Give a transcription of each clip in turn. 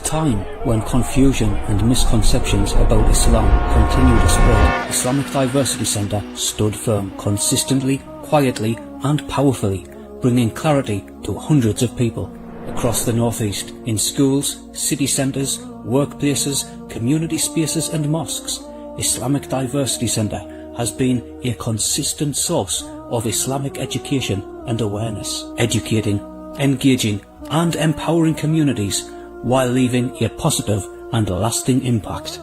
time when confusion and misconceptions about Islam continued to spread, Islamic Diversity Centre stood firm, consistently, quietly and powerfully, bringing clarity to hundreds of people across the Northeast, in schools, city centres, workplaces, community spaces and mosques. Islamic Diversity Centre has been a consistent source of Islamic education and awareness, educating, engaging and empowering communities while leaving a positive and lasting impact.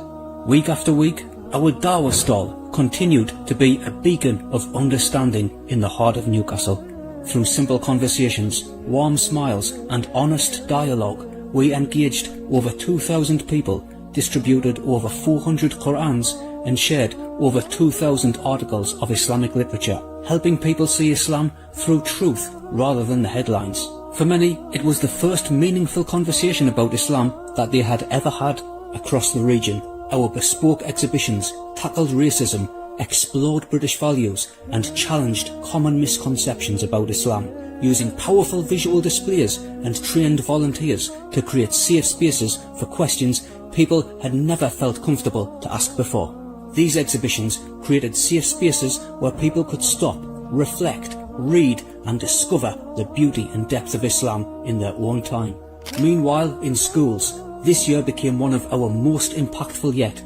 Week after week, our Dawah stall continued to be a beacon of understanding in the heart of Newcastle. Through simple conversations, warm smiles and honest dialogue, we engaged over 2,000 people, distributed over 400 Qur'ans and shared over 2,000 articles of Islamic literature, helping people see Islam through truth rather than the headlines. For many, it was the first meaningful conversation about Islam that they had ever had across the region. Our bespoke exhibitions tackled racism, explored British values and challenged common misconceptions about Islam, using powerful visual displays and trained volunteers to create safe spaces for questions people had never felt comfortable to ask before. These exhibitions created safe spaces where people could stop, reflect, read and discover the beauty and depth of Islam in their own time. Meanwhile, in schools, this year became one of our most impactful yet.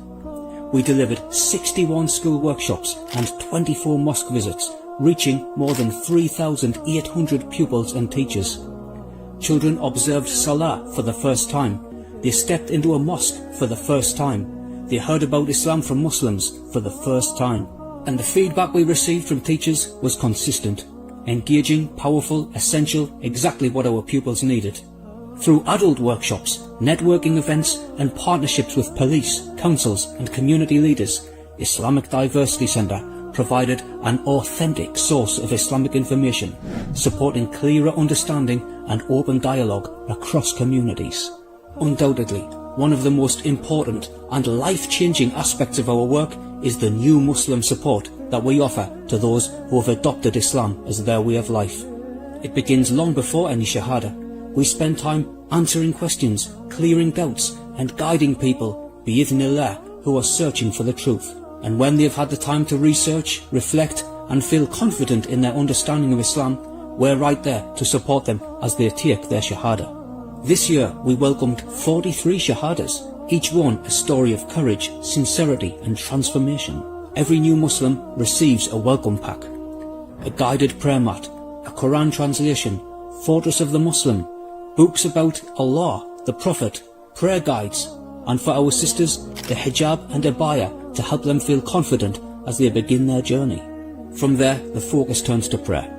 We delivered 61 school workshops and 24 mosque visits, reaching more than 3,800 pupils and teachers. Children observed Salah for the first time. They stepped into a mosque for the first time. They heard about Islam from Muslims for the first time. And the feedback we received from teachers was consistent. Engaging, powerful, essential, exactly what our pupils needed. Through adult workshops, networking events and partnerships with police, councils and community leaders, Islamic Diversity Centre provided an authentic source of Islamic information, supporting clearer understanding and open dialogue across communities. Undoubtedly, one of the most important and life-changing aspects of our work is the new Muslim support that we offer to those who have adopted Islam as their way of life. It begins long before any Shahada. We spend time answering questions, clearing doubts and guiding people, bi-idhnillah, who are searching for the truth. And when they've had the time to research, reflect and feel confident in their understanding of Islam, we're right there to support them as they take their Shahada. This year we welcomed 43 Shahadas, each one a story of courage, sincerity and transformation. Every new Muslim receives a welcome pack, a guided prayer mat, a Quran translation, Fortress of the Muslim, books about Allah, the Prophet, prayer guides, and for our sisters, the hijab and abaya to help them feel confident as they begin their journey. From there, the focus turns to prayer.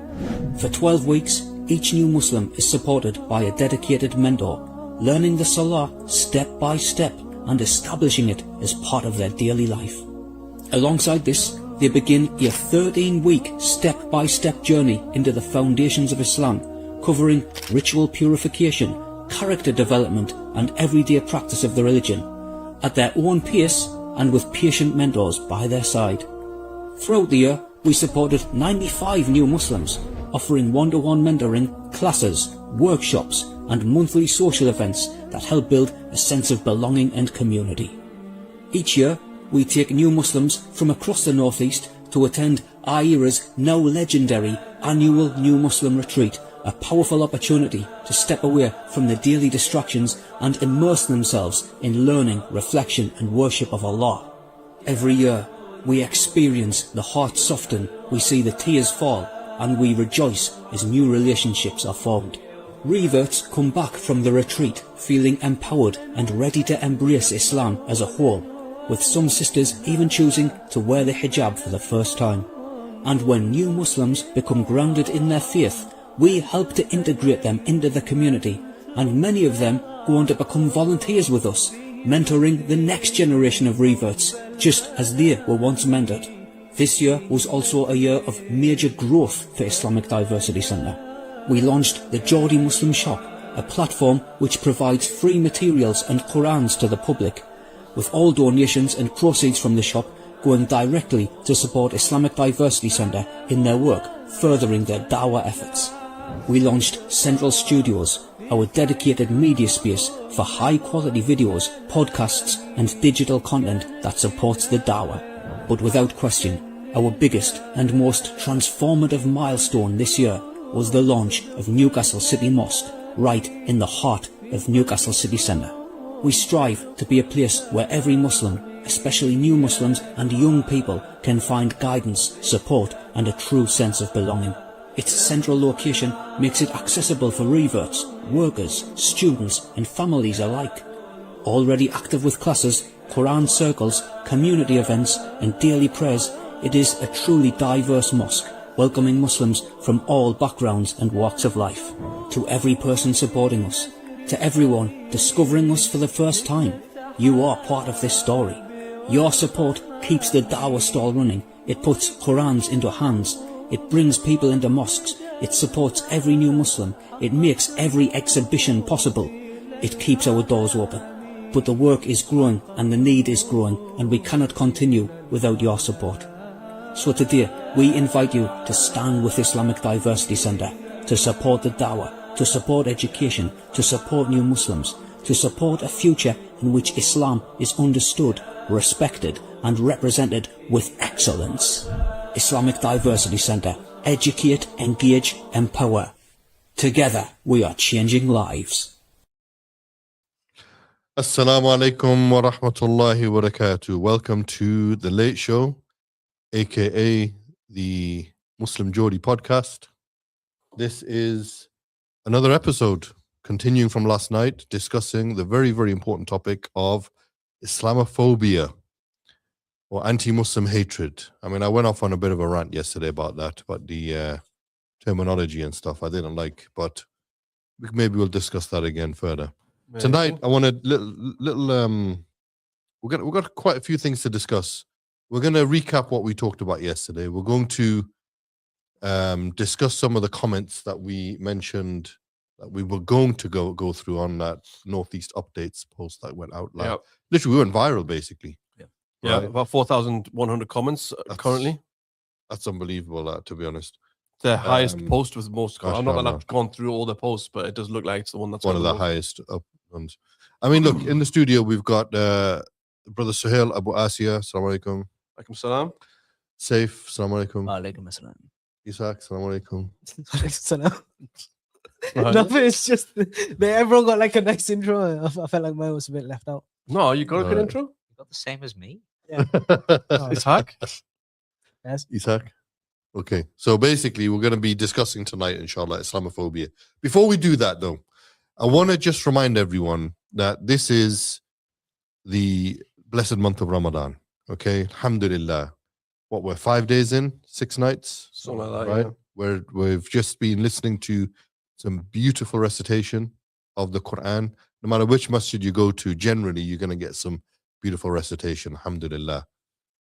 For 12 weeks, each new Muslim is supported by a dedicated mentor, learning the Salah step by step and establishing it as part of their daily life. Alongside this, they begin a 13-week step-by-step journey into the foundations of Islam, covering ritual purification, character development and everyday practice of the religion, at their own pace and with patient mentors by their side. Throughout the year, we supported 95 new Muslims, offering one-to-one mentoring, classes, workshops and monthly social events that help build a sense of belonging and community. Each year, we take new Muslims from across the Northeast to attend IERA's now legendary annual New Muslim Retreat, a powerful opportunity to step away from the daily distractions and immerse themselves in learning, reflection and worship of Allah. Every year, we experience the heart soften, we see the tears fall, and we rejoice as new relationships are formed. Reverts come back from the retreat feeling empowered and ready to embrace Islam as a whole, with some sisters even choosing to wear the hijab for the first time. And when new Muslims become grounded in their faith, we help to integrate them into the community, and many of them go on to become volunteers with us, mentoring the next generation of reverts, just as they were once mentored. This year was also a year of major growth for Islamic Diversity Centre. We launched the Geordie Muslim Shop, a platform which provides free materials and Qur'ans to the public, with all donations and proceeds from the shop going directly to support Islamic Diversity Centre in their work, furthering their Dawah efforts. We launched Central Studios, our dedicated media space for high-quality videos, podcasts and digital content that supports the Dawah. But without question, our biggest and most transformative milestone this year was the launch of Newcastle City Mosque, right in the heart of Newcastle City Centre. We strive to be a place where every Muslim, especially new Muslims and young people, can find guidance, support and a true sense of belonging. Its central location makes it accessible for reverts, workers, students and families alike. Already active with classes, Quran circles, community events and daily prayers, it is a truly diverse mosque, welcoming Muslims from all backgrounds and walks of life. To every person supporting us, to everyone discovering us for the first time, you are part of this story. Your support keeps the Dawah stall running. It puts Qurans into hands. It brings people into mosques. It supports every new Muslim. It makes every exhibition possible. It keeps our doors open. But the work is growing and the need is growing, and we cannot continue without your support. So today, we invite you to stand with Islamic Diversity Centre, to support the Dawah, to support education, to support new Muslims, to support a future in which Islam is understood, respected and represented with excellence. Islamic Diversity Centre. Educate, engage, empower. Together we are changing lives. Assalamu alaikum wa rahmatullahi wa barakatuh. Welcome to The Late Show, aka the Muslim Jodi podcast. This is another episode continuing from last night, discussing the very, very important topic of Islamophobia or anti-Muslim hatred. I mean, I went off on a bit of a rant yesterday about that, about the terminology and stuff I didn't like, but maybe we'll discuss that again further. Maybe. Tonight, I want a little we've got quite a few things to discuss. We're going to recap what we talked about yesterday. We're going to discuss some of the comments that we mentioned that we were going to go through on that Northeast Updates post that went out. Yep. Literally, we went viral, basically. Yeah, right? About 4,100 comments currently. That's unbelievable, to be honest. The highest post with most. I'm not going to have gone through all the posts, but it does look like it's the one that's one of the highest ones. I mean, look, in the studio, we've got Brother Suhail Abu Asiya. Assalamu alaikum. Alaikum salam. Saif. Assalamu alaikum. Alaikum assalam. Isaac. Assalamu alaikum. Alaikum salam. No, but it's just everyone got like a nice intro. I felt like mine was a bit left out. No, you got a good intro? You got the same as me? Yeah. Ishaq? Yes. Ishaq? Okay. So basically, we're going to be discussing tonight, inshallah, Islamophobia. Before we do that, though, I want to just remind everyone that this is the blessed month of Ramadan. Okay? Alhamdulillah. What, we're 5 days in? 6 nights? Something like that, right? yeah. Where we've just been listening to some beautiful recitation of the Quran. No matter which masjid you go to, generally, you're going to get some beautiful recitation. Alhamdulillah.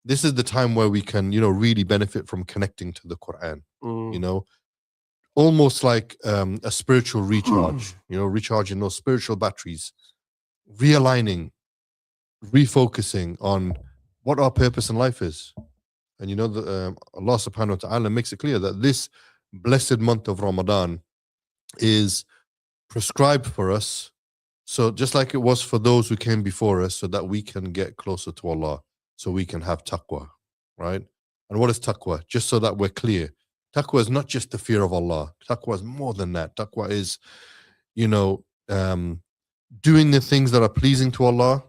This is the time where we can, really benefit from connecting to the Quran. Almost like a spiritual recharge. Recharging those spiritual batteries, realigning, refocusing on what our purpose in life is. And Allah subhanahu wa ta'ala makes it clear that this blessed month of Ramadan is prescribed for us, so just like it was for those who came before us, so that we can get closer to Allah, so we can have taqwa, right? And what is taqwa? Just so that we're clear, taqwa is not just the fear of Allah. Taqwa is more than that. Taqwa is, doing the things that are pleasing to Allah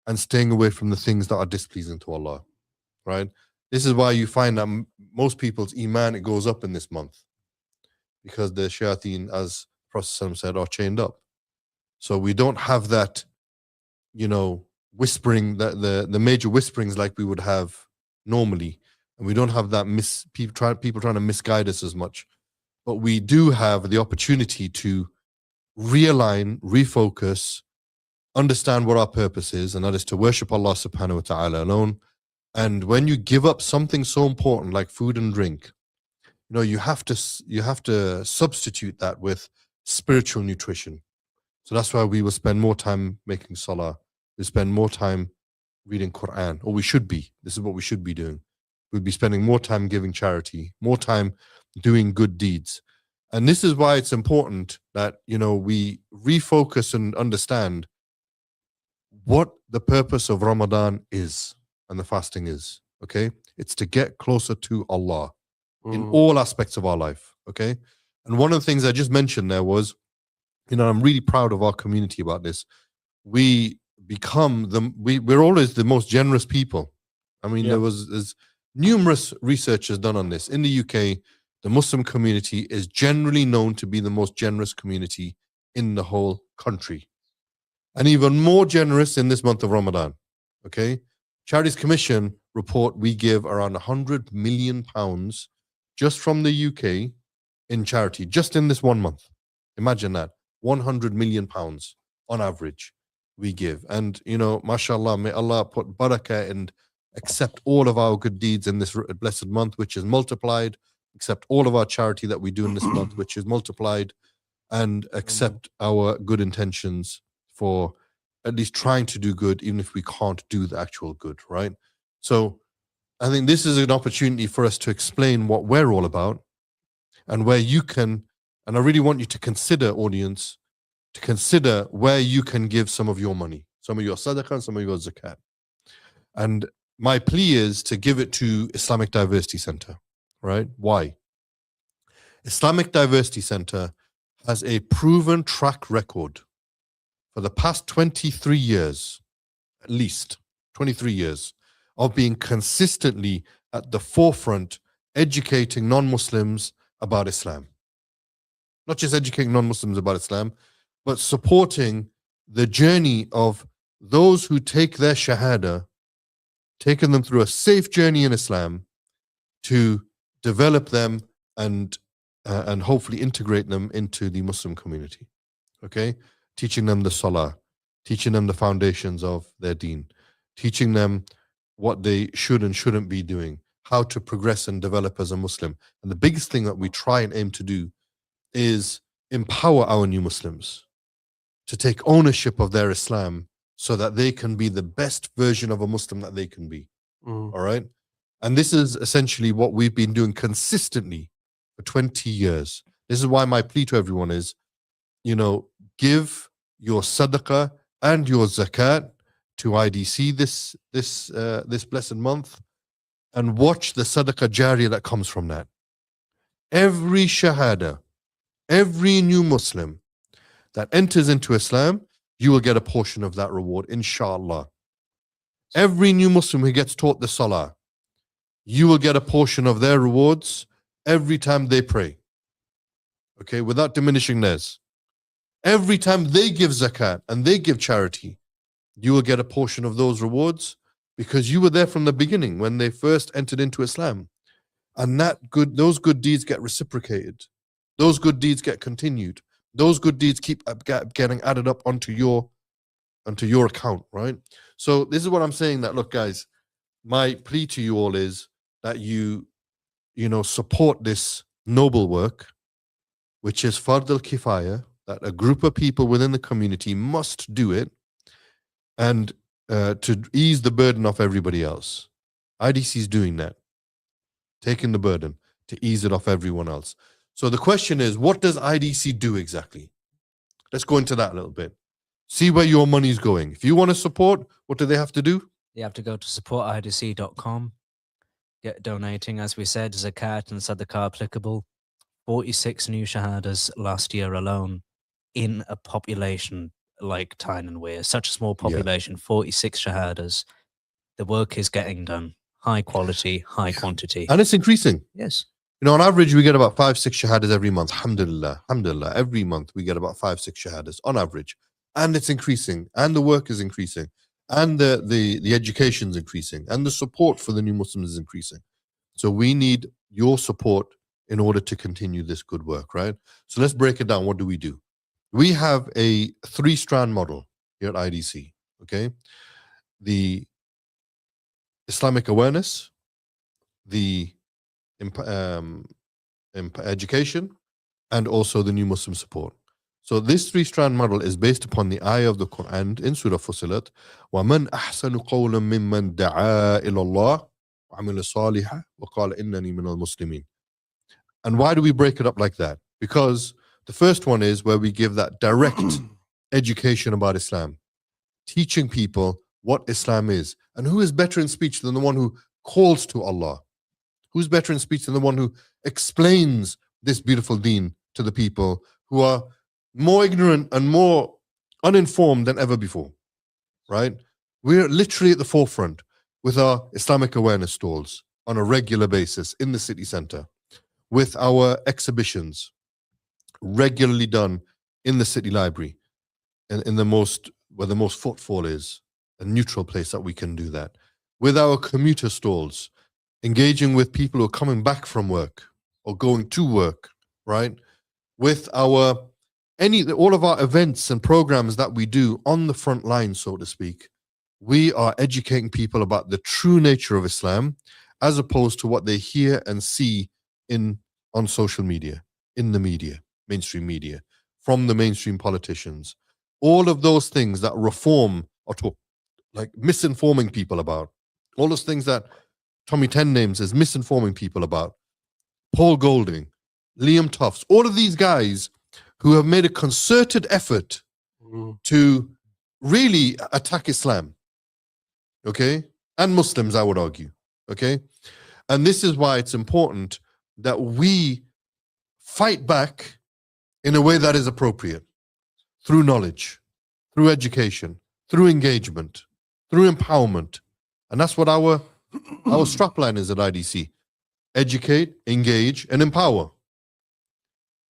and staying away from the things that are displeasing to Allah, right? This is why you find that most people's iman, it goes up in this month, because the shayateen, as Prophet said, are chained up. So we don't have that, whispering, the major whisperings like we would have normally. And we don't have that people trying to misguide us as much. But we do have the opportunity to realign, refocus, understand what our purpose is, and that is to worship Allah subhanahu wa ta'ala alone. And when you give up something so important like food and drink, you have to substitute that with spiritual nutrition. So that's why we will spend more time making salah. We spend more time reading Quran, or we should be. This is what we should be doing. We'll be spending more time giving charity, more time doing good deeds. And this is why it's important that, we refocus and understand what the purpose of Ramadan is and the fasting is. Okay. It's to get closer to Allah in all aspects of our life. Okay. And one of the things I just mentioned there was, I'm really proud of our community about this. We're always the most generous people. I mean, there's numerous researches done on this. In the UK, the Muslim community is generally known to be the most generous community in the whole country. And even more generous in this month of Ramadan. Okay. Charities Commission report we give around £100 million just from the UK in charity, just in this 1 month. Imagine that. £100 million on average we give. And, mashallah, may Allah put barakah and accept all of our good deeds in this blessed month, which is multiplied, accept all of our charity that we do in this month, which is multiplied, and accept our good intentions for at least trying to do good, even if we can't do the actual good, right? So I think this is an opportunity for us to explain what we're all about and where you can, and I really want you to consider, audience, to consider where you can give some of your money, some of your sadaqah and some of your zakat. And my plea is to give it to Islamic Diversity Center, right? Why? Islamic Diversity Center has a proven track record for the past 23 years, at least 23 years, of being consistently at the forefront, educating non-Muslims about Islam. Not just educating non-Muslims about Islam, but supporting the journey of those who take their shahada, taking them through a safe journey in Islam to develop them and hopefully integrate them into the Muslim community. Okay? Teaching them the salah, teaching them the foundations of their deen, teaching them what they should and shouldn't be doing, how to progress and develop as a Muslim. And the biggest thing that we try and aim to do is empower our new Muslims to take ownership of their Islam so that they can be the best version of a Muslim that they can be. All right? And this is essentially what we've been doing consistently for 20 years. This is why my plea to everyone is, give your sadaqah and your zakat to IDC this blessed month, and watch the sadaqah jariyah that comes from that. Every shahada, every new Muslim that enters into Islam, you will get a portion of that reward, inshallah. Every new Muslim who gets taught the salah, you will get a portion of their rewards every time they pray. Okay, without diminishing theirs. Every time they give zakat and they give charity, you will get a portion of those rewards because you were there from the beginning when they first entered into Islam. And those good deeds get reciprocated. Those good deeds get continued. Those good deeds keep getting added up onto your account, right? So this is what I'm saying, that, look, guys, my plea to you all is that you support this noble work, which is Fard al-Kifaya, that a group of people within the community must do it, and to ease the burden off everybody else. IDC is doing that, taking the burden to ease it off everyone else. So the question is, what does IDC do exactly? Let's go into that a little bit. See where your money is going. If you want to support, what do they have to do? You have to go to supportidc.com, get donating, as we said, zakat and sadaqah applicable. 46 new shahadas last year alone in a population like Tyne and Weir, such a small population, 46 shahadas. The work is getting done. High quality, high quantity. And it's increasing. Yes. On average, we get about 5-6 shahadas every month. Alhamdulillah. Alhamdulillah. Every month we get about 5-6 shahadas on average. And it's increasing. And the work is increasing. And the education is increasing. And the support for the new Muslims is increasing. So we need your support in order to continue this good work, right? So let's break it down. What do? We have a 3-strand model here at IDC, okay? The Islamic awareness, the education, and also the new Muslim support. So this 3-strand model is based upon the ayah of the Quran in Surah Fussilat, وَمَنْ أَحْسَنُ قَوْلًا مِمَّنْ دَعَا إِلَى اللَّهِ وَعَمِلَ صَالِحًا وَقَالَ إِنَّنِي مِنَ الْمُسْلِمِينَ. And why do we break it up like that? because the first one is where we give that direct education about Islam, teaching people what Islam is. And who is better in speech than the one who calls to Allah? Who's better in speech than the one who explains this beautiful deen to the people who are more ignorant and more uninformed than ever before, right? We're literally at the forefront with our Islamic awareness stalls on a regular basis in the city center, with our exhibitions regularly done in the city library, and in the most, where the most footfall is, a neutral place that we can do that, with our commuter stalls, engaging with people who are coming back from work or going to work, right? With our all of our events and programs that we do on the front line, so to speak, we are educating people about the true nature of Islam, as opposed to what they hear and see on social media, in the media, mainstream media, from the mainstream politicians. All of those things that reform or like misinforming people about, all those things that Tommy 10 names as misinforming people about, Paul Golding, Liam Tufts, all of these guys who have made a concerted effort to really attack Islam, okay? And Muslims, I would argue, okay? And this is why it's important that we fight back in a way that is appropriate, through knowledge, through education, through engagement, through empowerment. And that's what our strapline is at IDC. Educate, engage, and empower.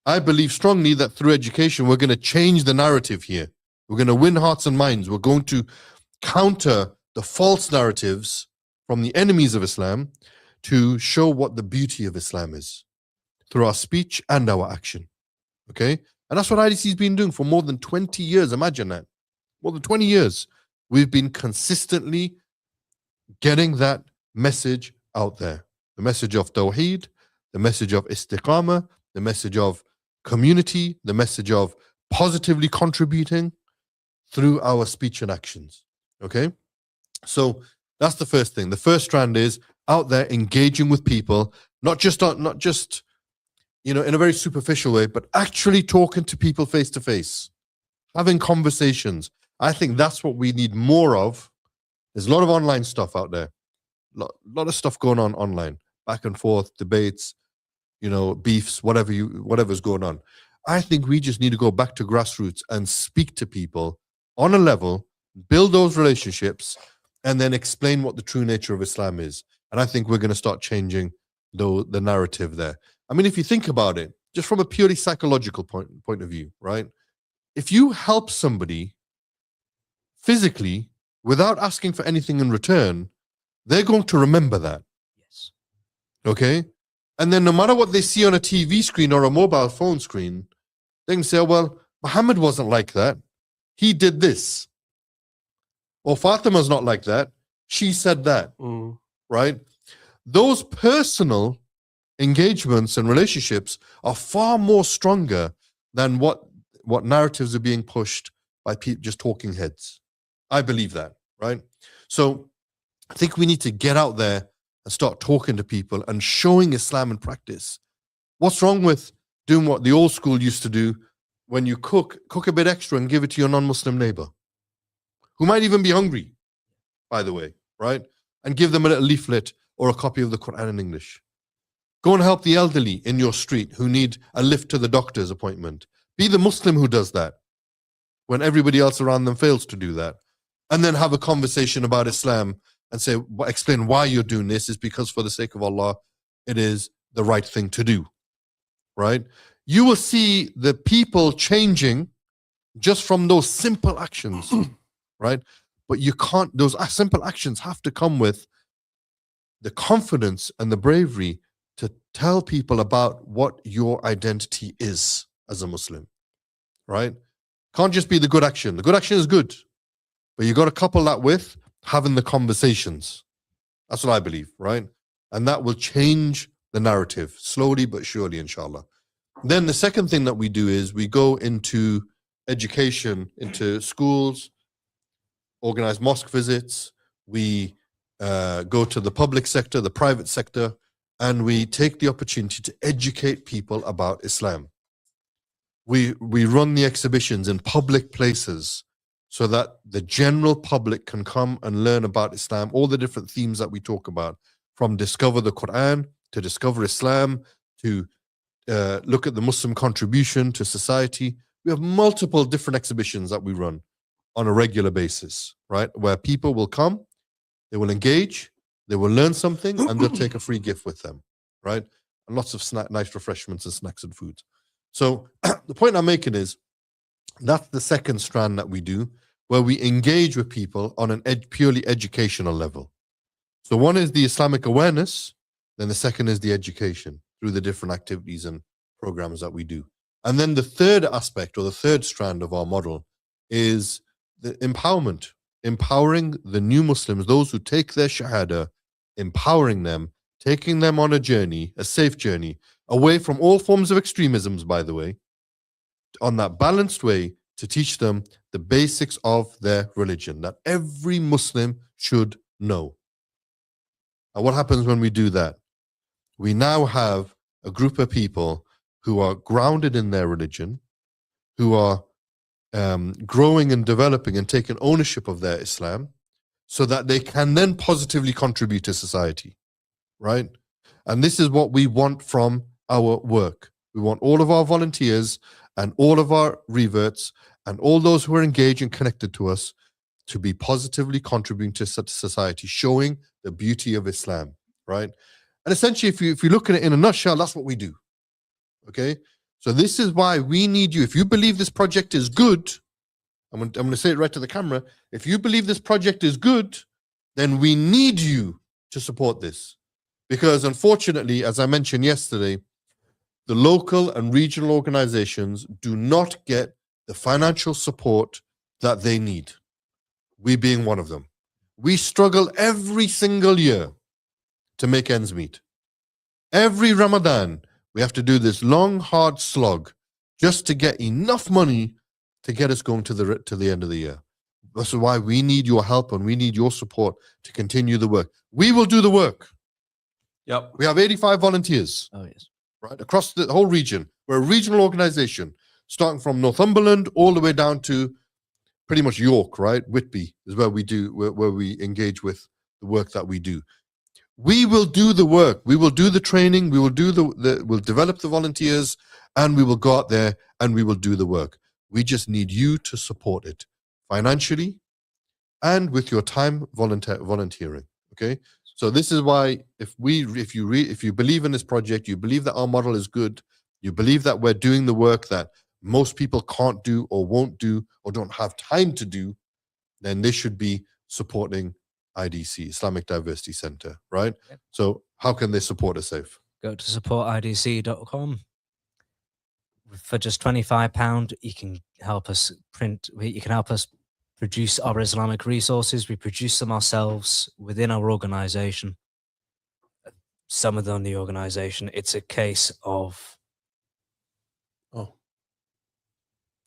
I believe strongly that through education, we're going to change the narrative here. We're going to win hearts and minds. We're going to counter the false narratives from the enemies of Islam to show what the beauty of Islam is through our speech and our action. Okay? And that's what IDC has been doing for more than 20 years. Imagine that. More than 20 years. We've been consistently getting that message out there. The message of Tawheed, the message of Istiqamah, the message of community, the message of positively contributing through our speech and actions. Okay? So that's the first thing. The first strand is out there engaging with people, not just in a very superficial way, but actually talking to people face to face, having conversations. I think that's what we need more of. There's a lot of online stuff out there, a lot of stuff going on online, back and forth, debates, beefs, whatever's going on. I think we just need to go back to grassroots and speak to people on a level, build those relationships, and then explain what the true nature of Islam is. And I think we're going to start changing the narrative there. I mean, if you think about it, just from a purely psychological point of view, right? If you help somebody physically without asking for anything in return, they're going to remember that. Yes. Okay? And then no matter what they see on a TV screen or a mobile phone screen, they can say, oh, well, Muhammad wasn't like that. He did this. Or Fatima's not like that. She said that. Right? Those personal engagements and relationships are far more stronger than what narratives are being pushed by just talking heads. I believe that, right? So I think we need to get out there and start talking to people and showing Islam in practice. What's wrong with doing what the old school used to do? When you cook a bit extra and give it to your non-Muslim neighbor, who might even be hungry, by the way, right? And give them a little leaflet or a copy of the Quran in English. Go and help the elderly in your street who need a lift to the doctor's appointment. Be the Muslim who does that when everybody else around them fails to do that. And then have a conversation about Islam and say, explain why you're doing this is because for the sake of Allah, it is the right thing to do, right? You will see the people changing just from those simple actions, right? But you can't, those simple actions have to come with the confidence and the bravery to tell people about what your identity is as a Muslim, right? Can't just be the good action. The good action is good, but you got to couple that with having the conversations. That's what I believe, right? And that will change the narrative slowly but surely, inshallah. Then the second thing that we do is we go into education, into schools, organize mosque visits. We go to the public sector, the private sector, and we take the opportunity to educate people about Islam. We run the exhibitions in public places so that the general public can come and learn about Islam, all the different themes that we talk about, from discover the Quran to discover Islam to look at the Muslim contribution to society. We have multiple different exhibitions that we run on a regular basis, right? Where people will come, they will engage, they will learn something, and they'll take a free gift with them, right? And lots of nice refreshments and snacks and foods. So the point I'm making is that's the second strand that we do, where we engage with people on an purely educational level. So one is the Islamic awareness, then the second is the education through the different activities and programs that we do. And then the third aspect, or the third strand of our model, is the empowerment, empowering the new Muslims, those who take their shahada, empowering them, taking them on a journey, a safe journey, away from all forms of extremisms, by the way, on that balanced way, to teach them the basics of their religion that every Muslim should know. And what happens when we do that? We now have a group of people who are grounded in their religion, who are growing and developing and taking ownership of their Islam, so that they can then positively contribute to society, right? And this is what we want from our work. We want all of our volunteers and all of our reverts and all those who are engaged and connected to us to be positively contributing to society, showing the beauty of Islam, right? And essentially, if you look at it in a nutshell, that's what we do, okay? So this is why we need you. If you believe this project is good, I'm going to say it right to the camera. If you believe this project is good, then we need you to support this. Because unfortunately, as I mentioned yesterday, the local and regional organizations do not get the financial support that they need. We being one of them. We struggle every single year to make ends meet. Every Ramadan, we have to do this long, hard slog just to get enough money to get us going to the end of the year. That's why we need your help and we need your support to continue the work. We will do the work. Yep. We have 85 volunteers. Oh, yes. Right, across the whole region. We're a regional organization, starting from Northumberland all the way down to pretty much York, right? Whitby is where we engage with the work that we do. We will do the work. We will do the training. We will do we'll develop the volunteers, and we will go out there and we will do the work. We just need you to support it financially and with your time volunteering. Okay. So this is why if you believe in this project, you believe that our model is good, you believe that we're doing the work that most people can't do or won't do or don't have time to do, then they should be supporting IDC, Islamic Diversity Center, right? Yep. So how can they support us, Saif? Go to supportidc.com. For just £25, you can help us produce our Islamic resources. We produce them ourselves within our organization. Some of them in the organization. It's a case of... Oh.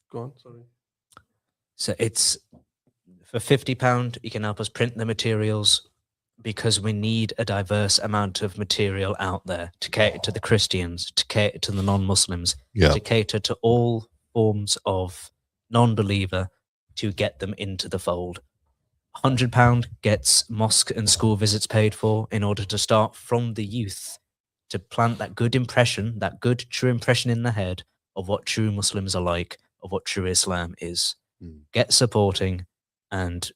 Go on, sorry. So it's for £50, you can help us print the materials, because we need a diverse amount of material out there to cater to the Christians, to cater to the non-Muslims, to cater to all forms of non-believer, to get them into the fold. £100 gets mosque and school visits paid for in order to start from the youth, to plant that good impression, that good true impression in the head of what true Muslims are like, of what true Islam is. Get supporting, and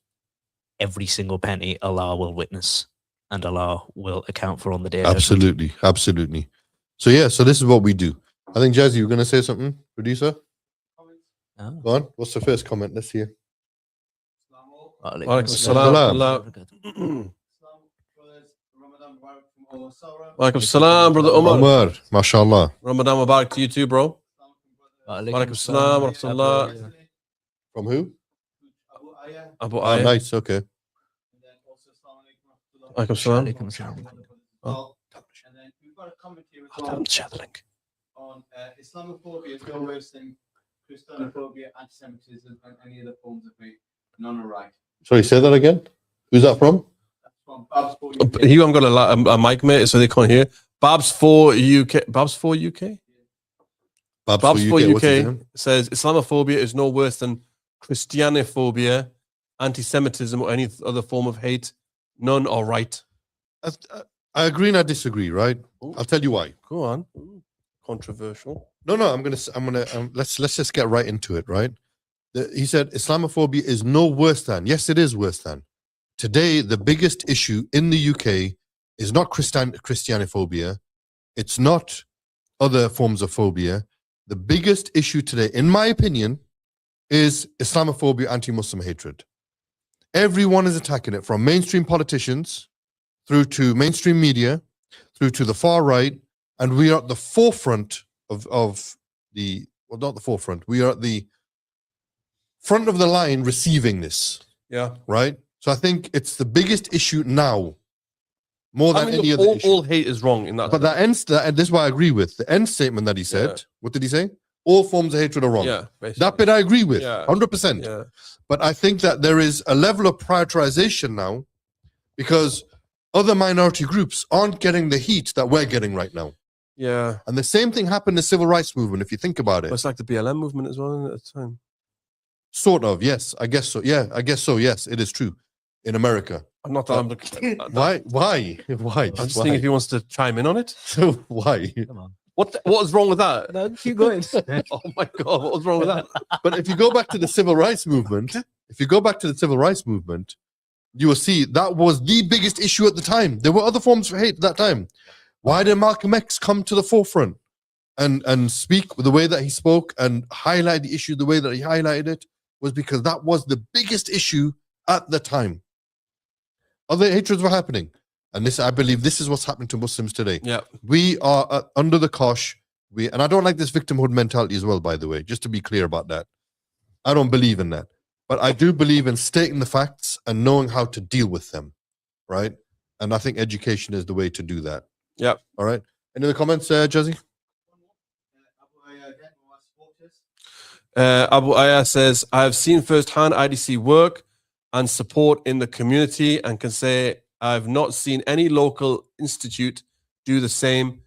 every single penny Allah will witness and Allah will account for on the day of Absolutely, absolutely. So yeah, so this is what we do. I think Jazzy, you were going to say something, producer? Oh. Go on. What's the first comment? Let's hear. Walaikum salam, brother Omar. Omar, mashallah. Ramadan Mubarak to you too, bro. Walaikum salam wa rahmatullah. From who? Abu Oh, Aya. nice, okay. Walaikum salam. And then we've got a comment here as well on Islamophobia is no worse than Christianophobia, anti-Semitism, and any other forms of hate. None are right. Sorry, say that again. Who's that from? That's from Babs 4 UK. You haven't got a mic, mate, so they can't hear. Babs 4 UK. Babs 4 UK? Babs Babs for what's his UK name? says Islamophobia is no worse than Christianophobia, anti-Semitism, or any other form of hate. None are right. I agree and I disagree, right? Ooh. I'll tell you why. Go on. Ooh, controversial. No, let's just get right into it, right? He said Islamophobia is no worse than. Yes, it is worse than. Today, the biggest issue in the UK is not Christianophobia. It's not other forms of phobia. The biggest issue today, in my opinion, is Islamophobia, anti-Muslim hatred. Everyone is attacking it, from mainstream politicians through to mainstream media, through to the far right, and we are at the forefront of the, well, not the forefront, we are at the front of the line receiving this, Yeah. right? So I think it's the biggest issue now, more than any other issue. All hate is wrong in that. But and this is what I agree with. The end statement that he said, Yeah. what did he say? All forms of hatred are wrong. Yeah, basically. That bit I agree with, Yeah. 100%. Yeah. But I think that there is a level of prioritization now because other minority groups aren't getting the heat that we're getting right now. Yeah. And the same thing happened in the civil rights movement, if you think about it. But it's like the BLM movement as well, isn't it, at the time. Sort of, yes. I guess so. Yeah, I guess so. Yes, it is true. In America. I'm not that I'm looking. Why? Why? I'm just thinking if he wants to chime in on it. So why? Come on. What was wrong with that? No, keep going. Oh my god, what was wrong with that? But if you go back to the civil rights movement, you will see that was the biggest issue at the time. There were other forms of hate at that time. Why did Malcolm X come to the forefront and speak the way that he spoke and highlight the issue the way that he highlighted it? Was because that was the biggest issue at the time. Other hatreds were happening. And this, I believe this is what's happening to Muslims today. Yeah. We are under the cosh. And I don't like this victimhood mentality as well, by the way, just to be clear about that. I don't believe in that. But I do believe in stating the facts and knowing how to deal with them, right? And I think education is the way to do that. Yeah. All right. Any other comments, Jazzy? Abu Aya says, I have seen firsthand IDC work and support in the community and can say I've not seen any local institute do the same.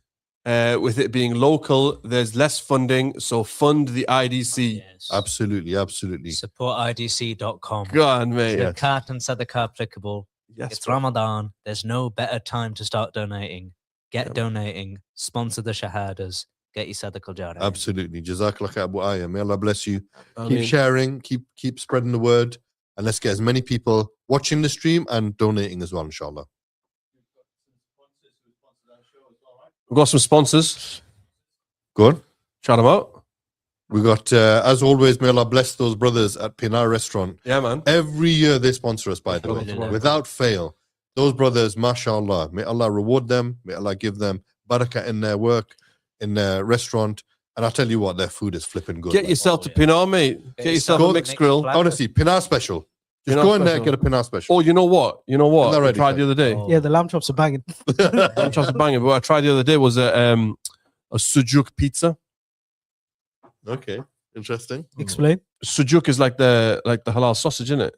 With it being local, there's less funding, so fund the IDC. Yes. Absolutely, absolutely. Support IDC.com. Go on, mate. Yeah. Zakat and Sadaqah applicable. Yes, It's bro. Ramadan. There's no better time to start donating. Get donating. Sponsor the shahadas. Get your Sadaqah Jariyah. Absolutely. Jazakallah khair, Abu Aya. May Allah bless you. I Keep mean, sharing, keep spreading the word, and let's get as many people watching the stream and donating as well, inshallah. we've got some sponsors. Good. Shout them out. We got, as always, may Allah bless those brothers at Pinar Restaurant. Yeah, man. Every year they sponsor us, by the way, Alhamdulillah. without fail. Those brothers, mashallah, may Allah reward them. May Allah give them barakah in their work, in their restaurant. And I'll tell you what, their food is flipping good. Get man. yourself to Pinar, mate. Get yourself Go- a mixed grill. Honestly, Pinar special. Just Pinar go in there, special. get a Pinar special. Oh, you know what? You know what? Isn't that I ready, tried sir? the other day. Oh. Yeah, the lamb chops are banging. I'm trying to bang it, but what I tried the other day was a sujuk pizza. Okay, interesting. Explain. Sujuk is like the halal sausage, isn't it?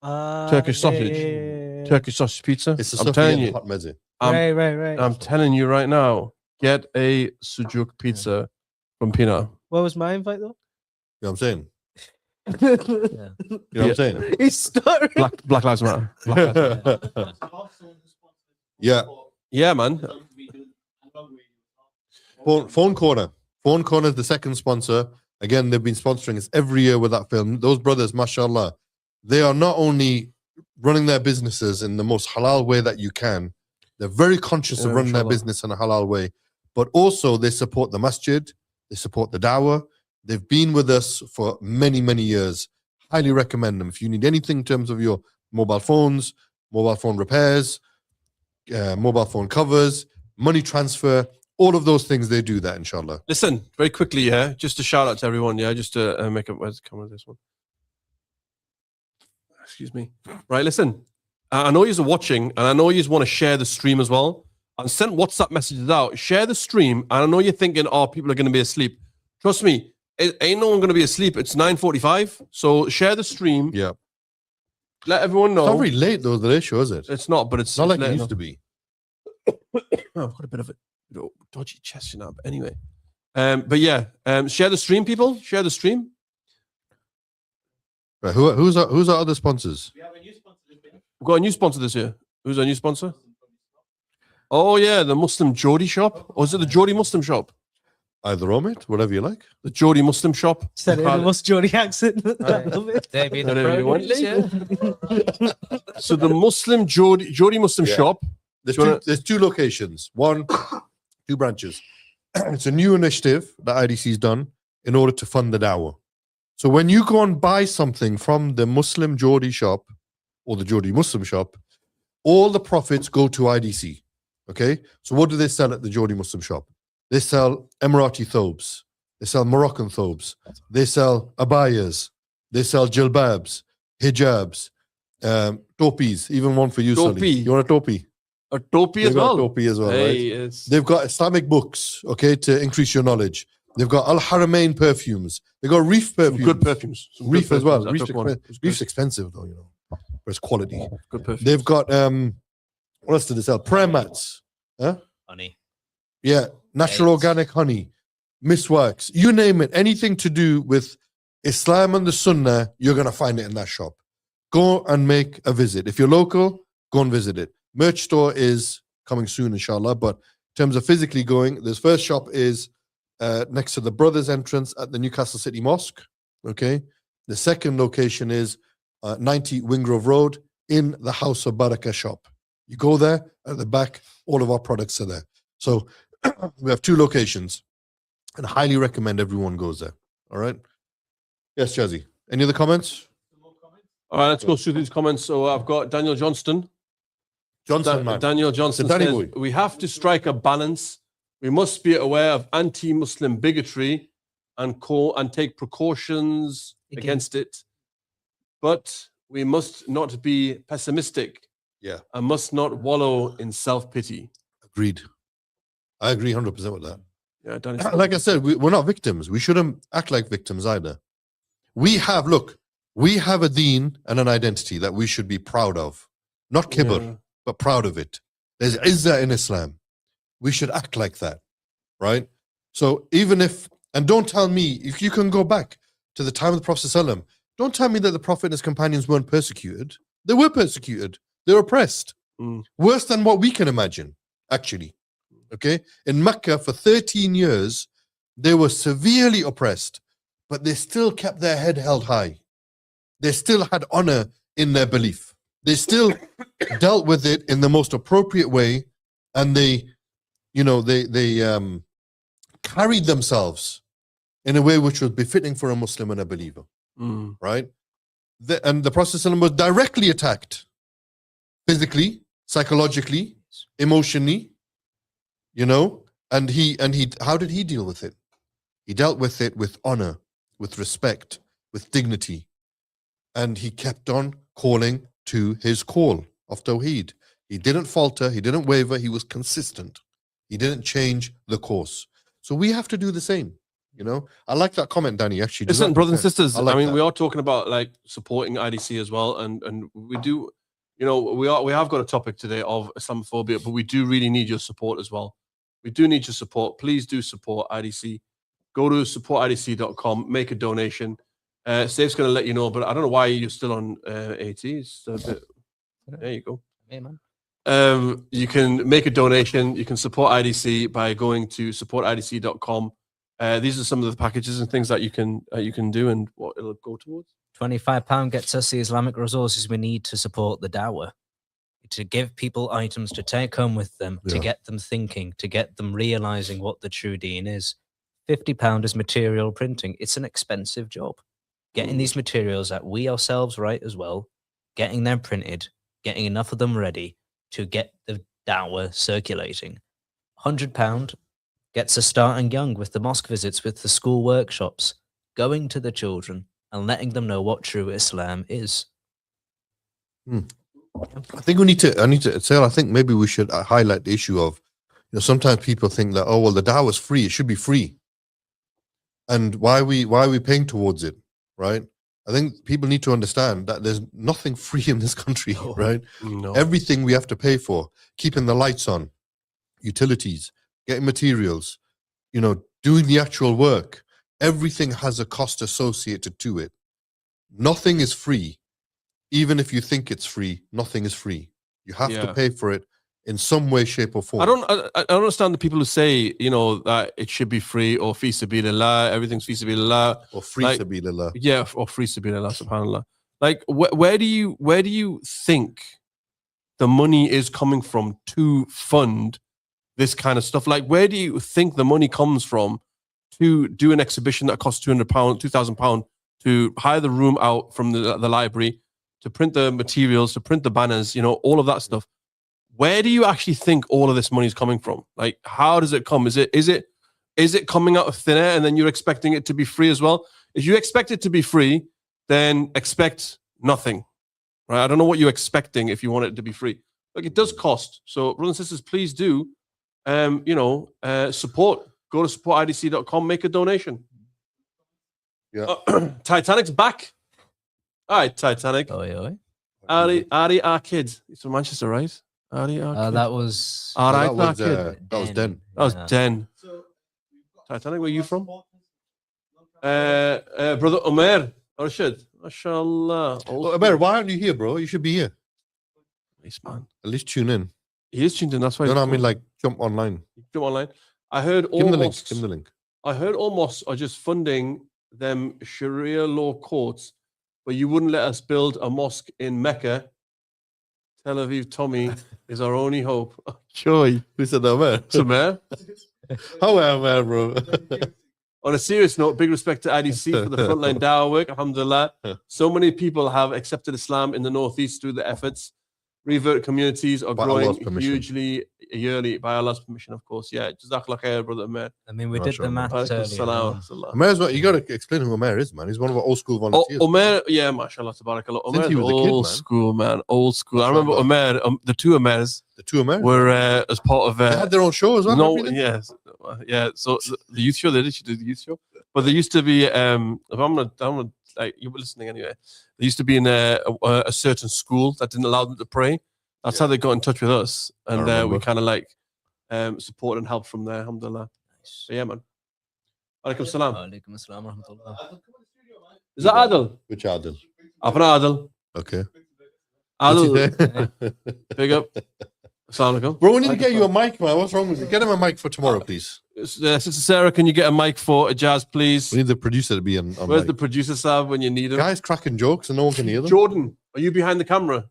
Turkish sausage. Yeah. Turkish sausage pizza. It's a I'm telling Sofian you. hot meze. Right. I'm telling you right now. Get a sujuk pizza from Pinar. What was my invite though? You know what I'm saying? Yeah. You know what I'm saying? He's starting. Black Lives Matter. Black Lives Matter. Yeah. Yeah, man. Phone Corner. Phone Corner is the second sponsor. Again, they've been sponsoring us every year with that film. Those brothers, mashallah, they are not only running their businesses in the most halal way that you can, they're very conscious of Yeah, running their inshallah. business in a halal way, but also they support the masjid, they support the dawah. They've been with us for many, many years. Highly recommend them. If you need anything in terms of your mobile phones, mobile phone repairs, mobile phone covers, money transfer, all of those things, they do that, inshallah. Listen, very quickly, yeah. Just a shout out to everyone, yeah. Just to make up. Where's the camera? This one. Excuse me. Right, listen. I know you're watching, and I know you want to share the stream as well. And send WhatsApp messages out. Share the stream. And I know you're thinking, oh, people are going to be asleep. Trust me, ain't no one going to be asleep. It's 9:45. So share the stream. Yeah. Let everyone know. It's not very late, though, the ratio, is it? It's not, but it's It's not like late it enough. used to be. Oh, I've got a bit of a dodgy chest, you know. But anyway, But yeah, share the stream, people. Share the stream. Right, who's our other sponsors? We have a new sponsor this year. We've got a new sponsor this year. Who's our new sponsor? Oh yeah, the Muslim Geordie shop. Or is it the Geordie Muslim shop? Either or, mate, whatever you like. The Geordie Muslim shop. Said it in the most Geordie accent. I love it. They be Whatever you the want. produce, yeah. So the Muslim Geordie Muslim Yeah. shop. There's two locations. One, two branches. It's a new initiative that IDC's done in order to fund the dawah. So when you go and buy something from the Muslim Geordie shop or the Geordie Muslim shop, all the profits go to IDC. Okay? So what do they sell at the Geordie Muslim shop? They sell Emirati thobes. They sell Moroccan thobes. They sell abayas. They sell jilbabs, hijabs, topis, even one for you, Sonny. Topi. You want a topi? A topi They've as got a well. topi as well, Hey, right? it's They've got Islamic books, okay, to increase your knowledge. They've got Al Haramain perfumes. They've got Reef some perfumes. good perfumes. Some good Reef as well. perfumes. I took one. It was good. Reef's expensive though, you know, but it's quality. Good perfumes. They've got what else do they sell? Prayer mats. Huh? Honey. Yeah, natural Eggs. organic honey, misworks, you name it. Anything to do with Islam and the Sunnah, you're gonna find it in that shop. Go and make a visit. If you're local, go and visit it. Merch store is coming soon, inshallah. But in terms of physically going, this first shop is next to the Brothers entrance at the Newcastle City Mosque. Okay. The second location is 90 Wingrove Road in the House of Barakah shop. You go there at the back, all of our products are there. So we have two locations and I highly recommend everyone goes there. All right. Yes, Jazzy. Any other comments? All right, let's go through these comments. So I've got Daniel Johnston. Johnson, man. Daniel Johnson Danny says, boy. we have to strike a balance. We must be aware of anti-Muslim bigotry and take precautions against it. But we must not be pessimistic. Yeah. And must not wallow in self-pity. Agreed. I agree 100% with that. Yeah, Danny. Like I said, we're not victims. We shouldn't act like victims either. We have a deen and an identity that we should be proud of. Not kibr, Yeah. but proud of it. There's izzah in Islam. We should act like that, right? So even if, and don't tell me, if you can go back to the time of the Prophet ﷺ, don't tell me that the Prophet and his companions weren't persecuted. They were persecuted. They were oppressed. Worse than what we can imagine, actually. Okay? In Mecca, for 13 years, they were severely oppressed, but they still kept their head held high. They still had honor in their belief. They still dealt with it in the most appropriate way, and they carried themselves in a way which was befitting for a Muslim and a believer, right? And the Prophet ﷺ was directly attacked, physically, psychologically, emotionally, and he how did he deal with it? He dealt with it with honor, with respect, with dignity, and he kept on calling to his call of Tawheed. He didn't falter, he didn't waver, he was consistent. He didn't change the course. So we have to do the same, I like that comment, Danny, actually. Listen, brothers and sisters, like that. we are talking about like supporting IDC as well, and we do, we have got a topic today of Islamophobia, but we do really need your support as well. We do need your support. Please do support IDC. Go to supportidc.com, make a donation. Safe's going to let you know, but I don't know why you're still on 80. There you go. Hey, man. You can make a donation. You can support IDC by going to supportidc.com. These are some of the packages and things that you can do and what it'll go towards. £25 gets us the Islamic resources we need to support the dawah, to give people items to take home with them, to get them thinking, to get them realizing what the true deen is. £50 is material printing. It's an expensive job. Getting these materials that we ourselves write as well, getting them printed, getting enough of them ready to get the dawah circulating. £100 gets us starting young with the mosque visits, with the school workshops, going to the children and letting them know what true Islam is. I think I need to say, I think maybe we should highlight the issue of, sometimes people think that, oh, well, the dawah is free. It should be free. And why are we paying towards it, right? I think people need to understand that there's nothing free in this country, right? No. Everything we have to pay for, keeping the lights on, utilities, getting materials, doing the actual work, everything has a cost associated to it. Nothing is free. Even if you think it's free, nothing is free. You have to Yeah. pay for it in some way, shape, or form. I don't understand the people who say, you know, that it should be free or fi sabilillah, everything's fi sabilillah. Or free Like, sabilillah. Yeah, or free sabilillah, subhanallah. Like, where do you think the money is coming from to fund this kind of stuff? Like, where do you think the money comes from to do an exhibition that costs £200, £2,000, to hire the room out from the library, to print the materials, to print the banners, you know, all of that stuff? Where do you actually think all of this money is coming from? Like, how does it come? Is it coming out of thin air and then you're expecting it to be free as well? If you expect it to be free, then expect nothing, right? I don't know what you're expecting if you want it to be free. Like, it does cost. So, brothers and sisters, please do, support. Go to supportidc.com, make a donation. Yeah. Titanic's back. All right, Titanic. Oi, oi. Ari, our kid. He's from Manchester, right? Ari, our kid. That was All right, that was kid. that was Den. That was Yeah. Den. Titanic, where are you from? Brother Omer. Arshad. MashaAllah. Oh, Amir, why aren't you here, bro? You should be here. Nice, man. At least tune in. He is tuned in. That's why. You know he's what I mean? cool. Like, jump online. Jump online. I heard all Give him the link. mosques. Give him the link. I heard all mosques are just funding them Sharia law courts, but you wouldn't let us build a mosque in Mecca. Tel Aviv, Tommy, is our only hope. Joy. Who said that, Amir? Sumer. How am I, bro? On a serious note, big respect to IDC for the frontline dawah work. Alhamdulillah. So many people have accepted Islam in the Northeast through the efforts. Revert communities are By Allah's growing permission. hugely yearly, by Allah's permission, of course. Yeah. Jazakallah khair, brother Amir. I mean, we did the Mashallah. maths Alaikum earlier. salam. on- Amir's what you got to explain who Amir is, man. He's one of our old school Oh, volunteers. Omer, yeah, mashallah, tabarakallah. Since Omer, he was a kid, old man. school, man, old school. I remember Omer, the two Omers The two Amir. were as part of. They had their own show as well. No, everything? yes, yeah. So the youth show, they did do the youth show, but there used to be. If I'm not like you were listening anyway. There used to be in a certain school that didn't allow them to pray. That's how they got in touch with us, and we remember. kind of like support and help from there. Alhamdulillah. So yeah, man. Alaikum salam. Alaikum assalam wa rahmatullah. Is that Adil? Which Adil? Apna Adil. Okay. Adil, big up. Assalamu alaikum. Bro, we need to get you a mic, man. What's wrong with you? Get him a mic for tomorrow, please. Sister Sarah, can you get a mic for Ijaz, please? We need the producer to be on Where's mic. the producer, Sab, when you need him? Guys cracking jokes and no one can hear them. Jordan, are you behind the camera?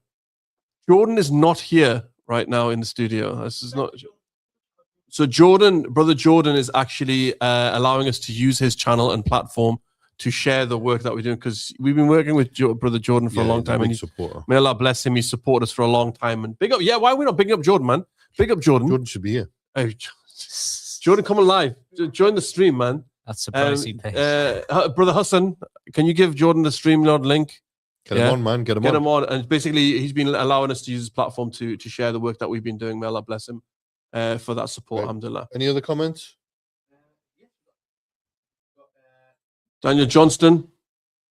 Jordan is not here right now in the studio. This is not. So brother Jordan is actually allowing us to use his channel and platform to share the work that we're doing, because we've been working with brother Jordan for a long time, and he's a big supporter. may Allah bless him. He's supported us for a long time, and big up. Yeah, why are we not bigging up Jordan, man? Big up Jordan. Jordan should be here. Hey, Jordan, come on live. Join the stream, man. That's the price you pay. Brother Hassan, can you give Jordan the StreamYard link? Get Yeah. him on, man. Get him Get on. him on, and basically he's been allowing us to use his platform to share the work that we've been doing. May Allah bless him for that support. Right. Alhamdulillah. Any other comments? Daniel Johnston,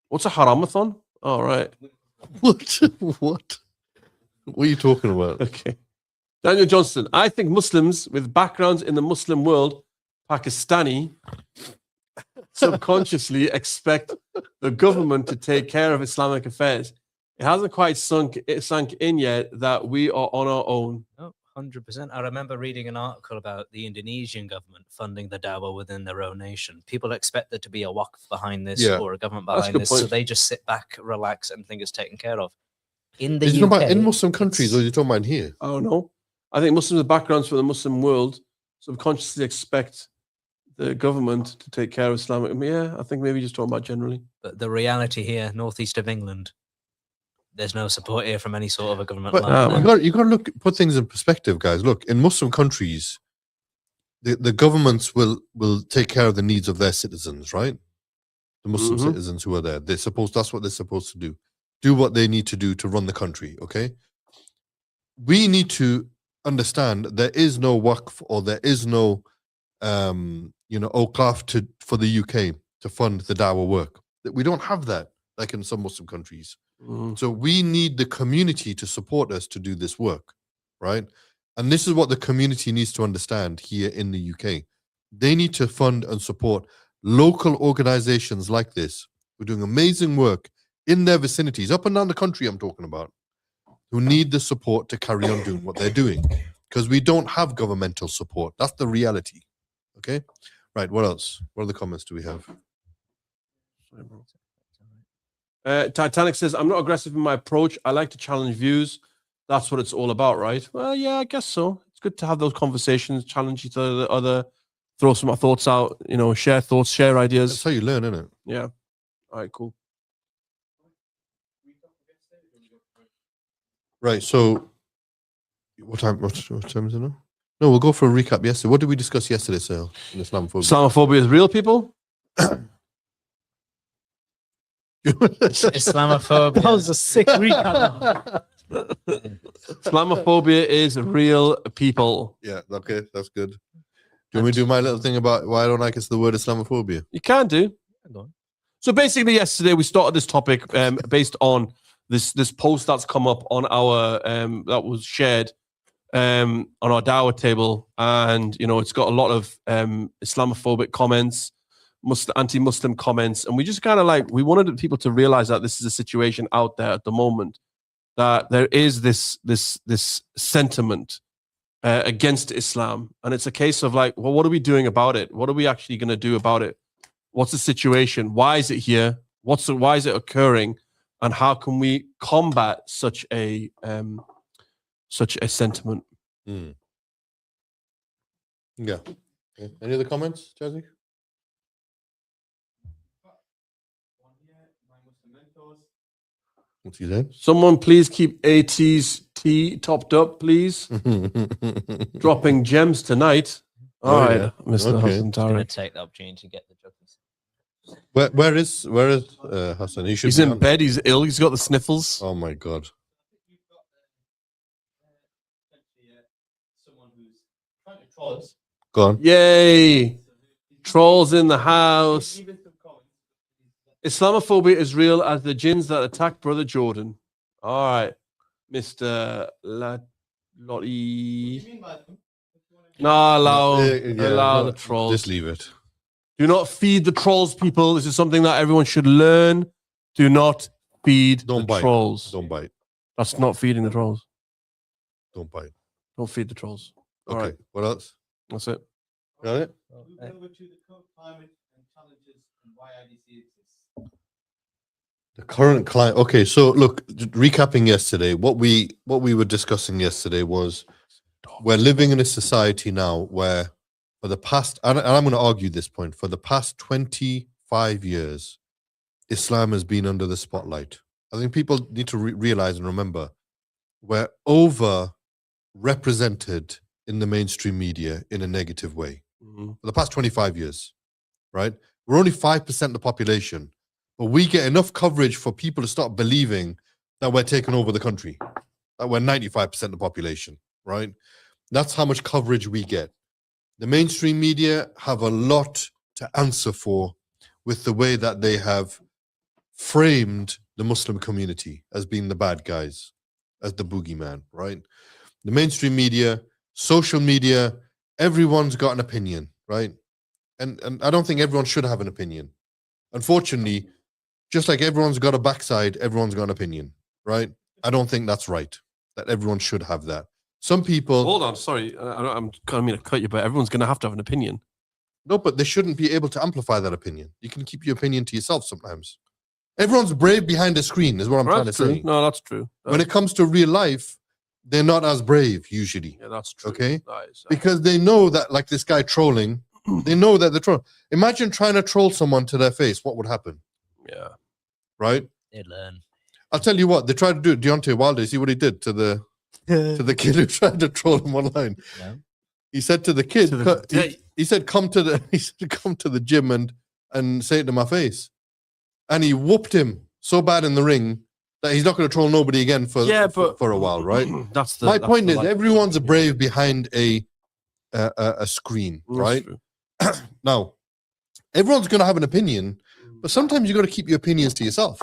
what's a haramathon? All right. What? What? What are you talking about? Okay. Daniel Johnston, I think Muslims with backgrounds in the Muslim world, Pakistani, subconsciously expect the government to take care of Islamic affairs. It hasn't quite sunk in yet that we are on our own. Oh, 100%. I remember reading an article about the Indonesian government funding the dawah within their own nation. People expect there to be a waqf behind this Yeah. or a government That's a behind good this, so point. they just sit back, relax, and think it's taken care of. In the Are you talking UK, about in Muslim countries or are you talking about here? I don't know. I think Muslims with backgrounds from the Muslim world subconsciously expect the government to take care of Islamic. I mean, yeah, I think maybe just talking about generally. but the reality here, northeast of England, there's no support here from any sort of a government But line. you got to put things in perspective, guys. Look, in Muslim countries, the governments will take care of the needs of their citizens, right? The Muslim Mhm. citizens who are there. That's what they're supposed to do. Do what they need to do to run the country. Okay. We need to understand there is no waqf or there is no awqaf for the UK to fund the dawah work. That we don't have that like in some Muslim countries. Mm. So we need the community to support us to do this work, right? And this is what the community needs to understand here in the UK. they need to fund and support local organizations like this who are doing amazing work in their vicinities, up and down the country I'm talking about, who need the support to carry on doing what they're doing. Because we don't have governmental support. That's the reality. Okay? Right, what else? What other comments do we have? Titanic says, I'm not aggressive in my approach. I like to challenge views. That's what it's all about, right? Well, yeah, I guess so. It's good to have those conversations, challenge each other, throw some thoughts out, share thoughts, share ideas. That's how you learn, isn't it? Yeah. All right, cool. Right, so what time is it now? No, we'll go for a recap yesterday. What did we discuss yesterday, Sale, in Islamophobia? Islamophobia is real, people? Islamophobia. That was a sick recap. Islamophobia is real, people. Yeah, okay, that's good. Do you want me to do my little thing about why I don't like the word Islamophobia? You can do. So basically, yesterday we started this topic based on this post that's come up on our that was shared on our Dawah table, and it's got a lot of Islamophobic comments, anti-Muslim comments, and we just kind of we wanted people to realize that this is a situation out there at the moment, that there is this sentiment against Islam, and it's a case of well, what are we doing about it? What are we actually going to do about it? What's the situation? Why is it here? Why is it occurring? And how can we combat such a sentiment? Mm. Yeah. Okay. Any other comments, Jazzy? What's he saying? Someone please keep AT's tea topped up, please. Dropping gems tonight. All right, yeah. Mr. Okay. Hassan I'm going to Tariq. take the opportunity to get the judges. Where is Hassan? He should He's be in on. bed. He's ill. He's got the sniffles. Oh my God. Someone who's trying to troll us. Go on. Yay! Trolls in the house. Islamophobia is real as the jinns that attacked Brother Jordan. All right, Mr. Lottie. No, allow no, the trolls. Just leave it. Do not feed the trolls, people. This is something that everyone should learn. Do not feed Don't the bite. trolls. Don't bite. That's not feeding the trolls. Don't bite. Don't feed the trolls. All Okay. right, What else? that's it. Got it? Over to the current climate and challenges and why IDC exists. The current climate. Okay, so look, recapping yesterday, what we were discussing yesterday was we're living in a society now where for the past, and I'm going to argue this point, for the past 25 years, Islam has been under the spotlight. I think people need to realize and remember we're over-represented in the mainstream media in a negative way. For the past 25 years, right? We're only 5% of the population, but we get enough coverage for people to start believing that we're taking over the country, that we're 95% of the population, right? That's how much coverage we get. The mainstream media have a lot to answer for with the way that they have framed the Muslim community as being the bad guys, as the boogeyman, right? The mainstream media, social media, everyone's got an opinion, right? And I don't think everyone should have an opinion. Unfortunately, just like everyone's got a backside, everyone's got an opinion, right? I don't think that's right, that everyone should have that. Some people... Hold on, sorry. I'm kind of mean to cut you, but everyone's going to have an opinion. No, but they shouldn't be able to amplify that opinion. You can keep your opinion to yourself sometimes. Everyone's brave behind a screen, is what I'm trying to say. No, that's true. When it comes to real life, they're not as brave usually. Yeah, that's true. Okay? That is, Because they know that, like this guy trolling, they know that they're trolling. Imagine trying to troll someone to their face. What would happen? yeah. Right? They learn. I'll tell you what, they tried to do it. Deontay Wilder, see what he did to the kid who tried to troll him online. Yeah. He said to the kid, To the- he said, come to the gym and say it to my face. And he whooped him so bad in the ring that he's not going to troll nobody again for a while, right? That's My point is, everyone's brave behind a screen, right? Now, everyone's going to have an opinion, but sometimes you got to keep your opinions to yourself,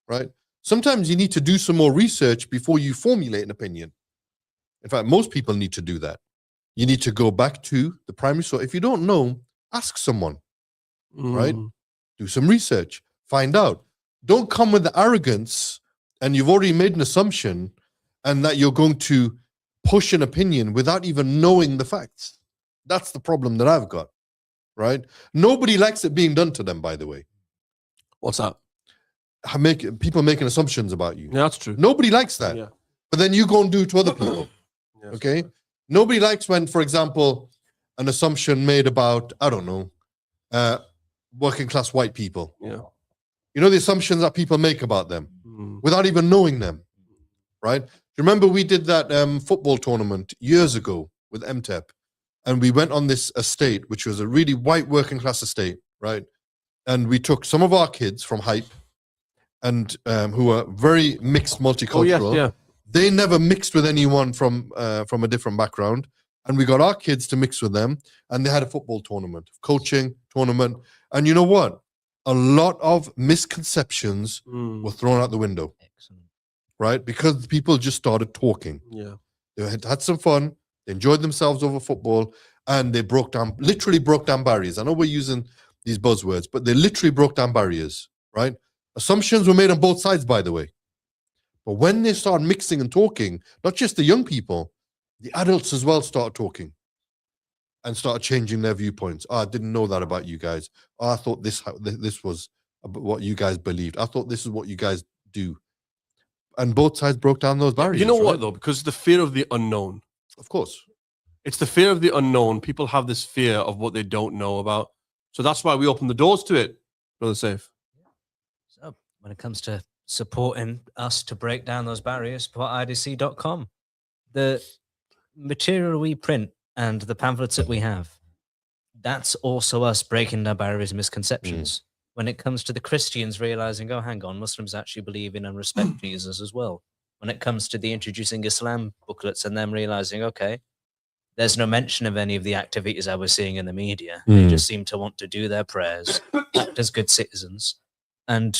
right? Sometimes you need to do some more research before you formulate an opinion. In fact, most people need to do that, You need to go back to the primary source. If you don't know, ask someone, right? Do some research, find out. Don't come with the arrogance and you've already made an assumption and that you're going to push an opinion without even knowing the facts. That's the problem that I've got, right? Nobody likes it being done to them, by the way. What's that? People making assumptions about you. Yeah, that's true. Nobody likes that. Yeah. But then you go and do it to other people. Yes. Okay? Nobody likes when, for example, an assumption made about, I don't know, working class white people. Yeah. You know the assumptions that people make about them without even knowing them, right? Remember we did that football tournament years ago with MTEP, and we went on this estate, which was a really white working class estate, right? And we took some of our kids from Hype and who are very mixed multicultural. Oh, yeah. They never mixed with anyone from a different background. And we got our kids to mix with them. And they had a football tournament, coaching tournament. And you know what? A lot of misconceptions were thrown out the window. Excellent. Right? Because people just started talking. Yeah. They had some fun. They enjoyed themselves over football. And they literally broke down barriers. I know we're using these buzzwords, but they literally broke down barriers, right? Assumptions were made on both sides, by the way. But when they started mixing and talking, not just the young people, the adults as well started talking and started changing their viewpoints. Oh, I didn't know that about you guys. Oh, I thought this was what you guys believed. I thought this is what you guys do. And both sides broke down those barriers. You know what, right? though? Because the fear of the unknown. Of course. It's the fear of the unknown. People have this fear of what they don't know about. So that's why we open the doors to it, Brother Safe. So when it comes to supporting us to break down those barriers, support IDC.com. The material we print and the pamphlets that we have, that's also us breaking down barriers and misconceptions. When it comes to the Christians realizing, oh, hang on, Muslims actually believe in and respect Jesus as well. When it comes to the Introducing Islam booklets and them realizing, okay, there's no mention of any of the activities I was seeing in the media. They just seem to want to do their prayers, act as good citizens, and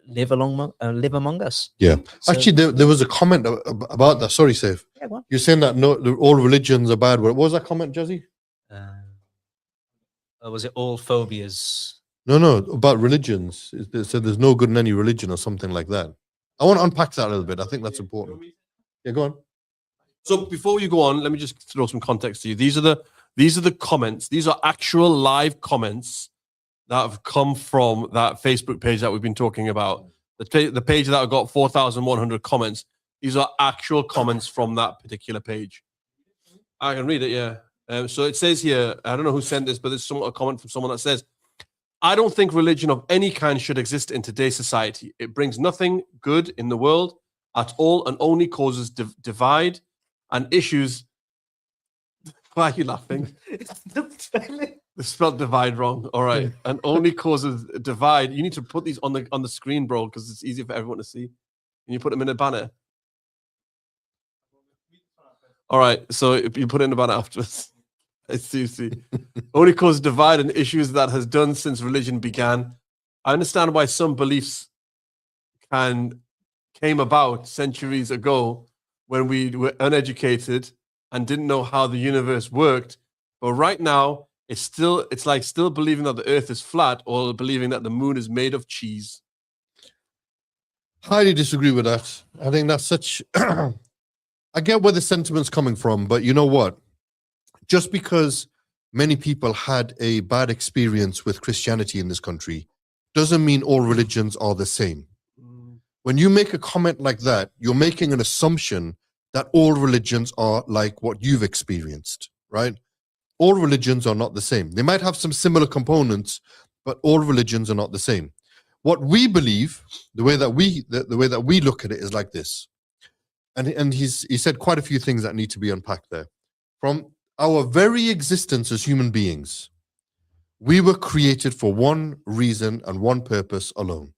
live among us. Yeah. So- Actually, there was a comment about that. Sorry, Saif. Yeah, go on. You're saying that all religions are bad. What was that comment, Jazzy? Or was it all phobias? No, about religions. They said there's no good in any religion or something like that. I want to unpack that a little bit. I think that's important. Yeah, go on. So before you go on, let me just throw some context to you. These are the comments. These are actual live comments that have come from that Facebook page that we've been talking about. The page that got 4,100 comments. These are actual comments from that particular page. I can read it, yeah. So it says here, I don't know who sent this, but there's a comment from someone that says, I don't think religion of any kind should exist in today's society. It brings nothing good in the world at all and only causes divide and issues. Why are you laughing? They spelled divide wrong. All right. And only causes divide. You need to put these on the screen, bro, because it's easier for everyone to see. Can you put them in a banner? All right. So if you put it in a banner afterwards. I see. Only causes divide and issues that has done since religion began. I understand why some beliefs came about centuries ago when we were uneducated and didn't know how the universe worked. But right now, it's like still believing that the earth is flat or believing that the moon is made of cheese. Highly disagree with that. I think that's such... I get where the sentiment's coming from, but you know what? Just because many people had a bad experience with Christianity in this country doesn't mean all religions are the same. When you make a comment like that, you're making an assumption that all religions are like what you've experienced, right? All religions are not the same. They might have some similar components, but all religions are not the same. What we believe, the way that we look at it is like this. And he said quite a few things that need to be unpacked there. From our very existence as human beings, we were created for one reason and one purpose alone.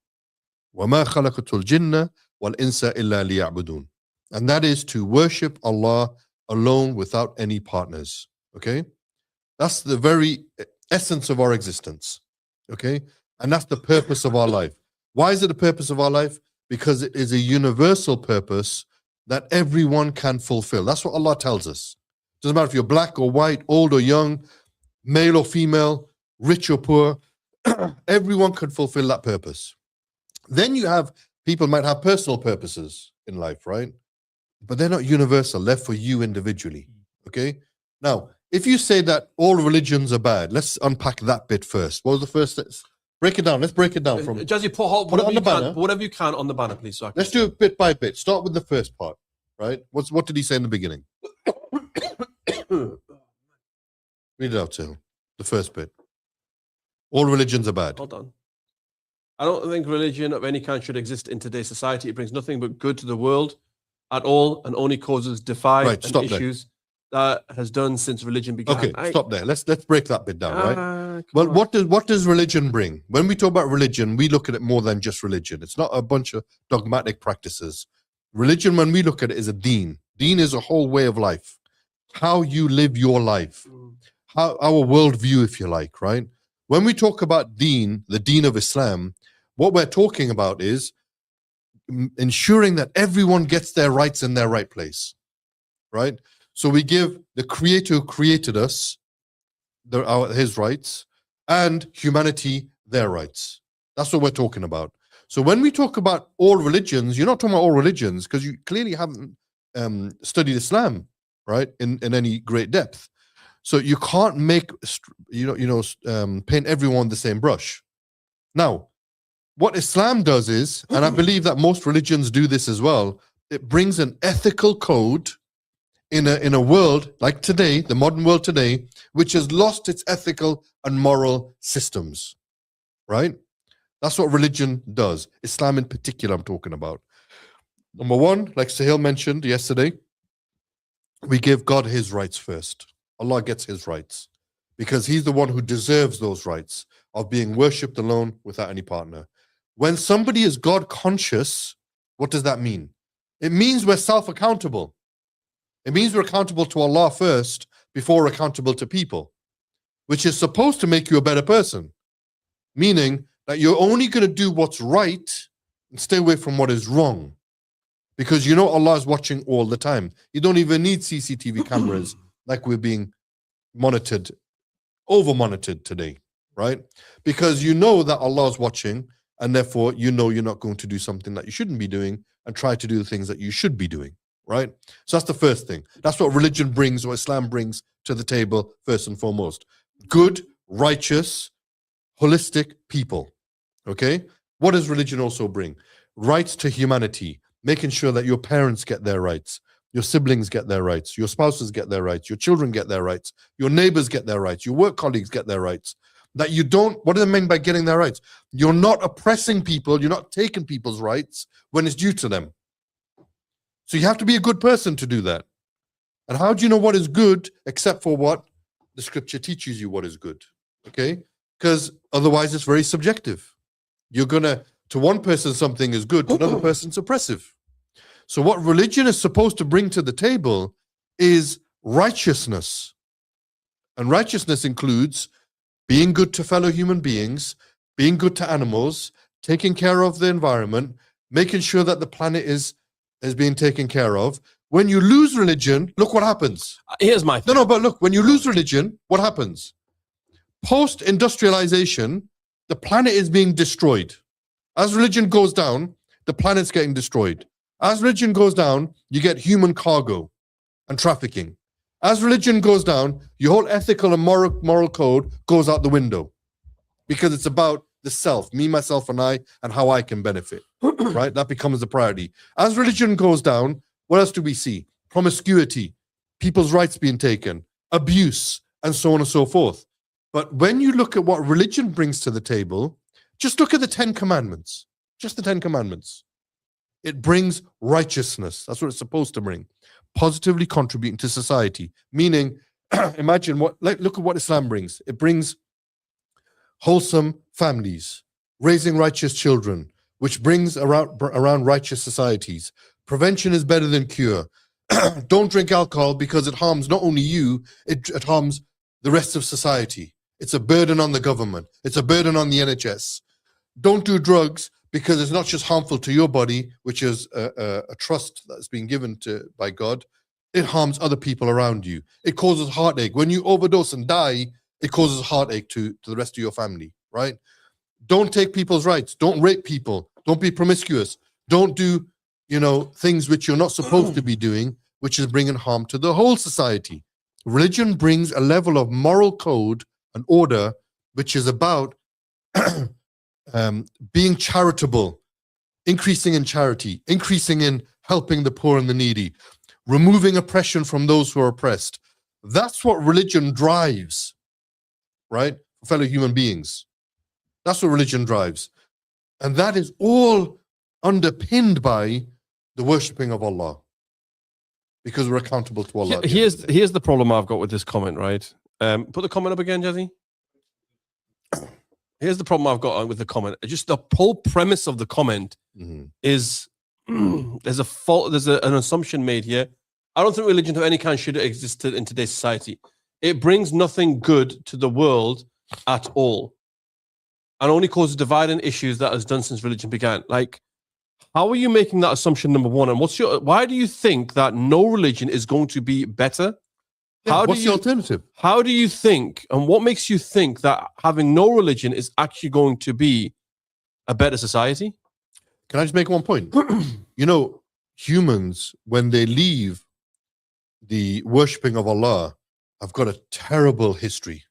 وَمَا خَلَقَتُ الْجِنَّ وَالْإِنسَ إِلَّا لِيَعْبُدُونَ. And that is to worship Allah alone without any partners. Okay? That's the very essence of our existence. Okay? And that's the purpose of our life. Why is it the purpose of our life? Because it is a universal purpose that everyone can fulfill. That's what Allah tells us. Doesn't matter if you're black or white, old or young, male or female, rich or poor. Everyone could fulfill that purpose. Then you have people might have personal purposes in life, right? But they're not universal. They're for you individually. Okay. Now, if you say that all religions are bad, let's unpack that bit first. What was the first? Break it down. Let's break it down from. Jazzy, put it on the banner. whatever you can on the banner, please. So I can Let's do it bit by bit. Start with the first part, right? What did he say in the beginning? Read it out to him. The first bit. All religions are bad. Hold on. I don't think religion of any kind should exist in today's society. It brings nothing but good to the world at all and only causes divide Right, and stop there. issues that has done since religion began. Okay, stop there. Let's break that bit down, right? Come Well, on. what does religion bring? When we talk about religion, we look at it more than just religion. It's not a bunch of dogmatic practices. Religion, when we look at it, is a deen. Deen is a whole way of life. How you live your life. How our worldview, if you like, right? When we talk about deen, the deen of Islam, what we're talking about is ensuring that everyone gets their rights in their right place, right? So we give the creator who created us his rights and humanity their rights. That's what we're talking about. So when we talk about all religions, you're not talking about all religions because you clearly haven't studied Islam, right, in any great depth. So you can't make paint everyone the same brush. Now, what Islam does is, and I believe that most religions do this as well, it brings an ethical code in a world like today, the modern world today, which has lost its ethical and moral systems, right? That's what religion does. Islam in particular, I'm talking about. Number one, like Sahil mentioned yesterday, we give God his rights first. Allah gets his rights because he's the one who deserves those rights of being worshipped alone without any partner. When somebody is God conscious, what does that mean? It means we're self-accountable. It means we're accountable to Allah first before we're accountable to people, which is supposed to make you a better person, meaning that you're only going to do what's right and stay away from what is wrong because you know Allah is watching all the time. You don't even need CCTV cameras like we're being monitored, over-monitored today, right? Because you know that Allah is watching and therefore you know you're not going to do something that you shouldn't be doing and try to do the things that you should be doing, right? So that's the first thing. That's what religion brings, or Islam brings to the table first and foremost. Good, righteous, holistic people, okay? What does religion also bring? Rights to humanity, making sure that your parents get their rights, your siblings get their rights, your spouses get their rights, your children get their rights, your neighbors get their rights, your work colleagues get their rights. That you don't, what do they mean by getting their rights? You're not oppressing people, you're not taking people's rights when it's due to them. So you have to be a good person to do that. And how do you know what is good except for what the scripture teaches you what is good? Okay? Because otherwise it's very subjective. You're gonna, to one person something is good, to another person's oppressive. So what religion is supposed to bring to the table is righteousness. And righteousness includes being good to fellow human beings, being good to animals, taking care of the environment, making sure that the planet is being taken care of. When you lose religion, look what happens. Here's my thing. No, but look, when you lose religion, what happens? Post-industrialization, the planet is being destroyed. As religion goes down, the planet's getting destroyed. As religion goes down, you get human cargo and trafficking. As religion goes down, your whole ethical and moral code goes out the window because it's about the self, me, myself, and I, and how I can benefit, right? That becomes the priority. As religion goes down, what else do we see? Promiscuity, people's rights being taken, abuse, and so on and so forth. But when you look at what religion brings to the table, just look at the 10 commandments, just the 10 commandments. It brings righteousness. That's what it's supposed to bring. Positively contributing to society. Meaning, imagine look at what Islam brings. It brings wholesome families, raising righteous children, which brings around righteous societies. Prevention is better than cure. Don't drink alcohol because it harms not only you, it harms the rest of society. It's a burden on the government. It's a burden on the NHS. Don't do drugs because it's not just harmful to your body, which is a trust that's been given by God. it harms other people around you. It causes heartache. When you overdose and die, it causes heartache to the rest of your family, right? Don't take people's rights. Don't rape people. Don't be promiscuous. Don't do, things which you're not supposed to be doing, which is bringing harm to the whole society. Religion brings a level of moral code and order, which is about being charitable, increasing in charity, increasing in helping the poor and the needy, removing oppression from those who are oppressed. That's what religion drives, right? Fellow human beings. That's what religion drives. And that is all underpinned by the worshipping of Allah. Because we're accountable to Allah. Here's the problem I've got with this comment, right? Put the comment up again, Jazzy. Here's the problem I've got with the comment. Just the whole premise of the comment is there's an assumption made here. I don't think religion of any kind should have existed in today's society. It brings nothing good to the world at all, and only causes dividing issues that has done since religion began. Like, how are you making that assumption, number one? And why do you think that no religion is going to be better? What's the alternative? How do you think, and what makes you think that having no religion is actually going to be a better society? Can I just make one point? Humans, when they leave the worshipping of Allah, have got a terrible history,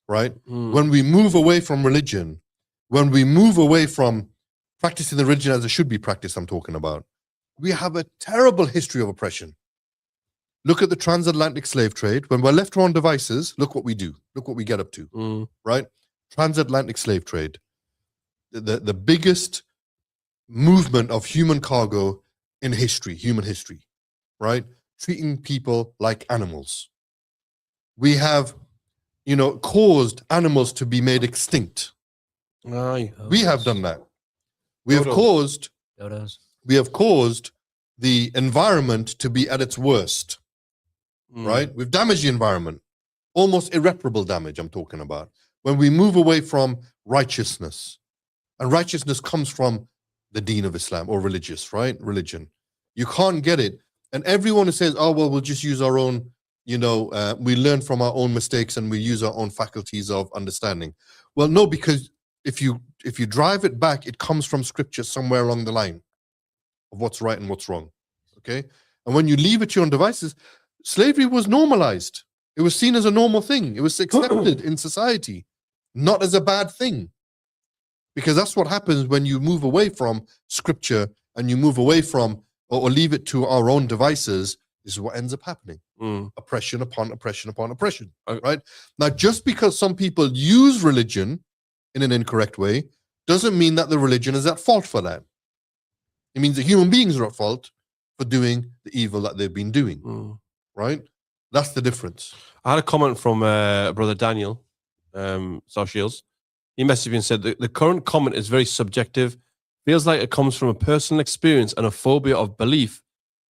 right? When we move away from religion, when we move away from practicing the religion as it should be practiced, I'm talking about, we have a terrible history of oppression. Look at the transatlantic slave trade. When we're left to our own devices, look what we do. Look what we get up to, right? Transatlantic slave trade. The biggest movement of human cargo in history, human history, right? Treating people like animals. We have, caused animals to be made extinct. We have done that. We have caused the environment to be at its worst. Right? We've damaged the environment. Almost irreparable damage, I'm talking about. When we move away from righteousness. And righteousness comes from the deen of Islam or religion. You can't get it. And everyone who says, oh, well, we'll just use our own, we learn from our own mistakes and we use our own faculties of understanding. Well, no, because if you drive it back, it comes from scripture somewhere along the line of what's right and what's wrong. Okay? And when you leave it to your own devices, slavery was normalized. It was seen as a normal thing. It was accepted in society, not as a bad thing. Because that's what happens when you move away from scripture and you move away from or leave it to our own devices. This is what ends up happening. Oppression upon oppression upon oppression. Right? Now, just because some people use religion in an incorrect way doesn't mean that the religion is at fault for that. It means that human beings are at fault for doing the evil that they've been doing. Right? That's the difference. I had a comment from Brother Daniel Shields. He messaged me and said, the current comment is very subjective. Feels like it comes from a personal experience and a phobia of belief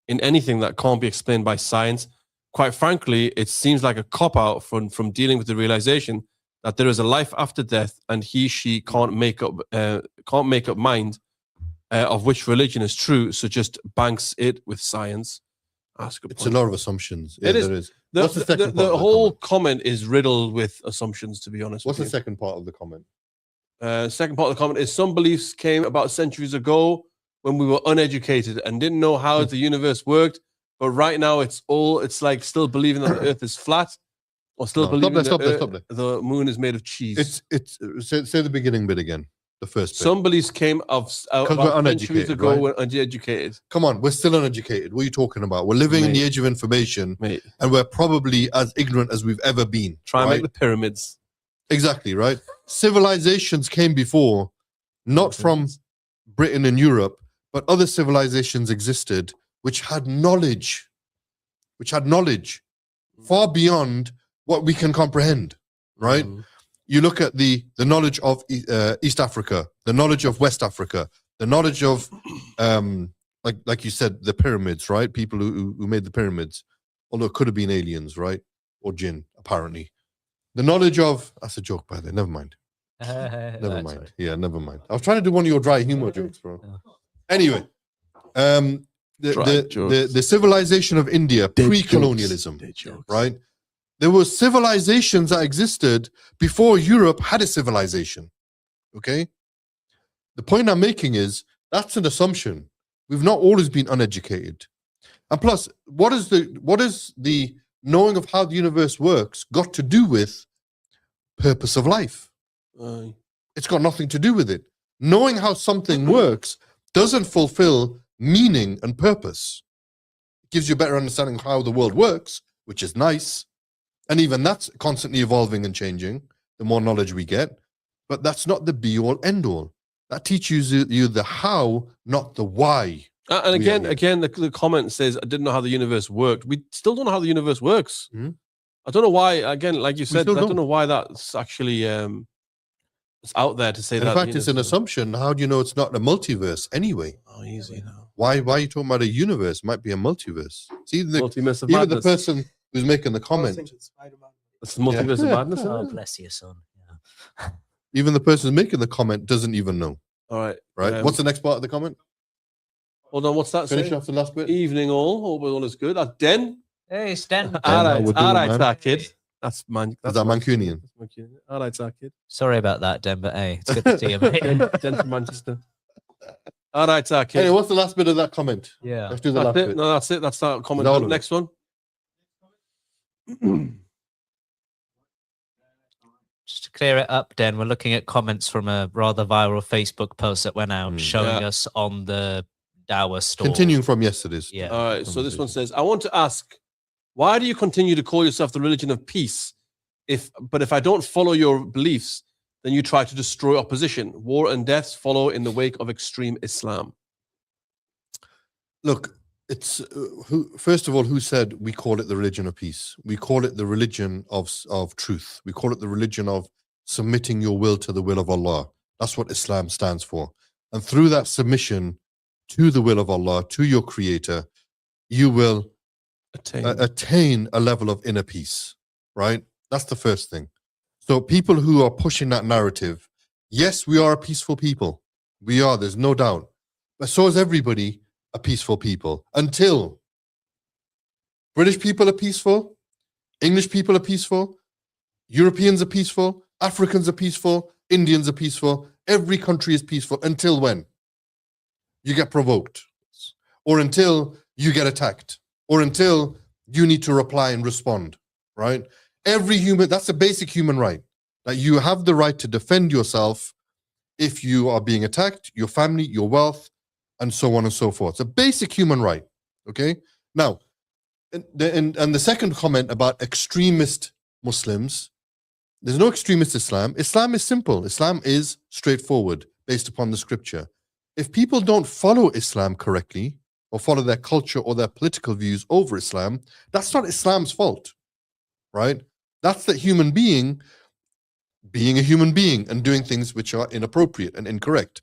in anything that can't be explained by science. Quite frankly, it seems like a cop-out from dealing with the realization that there is a life after death and she can't make up mind of which religion is true, so just banks it with science. That's a good point. It's a lot of assumptions. Yeah, it is. There is. The whole comment is riddled with assumptions, to be honest. What's the second part of the comment? Second part of the comment is some beliefs came about centuries ago when we were uneducated and didn't know how the universe worked. But right now, it's like still believing that the earth is flat or still believing that the moon is made of cheese. Say the beginning bit again. The first bit. Some beliefs came about centuries ago when uneducated. Come on, we're still uneducated. What are you talking about? We're living in the age of information, and we're probably as ignorant as we've ever been. Try and make the pyramids. Exactly, right? Civilizations came before, not from Britain and Europe, but other civilizations existed which had knowledge far beyond what we can comprehend, right? You look at the knowledge of East Africa, the knowledge of West Africa, the knowledge of, like you said, the pyramids, right? People who made the pyramids, although it could have been aliens, right? Or jinn, apparently. The knowledge of, that's a joke by the way, never mind. Never mind. Right. Yeah, never mind. I was trying to do one of your dry humor jokes, bro. Anyway, the civilization of India, pre-colonialism, right? There were civilizations that existed before Europe had a civilization. Okay? The point I'm making is that's an assumption. We've not always been uneducated. And plus, what is the knowing of how the universe works got to do with purpose of life? It's got nothing to do with it. Knowing how something works doesn't fulfill meaning and purpose. It gives you a better understanding of how the world works, which is nice. And even that's constantly evolving and changing, the more knowledge we get. But that's not the be-all, end-all. That teaches you the how, not the why. And again, the comment says, I didn't know how the universe worked. We still don't know how the universe works. Mm-hmm. I don't know why, again, like you said, I don't. don't know why that's actually it's out there to say that. In fact, it's an assumption. How do you know it's not a multiverse anyway? Oh, easy now. Why are you talking about a universe? It might be a multiverse. See, Multiverse of even madness. the person who's making the comment, It's the multiverse of madness. Oh, bless you, son. Yeah. even the person making the comment doesn't even know. All right. Right? What's the next part of the comment? Hold on, what's that? Finish say? off the last bit. Evening all. Hope all is good. That's Den. Hey, Stan. how All we're right, doing, man. that kid. That's man. Is that Mancunian? All right, that kid. Sorry about that, Den, but hey, it's good to see you, mate. Den from Manchester. All right, that kid. Hey, what's the last bit of that comment? Yeah. Let's do the That's last it. bit. No, that's it. That's that comment. Is that all of it? Next one. Just to clear it up, Den, we're looking at comments from a rather viral Facebook post that went out showing Yeah. us on the Dower store. Continuing from yesterday's. Yeah. All right. So this one says, I want to ask, why do you continue to call yourself the religion of peace? But if I don't follow your beliefs, then you try to destroy opposition. War and deaths follow in the wake of extreme Islam. Look, it's first of all, who said we call it the religion of peace? We call it the religion of truth. We call it the religion of submitting your will to the will of Allah. That's what Islam stands for. And through that submission to the will of Allah, to your creator, you will attain a level of inner peace, right? That's the first thing. So people who are pushing that narrative, yes, we are a peaceful people. We are, there's no doubt. But so is everybody a peaceful people until British people are peaceful, English people are peaceful, Europeans are peaceful, Africans are peaceful, Indians are peaceful. Every country is peaceful until when? You get provoked, or until you get attacked, or until you need to reply and respond, right? Every human, that's a basic human right, that you have the right to defend yourself if you are being attacked, your family, your wealth, and so on and so forth. It's a basic human right, okay? Now, and the second comment about extremist Muslims, there's no extremist Islam. Islam is simple. Islam is straightforward, based upon the scripture. If people don't follow Islam correctly, or follow their culture or their political views over Islam, that's not Islam's fault, right? That's the human being a human being and doing things which are inappropriate and incorrect.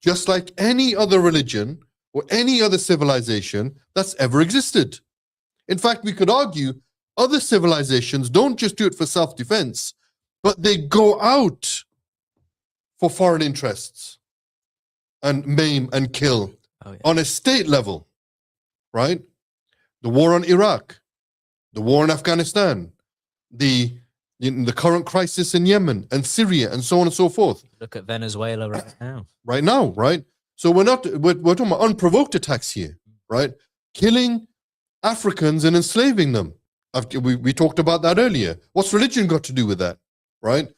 Just like any other religion or any other civilization that's ever existed. In fact, we could argue other civilizations don't just do it for self-defense, but they go out for foreign interests and maim and kill on a state level, right? The war on Iraq, the war in Afghanistan, the current crisis in Yemen and Syria and so on and so forth. Look at Venezuela right now. Right now, right? So we're talking about unprovoked attacks here, right? Killing Africans and enslaving them. We talked about that earlier. What's religion got to do with that, right?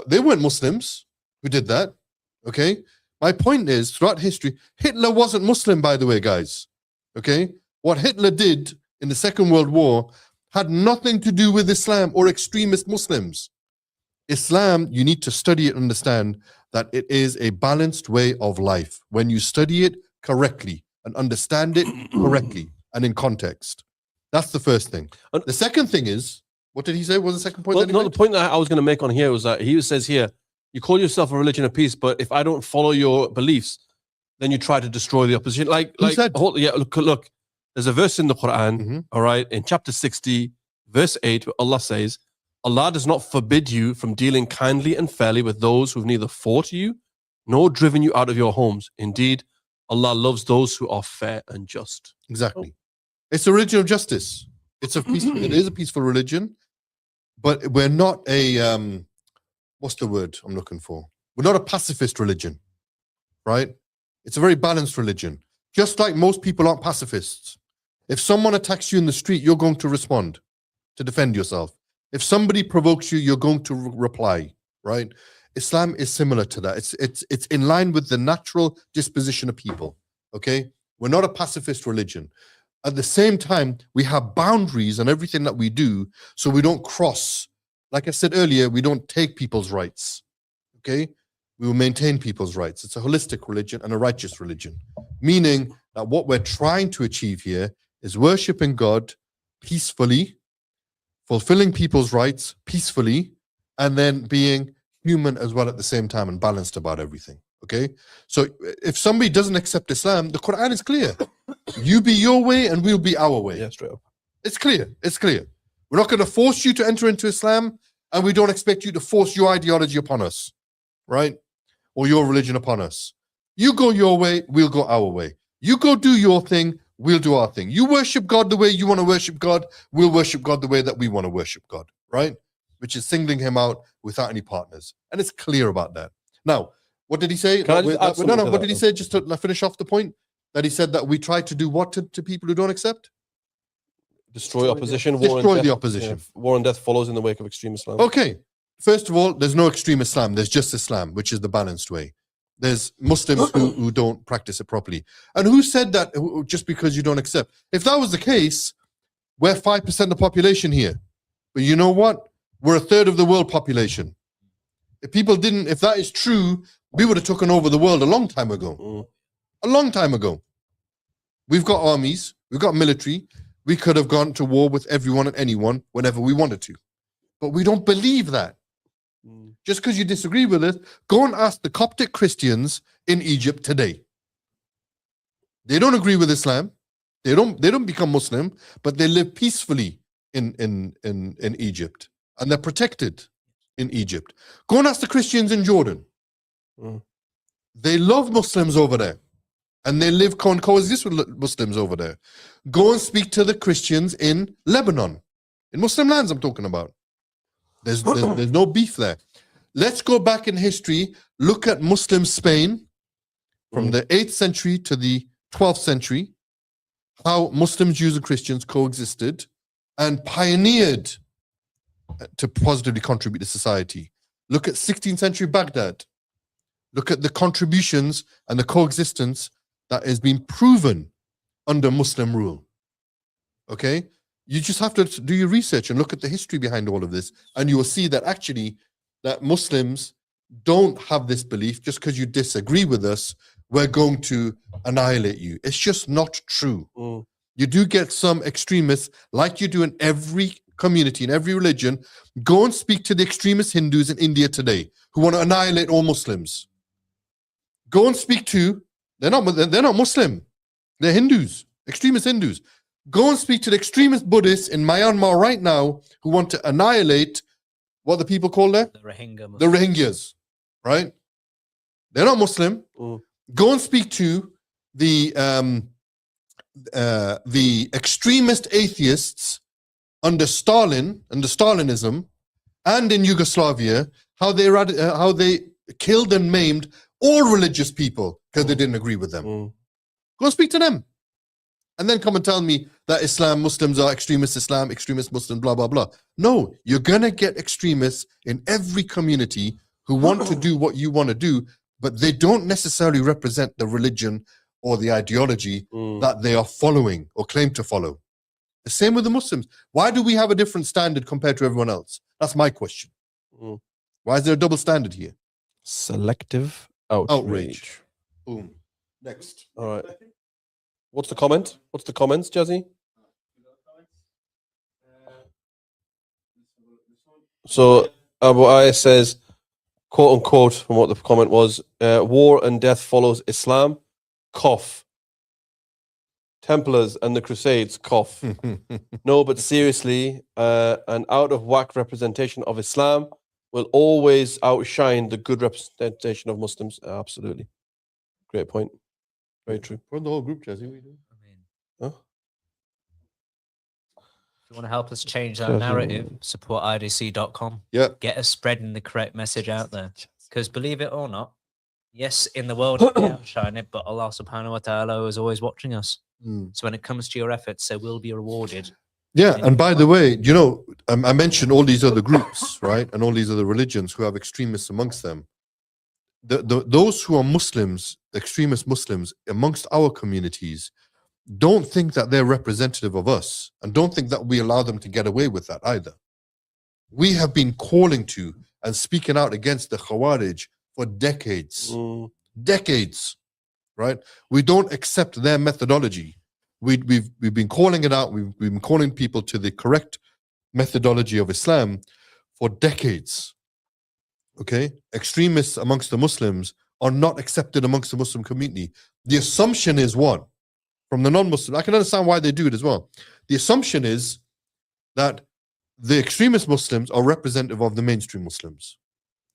They weren't Muslims who did that, okay? My point is, throughout history, Hitler wasn't Muslim, by the way, guys, okay? What Hitler did in the Second World War had nothing to do with Islam or extremist Muslims. Islam, you need to study it and understand that it is a balanced way of life when you study it correctly and understand it correctly and in context. That's the first thing. The second thing is, what did he say? What was the second point? Well, the point that I was going to make on here was that he says here, you call yourself a religion of peace, but if I don't follow your beliefs, then you try to destroy the opposition. Look, there's a verse in the Quran, all right, in chapter 60, verse 8, where Allah says, Allah does not forbid you from dealing kindly and fairly with those who've neither fought you nor driven you out of your homes. Indeed, Allah loves those who are fair and just. Exactly. It's a religion of justice. It's a peaceful, it is a peaceful religion, but we're not a what's the word I'm looking for? We're not a pacifist religion, right? It's a very balanced religion. Just like most people aren't pacifists. If someone attacks you in the street, you're going to respond to defend yourself. If somebody provokes you, you're going to reply, right? Islam is similar to that. It's in line with the natural disposition of people. Okay, we're not a pacifist religion. At the same time, we have boundaries on everything that we do, so we don't cross. Like I said earlier, we don't take people's rights. Okay, we will maintain people's rights. It's a holistic religion and a righteous religion, meaning that what we're trying to achieve here is worshiping God peacefully, fulfilling people's rights peacefully, and then being human as well at the same time and balanced about everything. Okay, so if somebody doesn't accept Islam, the Quran is clear. You be your way and we'll be our way. Yeah, straight up. It's clear. It's clear. We're not going to force you to enter into Islam, and we don't expect you to force your ideology upon us, right? Or your religion upon us. You go your way, we'll go our way. You go do your thing, we'll do our thing. You worship God the way you want to worship God, we'll worship God the way that we want to worship God, right? Which is singling him out without any partners. And it's clear about that. Now, what did he say? Can I just add something to What that, did he though? say? Just to finish off the point, that he said that we try to do what to people who don't accept? Destroy opposition. War Destroy and the death. opposition. War and death follows in the wake of extreme Islam. Okay. First of all, there's no extreme Islam. There's just Islam, which is the balanced way. There's Muslims who don't practice it properly. And who said that just because you don't accept? If that was the case, we're 5% of the population here. But you know what? We're a third of the world population. If that is true, we would have taken over the world a long time ago. A long time ago. We've got armies, we've got military. We could have gone to war with everyone and anyone whenever we wanted to. But we don't believe that. Just because you disagree with it, go and ask the Coptic Christians in Egypt today. They don't agree with Islam. They don't become Muslim, but they live peacefully in Egypt, and they're protected in Egypt. Go and ask the Christians in Jordan. They love Muslims over there, and they live coexist with Muslims over there. Go and speak to the Christians in Lebanon, in Muslim lands I'm talking about. There's no beef there. Let's go back in history, look at Muslim Spain from the 8th century to the 12th century, how Muslims, Jews, and Christians coexisted and pioneered to positively contribute to society. Look at 16th century Baghdad. Look at the contributions and the coexistence that has been proven under Muslim rule. Okay? You just have to do your research and look at the history behind all of this, and you will see that actually that Muslims don't have this belief just because you disagree with us, we're going to annihilate you. It's just not true. You do get some extremists, like you do in every community, in every religion. Go and speak to the extremist Hindus in India today who want to annihilate all Muslims. Go and speak to, they're not Muslim, they're Hindus, extremist Hindus. Go and speak to the extremist Buddhists in Myanmar right now who want to annihilate what the people call there? The Rohingya. The Rohingyas, right? They're not Muslim. Go and speak to the extremist atheists under Stalin, under Stalinism, and in Yugoslavia, how they killed and maimed all religious people because they didn't agree with them. Go and speak to them. And then come and tell me that Muslims are extremist Islam, extremist Muslim, blah, blah, blah. No, you're going to get extremists in every community who want to do what you want to do, but they don't necessarily represent the religion or the ideology that they are following or claim to follow. The same with the Muslims. Why do we have a different standard compared to everyone else? That's my question. Why is there a double standard here? Selective outrage. Boom. Next. All right. What's the comment? What's the comments, Jazzy? So Abu Ayas says, quote unquote, from what the comment was, war and death follows Islam, cough. Templars and the Crusades, cough. No, but seriously, an out of whack representation of Islam will always outshine the good representation of Muslims. Absolutely. Great point. Very true. Put in the whole group chat. See what we do. I mean, Huh? if you want to help us change that Sure. narrative, support IDC.com. Yeah. Get us spreading the correct message out there. Because believe it or not, yes, in the world we outshine it, but Allah subhanahu wa ta'ala is always watching us. Mm. So when it comes to your efforts, they will be rewarded. Yeah, and by the way, you know, I mentioned all these other groups, right, and all these other religions who have extremists amongst them. Those who are Muslims, extremist Muslims amongst our communities, don't think that they're representative of us, and don't think that we allow them to get away with that either. We have been calling to and speaking out against the Khawarij for decades, decades, right? We don't accept their methodology. We've been calling it out. We've been calling people to the correct methodology of Islam for decades. Okay, extremists amongst the Muslims are not accepted amongst the Muslim community. The assumption is one from the non-Muslim. I can understand why they do it as well. The assumption is that the extremist Muslims are representative of the mainstream Muslims.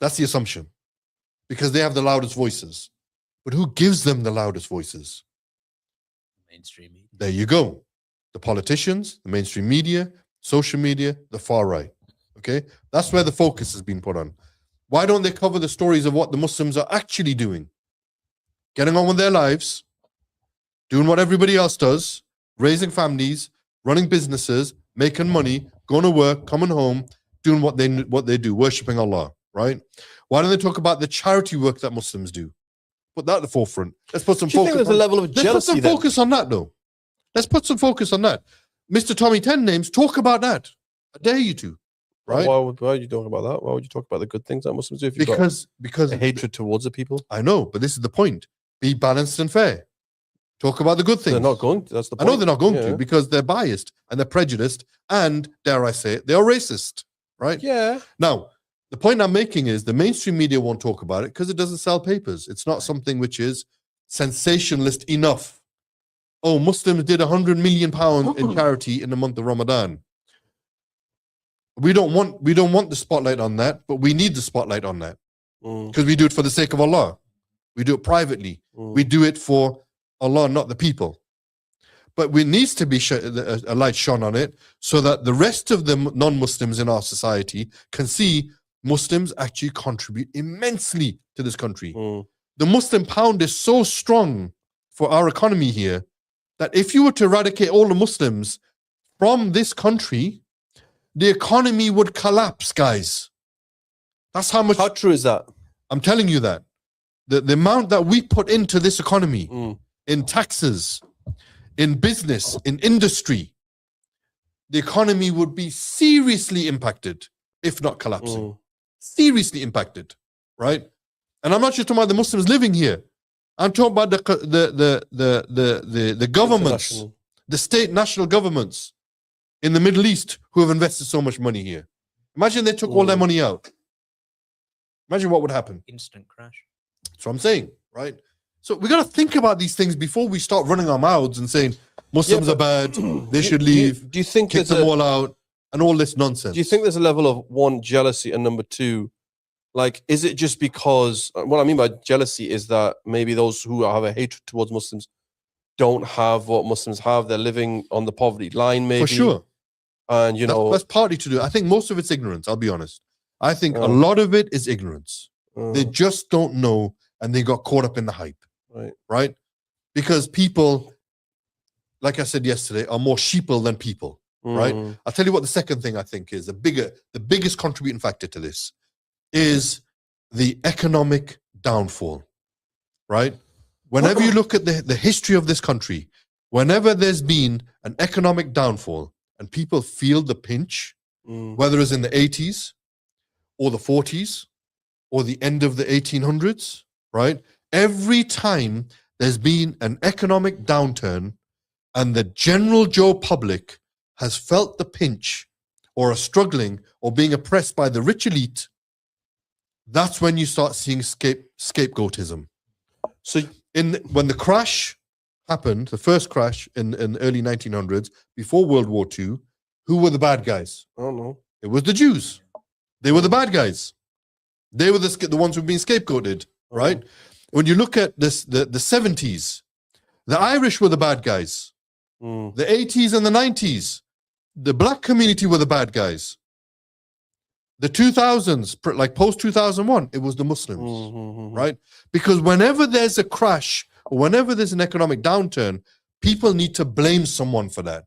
That's the assumption, because they have the loudest voices. But who gives them the loudest voices? Mainstream media. There you go. The politicians, the mainstream media, social media, the far right. Okay, that's where the focus has been put on. Why don't they cover the stories of what the Muslims are actually doing? Getting on with their lives, doing what everybody else does, raising families, running businesses, making money, going to work, coming home, doing what they do, worshipping Allah, right? Why don't they talk about the charity work that Muslims do? Put that at the forefront. Let's put some Do you focus think there's a level of Let's put jealousy some then? focus on that, though. Let's put some focus on that. Mr. Tommy 10 Names, talk about that. I dare you to, right? Why would you talk about that? Why would you talk about the good things that Muslims do if you've Because got a hatred towards the people? I know, but this is the point. Be balanced and fair. Talk about the good things. They're not going to. That's the I point. know they're not going Yeah. to, because they're biased and they're prejudiced and, dare I say it, they are racist, right? Yeah. Now, the point I'm making is the mainstream media won't talk about it because it doesn't sell papers. It's not something which is sensationalist enough. Oh, Muslims did £100 million in charity in the month of Ramadan. We don't want the spotlight on that, but we need the spotlight on that because we do it for the sake of Allah. We do it privately. We do it for Allah, not the people. But we needs to be a light shone on it so that the rest of the non-Muslims in our society can see Muslims actually contribute immensely to this country. The Muslim pound is so strong for our economy here that if you were to eradicate all the Muslims from this country, the economy would collapse, guys. That's how much. How true is that? I'm telling you that. The amount that we put into this economy in taxes, in business, in industry, the economy would be seriously impacted, if not collapsing. Seriously impacted, right? And I'm not just talking about the Muslims living here. I'm talking about the governments, International. the state national governments in the Middle East who have invested so much money here. Imagine they took all their money out. Imagine what would happen. Instant crash. That's what I'm saying, right? So we got to think about these things before we start running our mouths and saying Muslims are bad, they should leave, Do you think kick there's them a, all out, and all this nonsense. Do you think there's a level of one, jealousy, and number two, like, is it just because what I mean by jealousy is that maybe those who have a hatred towards Muslims don't have what Muslims have? They're living on the poverty line, maybe. For sure. And you know, That's partly to do. I think most of it's ignorance, I'll be honest. I think a lot of it is ignorance. They just don't know and they got caught up in the hype. Right? Because people, like I said yesterday, are more sheeple than people. Right? I'll tell you what the second thing I think is the biggest contributing factor to this is the economic downfall. Right? Whenever you look at the history of this country, whenever there's been an economic downfall and people feel the pinch, whether it's in the 80s or the 40s or the end of the 1800s, right? Every time there's been an economic downturn and the general Joe public has felt the pinch or are struggling or being oppressed by the rich elite, that's when you start seeing scapegoatism. So when the crash happened, the first crash in the early 1900s, before World War II, who were the bad guys? I don't know. It was the Jews. They were the bad guys. They were the ones who've been scapegoated, right? When you look at this, the 70s, The Irish were the bad guys. Mm. The 80s and the 90s, the black community were the bad guys. The 2000s, like post 2001, it was the Muslims, right? Because whenever there's a crash or whenever there's an economic downturn, people need to blame someone for that.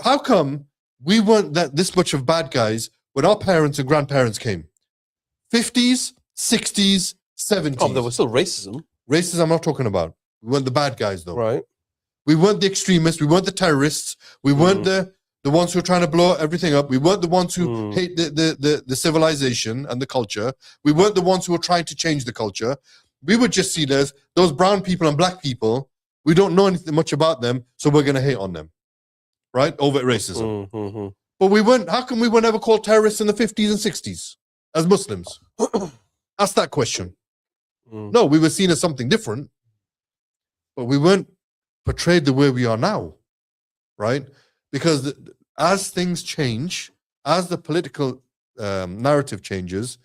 How come we weren't this much of bad guys when our parents and grandparents came? 50s, 60s, 70s. Oh, there was still racism. Racism I'm not talking about. We weren't the bad guys though. Right. We weren't the extremists. We weren't the terrorists. We weren't the ones who are trying to blow everything up. We weren't the ones who hate the civilization and the culture. We weren't the ones who were trying to change the culture. We were just seen as those brown people and black people. We don't know anything much about them, so we're going to hate on them, right? Over racism. But we weren't. How come we were never called terrorists in the 50s and 60s as Muslims? Ask that question. No, we were seen as something different, but we weren't portrayed the way we are now, right? Because as things change, as the political narrative changes,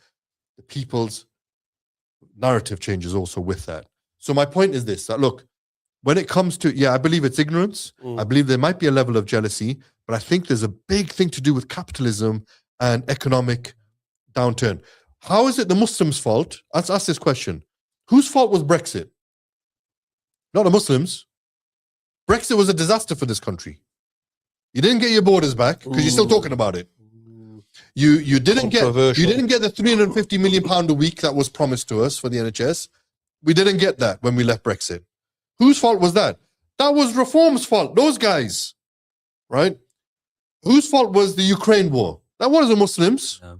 the people's narrative changes also with that. So my point is this, that look, when it comes to, I believe it's ignorance. I believe there might be a level of jealousy, but I think there's a big thing to do with capitalism and economic downturn. How is it the Muslims' fault? Let's ask this question. Whose fault was Brexit? Not the Muslims. Brexit was a disaster for this country. You didn't get your borders back because you're still talking about it. You didn't get the £350 million a week that was promised to us for the NHS. We didn't get that when we left Brexit. Whose fault was that? That was Reform's fault. Those guys, right? Whose fault was the Ukraine war? That wasn't the Muslims. No.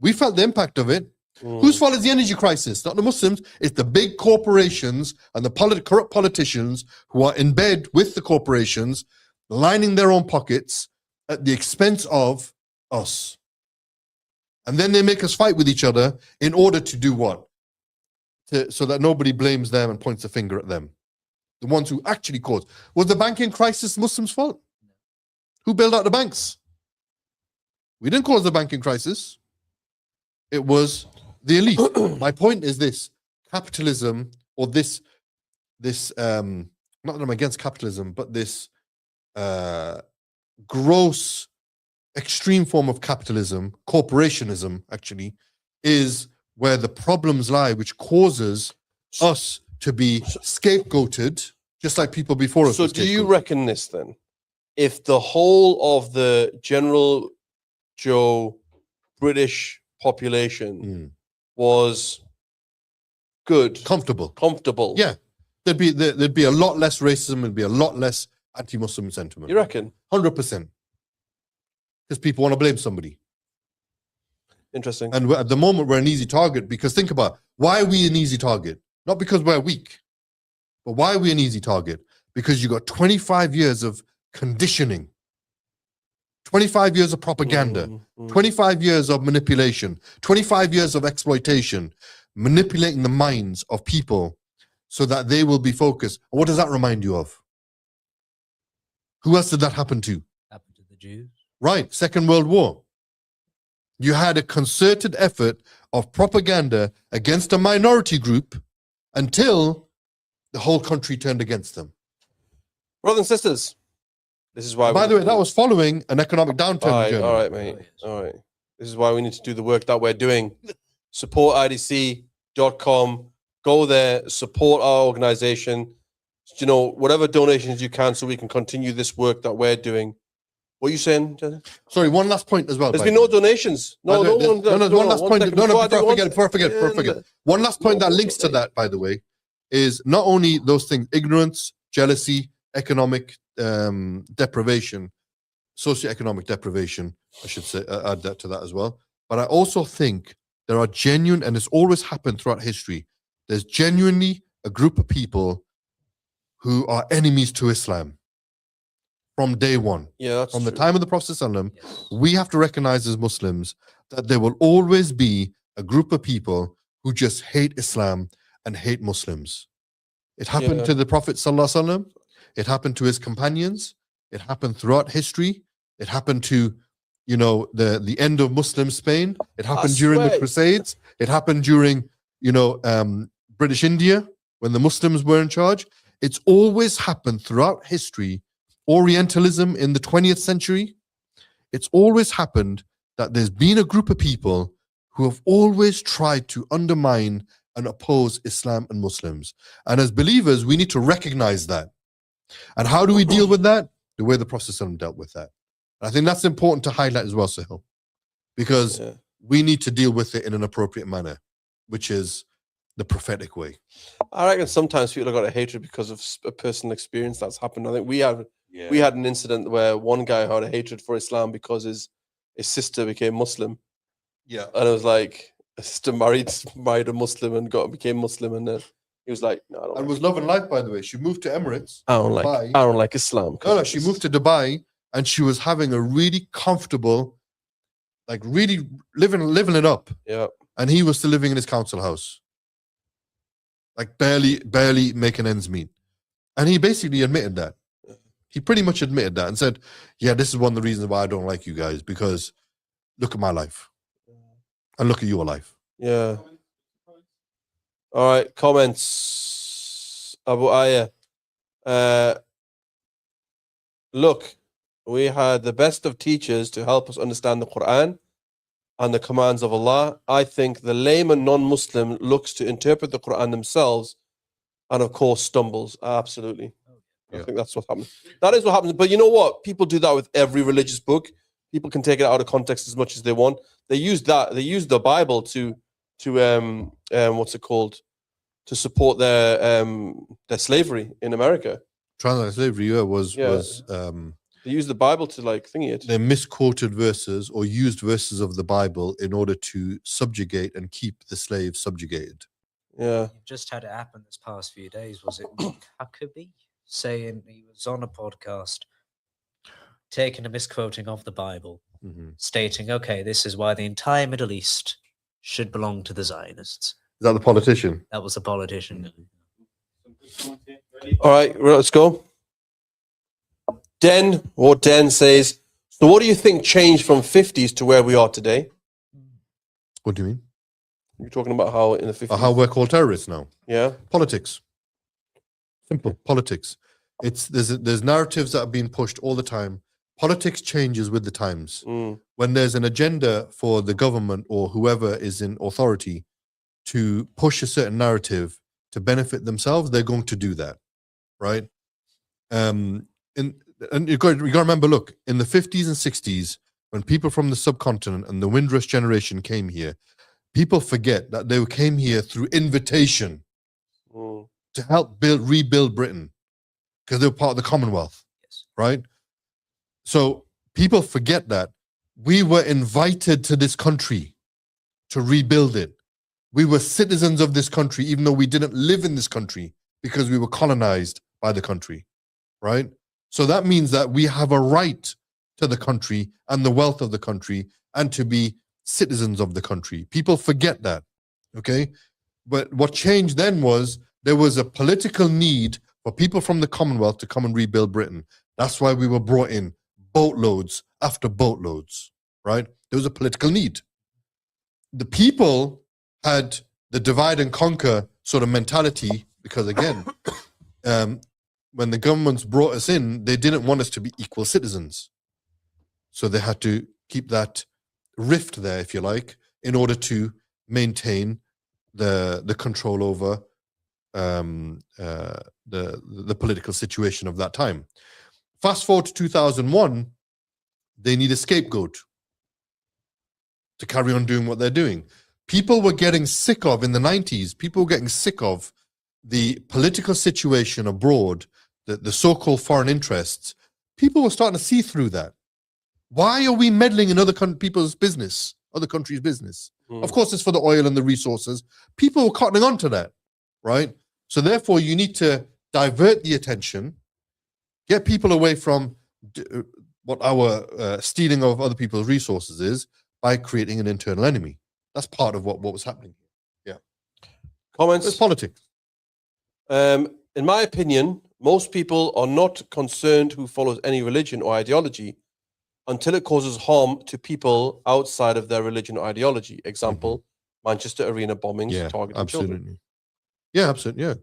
We felt the impact of it. Whose fault is the energy crisis? Not the Muslims. It's the big corporations and the corrupt politicians who are in bed with the corporations, lining their own pockets at the expense of us. And then they make us fight with each other in order to do what? So that nobody blames them and points a finger at them. The ones who actually caused. Was the banking crisis Muslims' fault? Who bailed out the banks? We didn't cause the banking crisis. It was the elite. My point is this: capitalism, or this, not that I'm against capitalism, but this gross, extreme form of capitalism, corporationism, actually, is where the problems lie, which causes us to be scapegoated, just like people before us. So do you reckon this then? If the whole of the general Joe British population was good, comfortable, yeah, there'd be a lot less racism, there'd be a lot less anti-Muslim sentiment. You reckon? 100%. Because people want to blame somebody. Interesting. And at the moment, we're an easy target because think about why are we an easy target? Not because we're weak, but why are we an easy target? Because you got 25 years of conditioning, 25 years of propaganda, 25 years of manipulation, 25 years of exploitation, manipulating the minds of people so that they will be focused. And what does that remind you of? Who else did that happen to? Happened to the Jews. Right, Second World War. You had a concerted effort of propaganda against a minority group until the whole country turned against them. Brothers and sisters, this is why. By the way, that was following an economic downturn. All right, mate. All right. This is why we need to do the work that we're doing. Support IDC.com. Go there, support our organization. You know, whatever donations you can so we can continue this work that we're doing. What are you saying, Jenna? Sorry, one last point as well. There's been no donations. One last point. Before I forget. One last point that links to that, by the way, is not only those things: ignorance, jealousy, economic deprivation, socioeconomic deprivation. I should say add that to that as well. But I also think there are genuine, and it's always happened throughout history. There's genuinely a group of people who are enemies to Islam. From day one, from the time of the Prophet ﷺ, we have to recognize as Muslims that there will always be a group of people who just hate Islam and hate Muslims. It happened to the Prophet ﷺ. It happened to his companions. It happened throughout history. It happened to, the end of Muslim Spain. It happened during the Crusades. It happened during, British India when the Muslims were in charge. It's always happened throughout history. Orientalism in the 20th century, it's always happened that there's been a group of people who have always tried to undermine and oppose Islam and Muslims. And as believers, we need to recognize that. And how do we deal with that? The way the Prophet ﷺ dealt with that. I think that's important to highlight as well, Sahil, because we need to deal with it in an appropriate manner, which is the prophetic way. I reckon sometimes people have got a hatred because of a personal experience that's happened. I think we had an incident where one guy had a hatred for Islam because his sister became Muslim. Yeah. And it was like a sister married a Muslim and became Muslim, and then he was like, no, I don't And like was love and life, by the way. She moved to Emirates. I don't like Islam. No, she moved to Dubai and she was having a really comfortable, like really living it up. Yeah. And he was still living in his council house. Like barely making ends meet. And he basically admitted that. He pretty much admitted that and said, yeah, this is one of the reasons why I don't like you guys, because look at my life. And look at your life. Yeah. All right. Comments. Abu Aya. Look, we had the best of teachers to help us understand the Quran and the commands of Allah. I think the layman non-Muslim looks to interpret the Quran themselves and of course stumbles. Absolutely. I think that's what happens. That is what happens. But you know what? People do that with every religious book. People can take it out of context as much as they want. They use the Bible to what's it called? To support their slavery in America. Transatlantic slavery was they use the Bible to like thingy it. They misquoted verses or used verses of the Bible in order to subjugate and keep the slaves subjugated. Yeah. You've just had it happen this past few days. Was it Huckabee saying he was on a podcast taking a misquoting of the Bible, stating, okay, this is why the entire Middle East should belong to the Zionists. Is that the politician? That was the politician. All right, let's go. Den says, so what do you think changed from 50s to where we are today? What do you mean? You're talking about how in the 50s. How we're called terrorists now. Yeah. Politics. Simple. Politics. There's narratives that are being pushed all the time. Politics changes with the times. When there's an agenda for the government or whoever is in authority to push a certain narrative to benefit themselves, they're going to do that, right? And you got to remember, look, in the 50s and 60s, when people from the subcontinent and the Windrush generation came here, people forget that they came here through invitation to help rebuild Britain because they were part of the Commonwealth, right? So people forget that we were invited to this country to rebuild it. We were citizens of this country, even though we didn't live in this country because we were colonized by the country, right? So that means that we have a right to the country and the wealth of the country and to be citizens of the country. People forget that, okay? But what changed then was there was a political need for people from the Commonwealth to come and rebuild Britain. That's why we were brought in boatloads after boatloads, right? There was a political need. The people had the divide and conquer sort of mentality because, again, when the governments brought us in, they didn't want us to be equal citizens. So they had to keep that rift there, if you like, in order to maintain the control over the political situation of that time. Fast forward to 2001, they need a scapegoat to carry on doing what they're doing. People were getting sick of, in the 90s, people were getting sick of the political situation abroad, the so-called foreign interests. People were starting to see through that. Why are we meddling in other people's business, other countries' business? Of course, it's for the oil and the resources. People were cottoning on to that, right? So therefore, you need to divert the attention, get people away from what our stealing of other people's resources is by creating an internal enemy. That's part of what was happening. Yeah. Comments? It's politics. In my opinion, most people are not concerned who follows any religion or ideology until it causes harm to people outside of their religion or ideology. Example, Manchester Arena bombings targeting children. Yeah, absolutely. Yeah,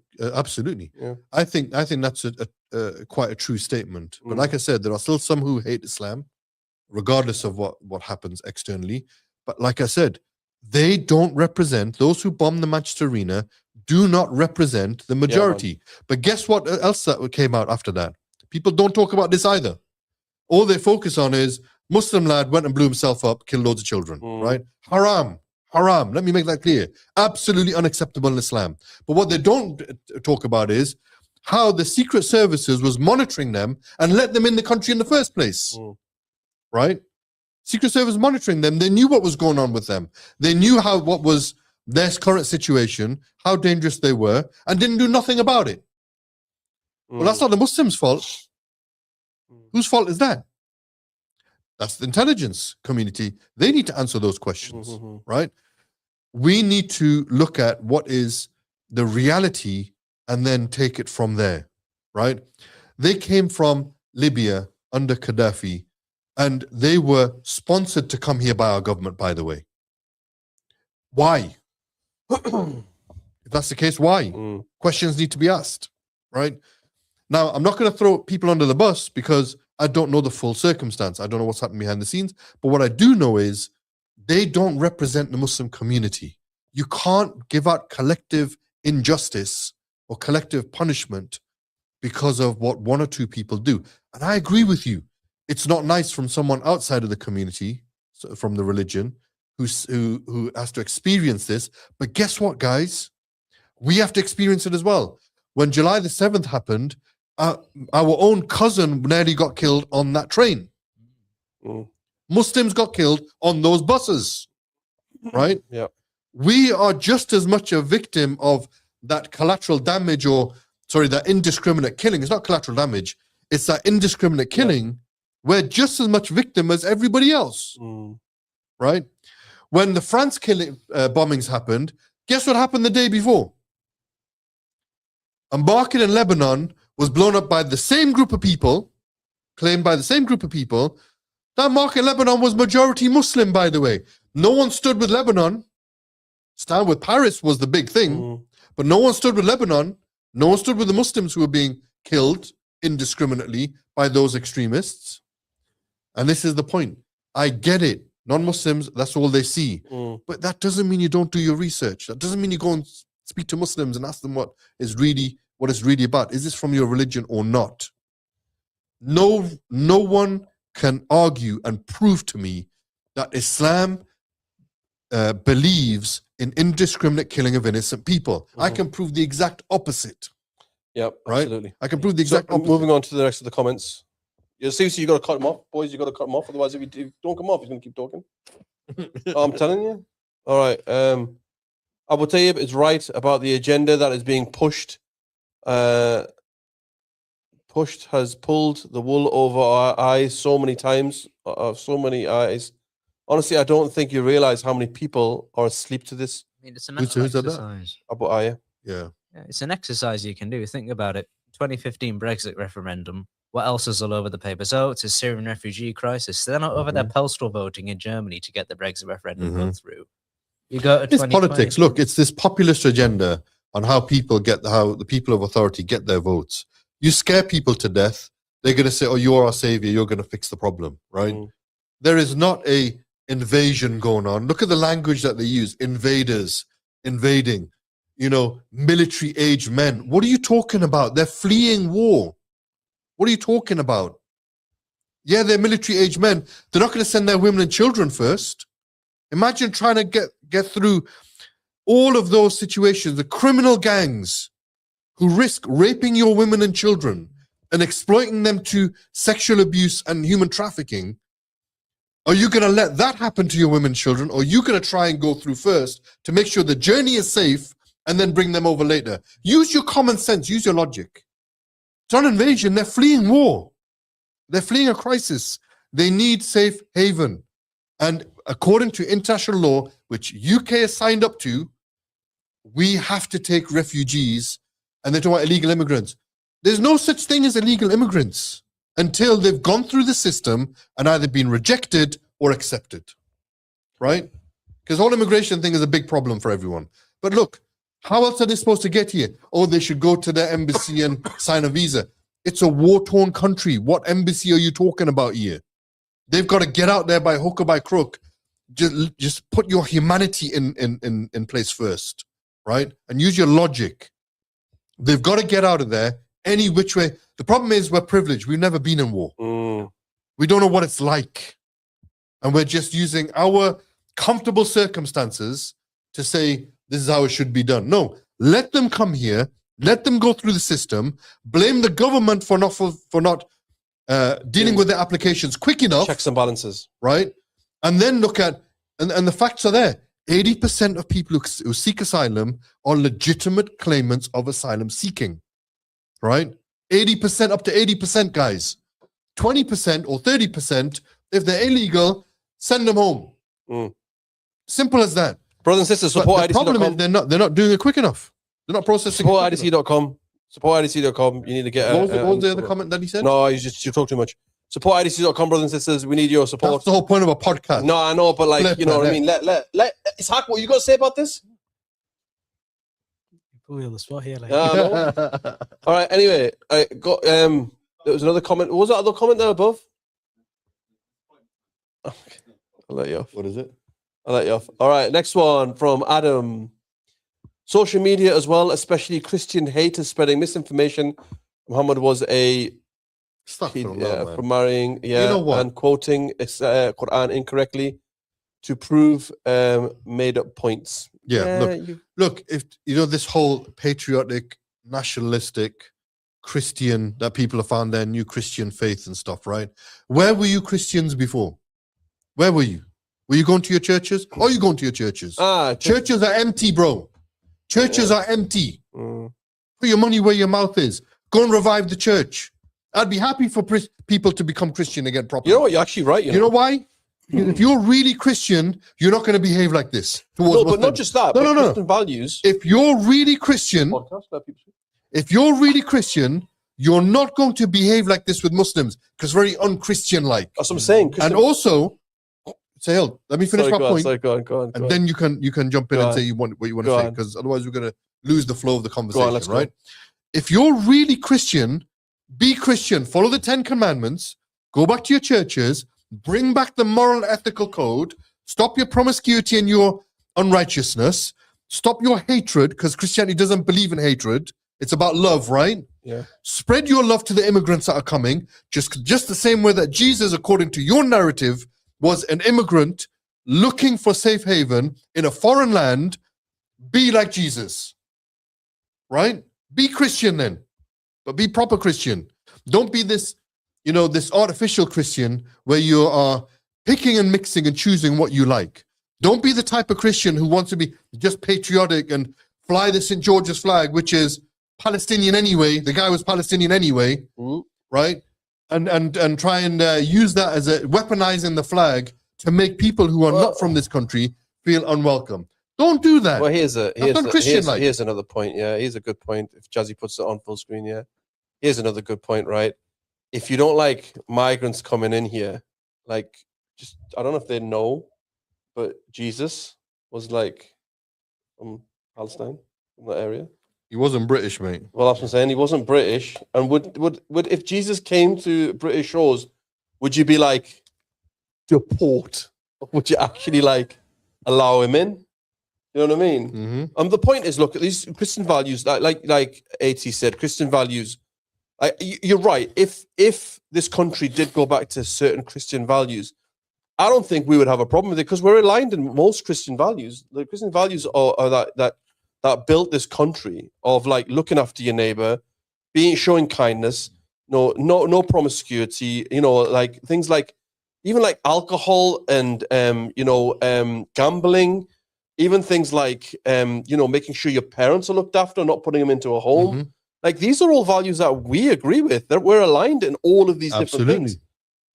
absolutely. Yeah. I think that's a quite a true statement. But Mm. like I said, there are still some who hate Islam, regardless of what happens externally. But like I said, they don't represent those who bombed the Manchester Arena. Do not represent the majority. But guess what else that came out after that? People don't talk about this either. All they focus on is Muslim lad went and blew himself up, killed loads of children. Right? Haram. Haram. Let me make that clear. Absolutely unacceptable in Islam. But what they don't talk about is how the secret services was monitoring them and let them in the country in the first place. Right? Secret Service monitoring them. They knew what was going on with them. They knew what was their current situation, how dangerous they were, and didn't do nothing about it. Well, that's not the Muslims' fault. Whose fault is that? That's the intelligence community. They need to answer those questions, right? We need to look at what is the reality and then take it from there, right? They came from Libya under Gaddafi, and they were sponsored to come here by our government, by the way. Why? If that's the case, why? Questions need to be asked, right? Now, I'm not going to throw people under the bus because I don't know the full circumstance. I don't know what's happening behind the scenes. But what I do know is they don't represent the Muslim community. You can't give out collective injustice or collective punishment because of what one or two people do. And I agree with you. It's not nice from someone outside of the community, from the religion, who has to experience this. But guess what, guys? We have to experience it as well. When July the 7th happened, our own cousin nearly got killed on that train. Muslims got killed on those buses, right? Yeah. We are just as much a victim of that collateral damage, that indiscriminate killing. It's not collateral damage. It's that indiscriminate killing. Yeah. We're just as much victim as everybody else, right? When the France bombings happened, guess what happened the day before? A market in Lebanon was blown up by the same group of people, claimed by the same group of people. That market in Lebanon was majority Muslim, by the way. No one stood with Lebanon. Stand with Paris was the big thing, but no one stood with Lebanon. No one stood with the Muslims who were being killed indiscriminately by those extremists. And this is the point. I get it. Non-Muslims, that's all they see. But that doesn't mean you don't do your research. That doesn't mean you go and speak to Muslims and ask them what it's really about. Is this from your religion or not? No one can argue and prove to me that Islam believes in indiscriminate killing of innocent people. I can prove the exact opposite. Yep, right? Absolutely. I can prove the exact opposite. Moving on to the rest of the comments. Seriously, you got to cut them off, boys. You got to cut them off. Otherwise, if you don't come off, he's going to keep talking. I'm telling you. All right. Abu Tayyib is right about the agenda that is being pushed. Pushed has pulled the wool over our eyes so many times, so many eyes. Honestly, I don't think you realize how many people are asleep to this. I mean, it's an exercise. Abu Aya. Yeah. It's an exercise you can do. Think about it. 2015 Brexit referendum. What else is all over the papers? Oh, it's a Syrian refugee crisis. They're not over there postal voting in Germany to get the Brexit referendum go through. You go to it's politics. Look, it's this populist agenda on how the people of authority get their votes. You scare people to death, they're going to say, "Oh, you're our savior. You're going to fix the problem." Right? There is not a invasion going on. Look at the language that they use: invaders, invading. Military-age men. What are you talking about? They're fleeing war. What are you talking about? Yeah, they're military-age men. They're not going to send their women and children first. Imagine trying to get through all of those situations, the criminal gangs who risk raping your women and children and exploiting them to sexual abuse and human trafficking. Are you going to let that happen to your women and children, or are you going to try and go through first to make sure the journey is safe and then bring them over later? Use your common sense, use your logic. It's not invasion, they're fleeing war. They're fleeing a crisis. They need safe haven. And according to international law, which UK has signed up to, we have to take refugees, and they're talking about illegal immigrants. There's no such thing as illegal immigrants until they've gone through the system and either been rejected or accepted, right? Because the whole immigration thing is a big problem for everyone. But look, How else are they supposed to get here? Oh, they should go to the embassy and sign a visa. It's a war-torn country. What embassy are you talking about here? They've got to get out there by hook or by crook. Just put your humanity in place first, right? And use your logic. They've got to get out of there any which way. The problem is we're privileged. We've never been in war. We don't know what it's like. And we're just using our comfortable circumstances to say, this is how it should be done. No, let them come here. Let them go through the system. Blame the government for not dealing with their applications quick enough. Checks and balances. Right? And then look at, and the facts are there. 80% of people who seek asylum are legitimate claimants of asylum seeking. Right? 80%, up to 80%, guys. 20% or 30%, if they're illegal, send them home. Simple as that. Brothers and sisters, support But the problem is they're not doing it quick enough. They're not processing. SupportIDC.com. SupportIDC.com. You need to get. What was the other comment that he said? No, you talk too much. SupportIDC.com, brothers and sisters. We need your support. That's the whole point of a podcast. No, I know, but like, you know what I mean. Let Ishaq, what you got to say about this? You put me on the spot here. Like. All right. Anyway, I got there was another comment. What was that other comment there above? Okay, I'll let you off. What is it? I'll let you off. All right, next one from Adam. Social media as well, especially Christian haters spreading misinformation. Muhammad was a for marrying, You know what? and quoting Quran incorrectly to prove made up points. Look, if you know this whole patriotic, nationalistic, Christian that people have found their new Christian faith and stuff, right? Where were you Christians before? Where were you? Were you going to your churches? Or are you going to your churches? Churches are empty, bro. Churches are empty. Put your money where your mouth is. Go and revive the church. I'd be happy for people to become Christian again properly. You know what? You're actually right. You know why? If you're really Christian, you're not going to behave like this. No, but not just that. No. Christian values. If you're really Christian, you're not going to behave like this with Muslims because very un-Christian-like. That's what I'm saying. And also, Sahil, let me finish my point. Go on. And then you can jump in and say what you want to say, because otherwise we're going to lose the flow of the conversation, right? If you're really Christian, be Christian. Follow the 10 Commandments. Go back to your churches. Bring back the moral ethical code. Stop your promiscuity and your unrighteousness. Stop your hatred, because Christianity doesn't believe in hatred. It's about love, right? Yeah. Spread your love to the immigrants that are coming, just the same way that Jesus, according to your narrative, was an immigrant looking for safe haven in a foreign land. Be like Jesus, right? Be Christian then, but be proper Christian. Don't be this, this artificial Christian where you are picking and mixing and choosing what you like. Don't be the type of Christian who wants to be just patriotic and fly the St. George's flag, which is Palestinian anyway. The guy was Palestinian anyway, right? And try and use that as weaponizing the flag to make people who are not from this country feel unwelcome. Don't do that. Well, here's another point. Yeah, here's a good point. If Jazzy puts it on full screen, here's another good point, right? If you don't like migrants coming in here, like, just, I don't know if they know, but Jesus was like from Palestine, from that area. He wasn't British, mate. Well, that's what I'm saying. He wasn't British. And would if Jesus came to British shores, would you be like, deport? Or would you actually like allow him in? You know what I mean? Mm-hmm. The point is, look at these Christian values. Like AT said, Christian values. You're right. If this country did go back to certain Christian values, I don't think we would have a problem with it, because we're aligned in most Christian values. The Christian values are that built this country of like looking after your neighbor, showing kindness, no promiscuity, like things like even like alcohol and gambling, even things like making sure your parents are looked after, not putting them into a home. Mm-hmm. Like these are all values that we agree with, that we're aligned in all of these different things.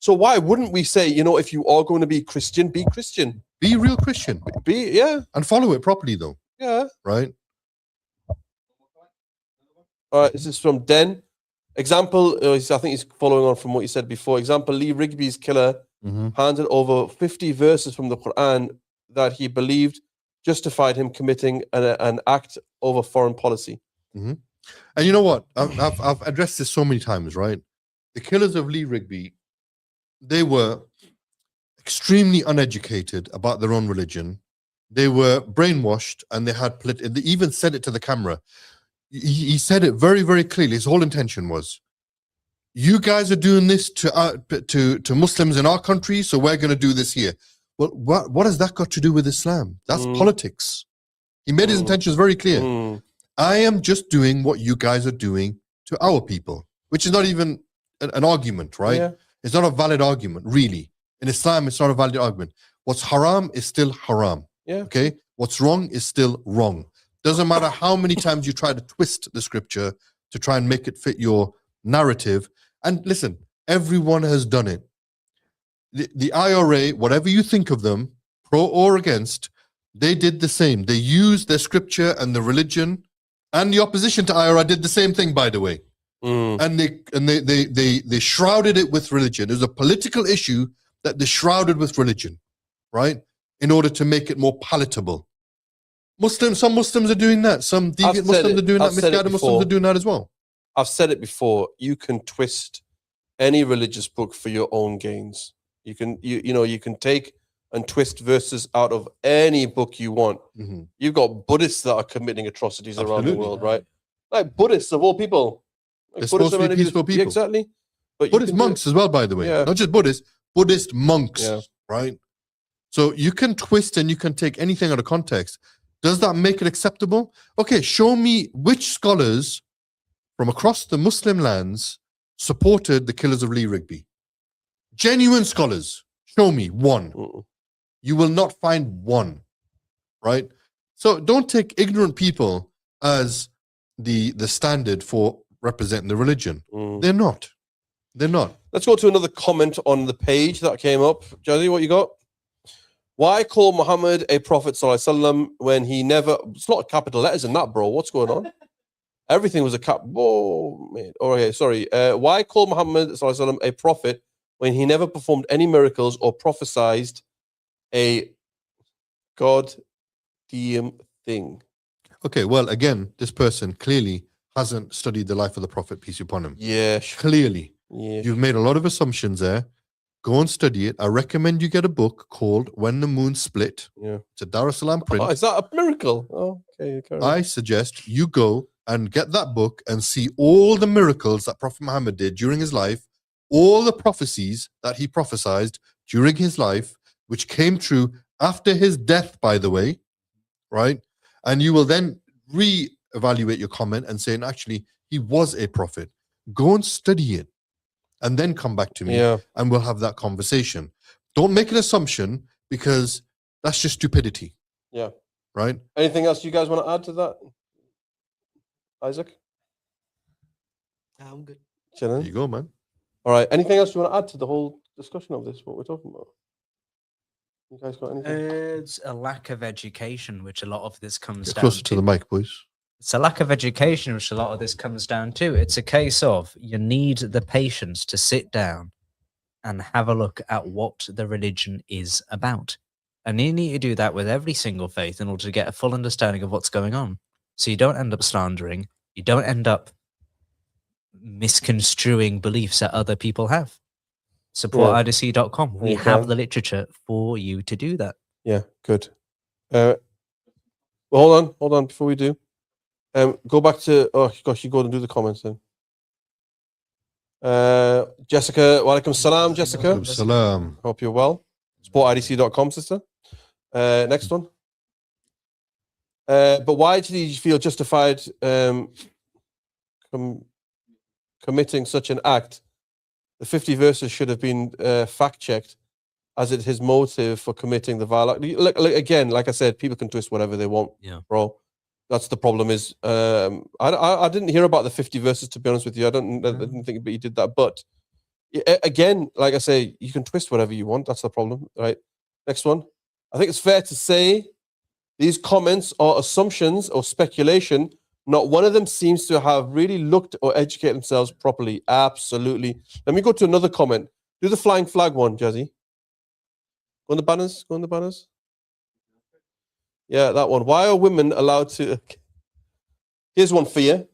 So why wouldn't we say, if you are going to be Christian, be Christian. Be real Christian. And follow it properly though. Yeah. Right? All right, this is from Den. Example, I think he's following on from what you said before. Example, Lee Rigby's killer handed over 50 verses from the Quran that he believed justified him committing an act over foreign policy. And you know what? I've addressed this so many times, right? The killers of Lee Rigby, they were extremely uneducated about their own religion. They were brainwashed, and they had they even said it to the camera. He said it very, very clearly. His whole intention was, you guys are doing this to Muslims in our country, so we're going to do this here. Well, what has that got to do with Islam? That's politics. He made his intentions very clear. I am just doing what you guys are doing to our people, which is not even an argument, right? Yeah. It's not a valid argument, really. In Islam, it's not a valid argument. What's haram is still haram. Yeah. Okay? What's wrong is still wrong. Doesn't matter how many times you try to twist the scripture to try and make it fit your narrative. And listen, everyone has done it. The IRA, whatever you think of them, pro or against, they did the same. They used their scripture and the religion, and the opposition to IRA did the same thing, by the way. And they shrouded it with religion. It was a political issue that they shrouded with religion, right? In order to make it more palatable. Some Muslims are doing that. Some deviant Muslims are doing that. Misguided Muslims are doing that as well. I've said it before. You can twist any religious book for your own gains. You can take and twist verses out of any book you want. You've got Buddhists that are committing atrocities around the world, right? Like Buddhists of all people. They're supposed to be peaceful people. Exactly. But Buddhist monks as well, by the way. Yeah. Not just Buddhists, Buddhist monks, right? So you can twist and you can take anything out of context. Does that make it acceptable? Okay, show me which scholars from across the Muslim lands supported the killers of Lee Rigby. Genuine scholars. Show me one. You will not find one, right? So don't take ignorant people as the standard for representing the religion. They're not. They're not. Let's go to another comment on the page that came up. Jazzy, what you got? Why call Muhammad a prophet ﷺ when he never... It's not capital letters in that, bro. What's going on? Everything was a cap... Oh, man. Okay, sorry. Why call Muhammad ﷺ a prophet when he never performed any miracles or prophesied a goddamn thing? Okay, well, again, this person clearly hasn't studied the life of the Prophet, peace be upon him. Yeah. Clearly. Yeah. You've made a lot of assumptions there. Go and study it. I recommend you get a book called When the Moon Split. Yeah. It's a Dar es Salaam print. Oh, is that a miracle? Oh, okay. I suggest you go and get that book and see all the miracles that Prophet Muhammad did during his life, all the prophecies that he prophesied during his life, which came true after his death, by the way, right? And you will then re-evaluate your comment and say, actually, he was a prophet. Go and study it and then come back to me and we'll have that conversation. Don't make an assumption because that's just stupidity. Yeah. Right? Anything else you guys want to add to that? Isaac? I'm good. There you go, man. All right. Anything else you want to add to the whole discussion of this, what we're talking about? You guys got anything? It's a lack of education, which a lot of this comes Get down closer to the mic, boys. It's a lack of education, which a lot of this comes down to. It's a case of you need the patience to sit down and have a look at what the religion is about. And you need to do that with every single faith in order to get a full understanding of what's going on. So you don't end up slandering. You don't end up misconstruing beliefs that other people have. Support.idc.com. We have the literature for you to do that. Yeah, good. Well, hold on before we do. Go back to, oh gosh, you go and do the comments then. Jessica, walaikum salam, Jessica. Salam. Hope you're well. Sportidc.com, sister. Next one. But why did he feel justified committing such an act? The 50 verses should have been fact-checked as it his motive for committing the violence. Look, again, like I said, people can twist whatever they want, bro. That's the problem is, I didn't hear about the 50 verses, to be honest with you. I didn't think he did that. But again, like I say, you can twist whatever you want. That's the problem, right? Next one. I think it's fair to say these comments are assumptions or speculation. Not one of them seems to have really looked or educated themselves properly. Absolutely. Let me go to another comment. Do the flying flag one, Jazzy. Go on the banners. Go on the banners. Yeah, that one. Why are women allowed to? Here's one for you.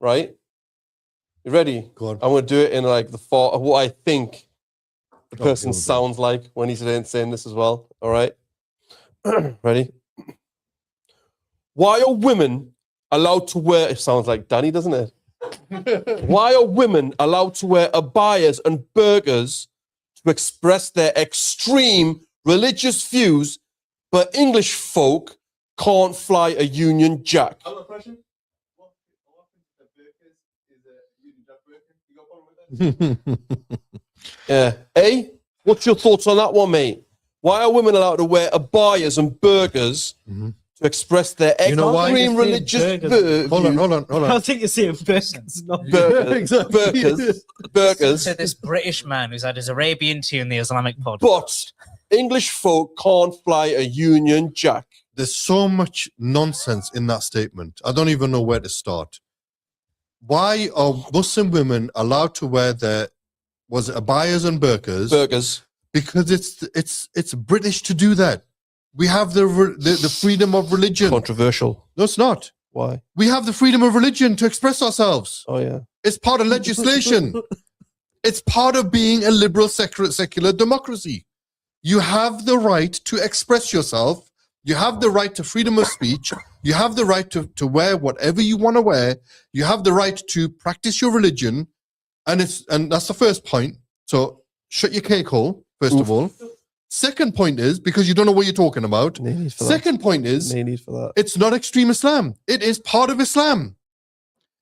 Right? You ready? Go on. I'm going to do it in like the thought of what I think the Go person on. sounds like when he's saying this as well. All right? Ready? Why are women allowed to wear, it sounds like Danny, doesn't it? Why are women allowed to wear abayas and burqas to express their extreme religious views, but English folk can't fly a Union Jack? I have a question. What happens if the burkas is a Union Jack burka? You got a problem with that? Yeah. A, what's your thoughts on that one, mate? Why are women allowed to wear abayas and burqas to express their You know why? extreme religious views? Hold on. I think you're saying burgers, not Burqas. To this British man who's had his Arabian tea in the Islamic pod. But English folk can't fly a Union Jack. There's so much nonsense in that statement. I don't even know where to start. Why are Muslim women allowed to wear their abayas and burqas? Burqas. Because it's British to do that. We have the freedom of religion. Controversial. No, it's not. Why? We have the freedom of religion to express ourselves. Oh, yeah. It's part of legislation. It's part of being a liberal secular democracy. You have the right to express yourself. You have the right to freedom of speech. You have the right to wear whatever you want to wear. You have the right to practice your religion. And that's the first point. So shut your cake hole, first of all. Second point is, because you don't know what you're talking about. Second point is, No need for that. it's not extreme Islam. It is part of Islam.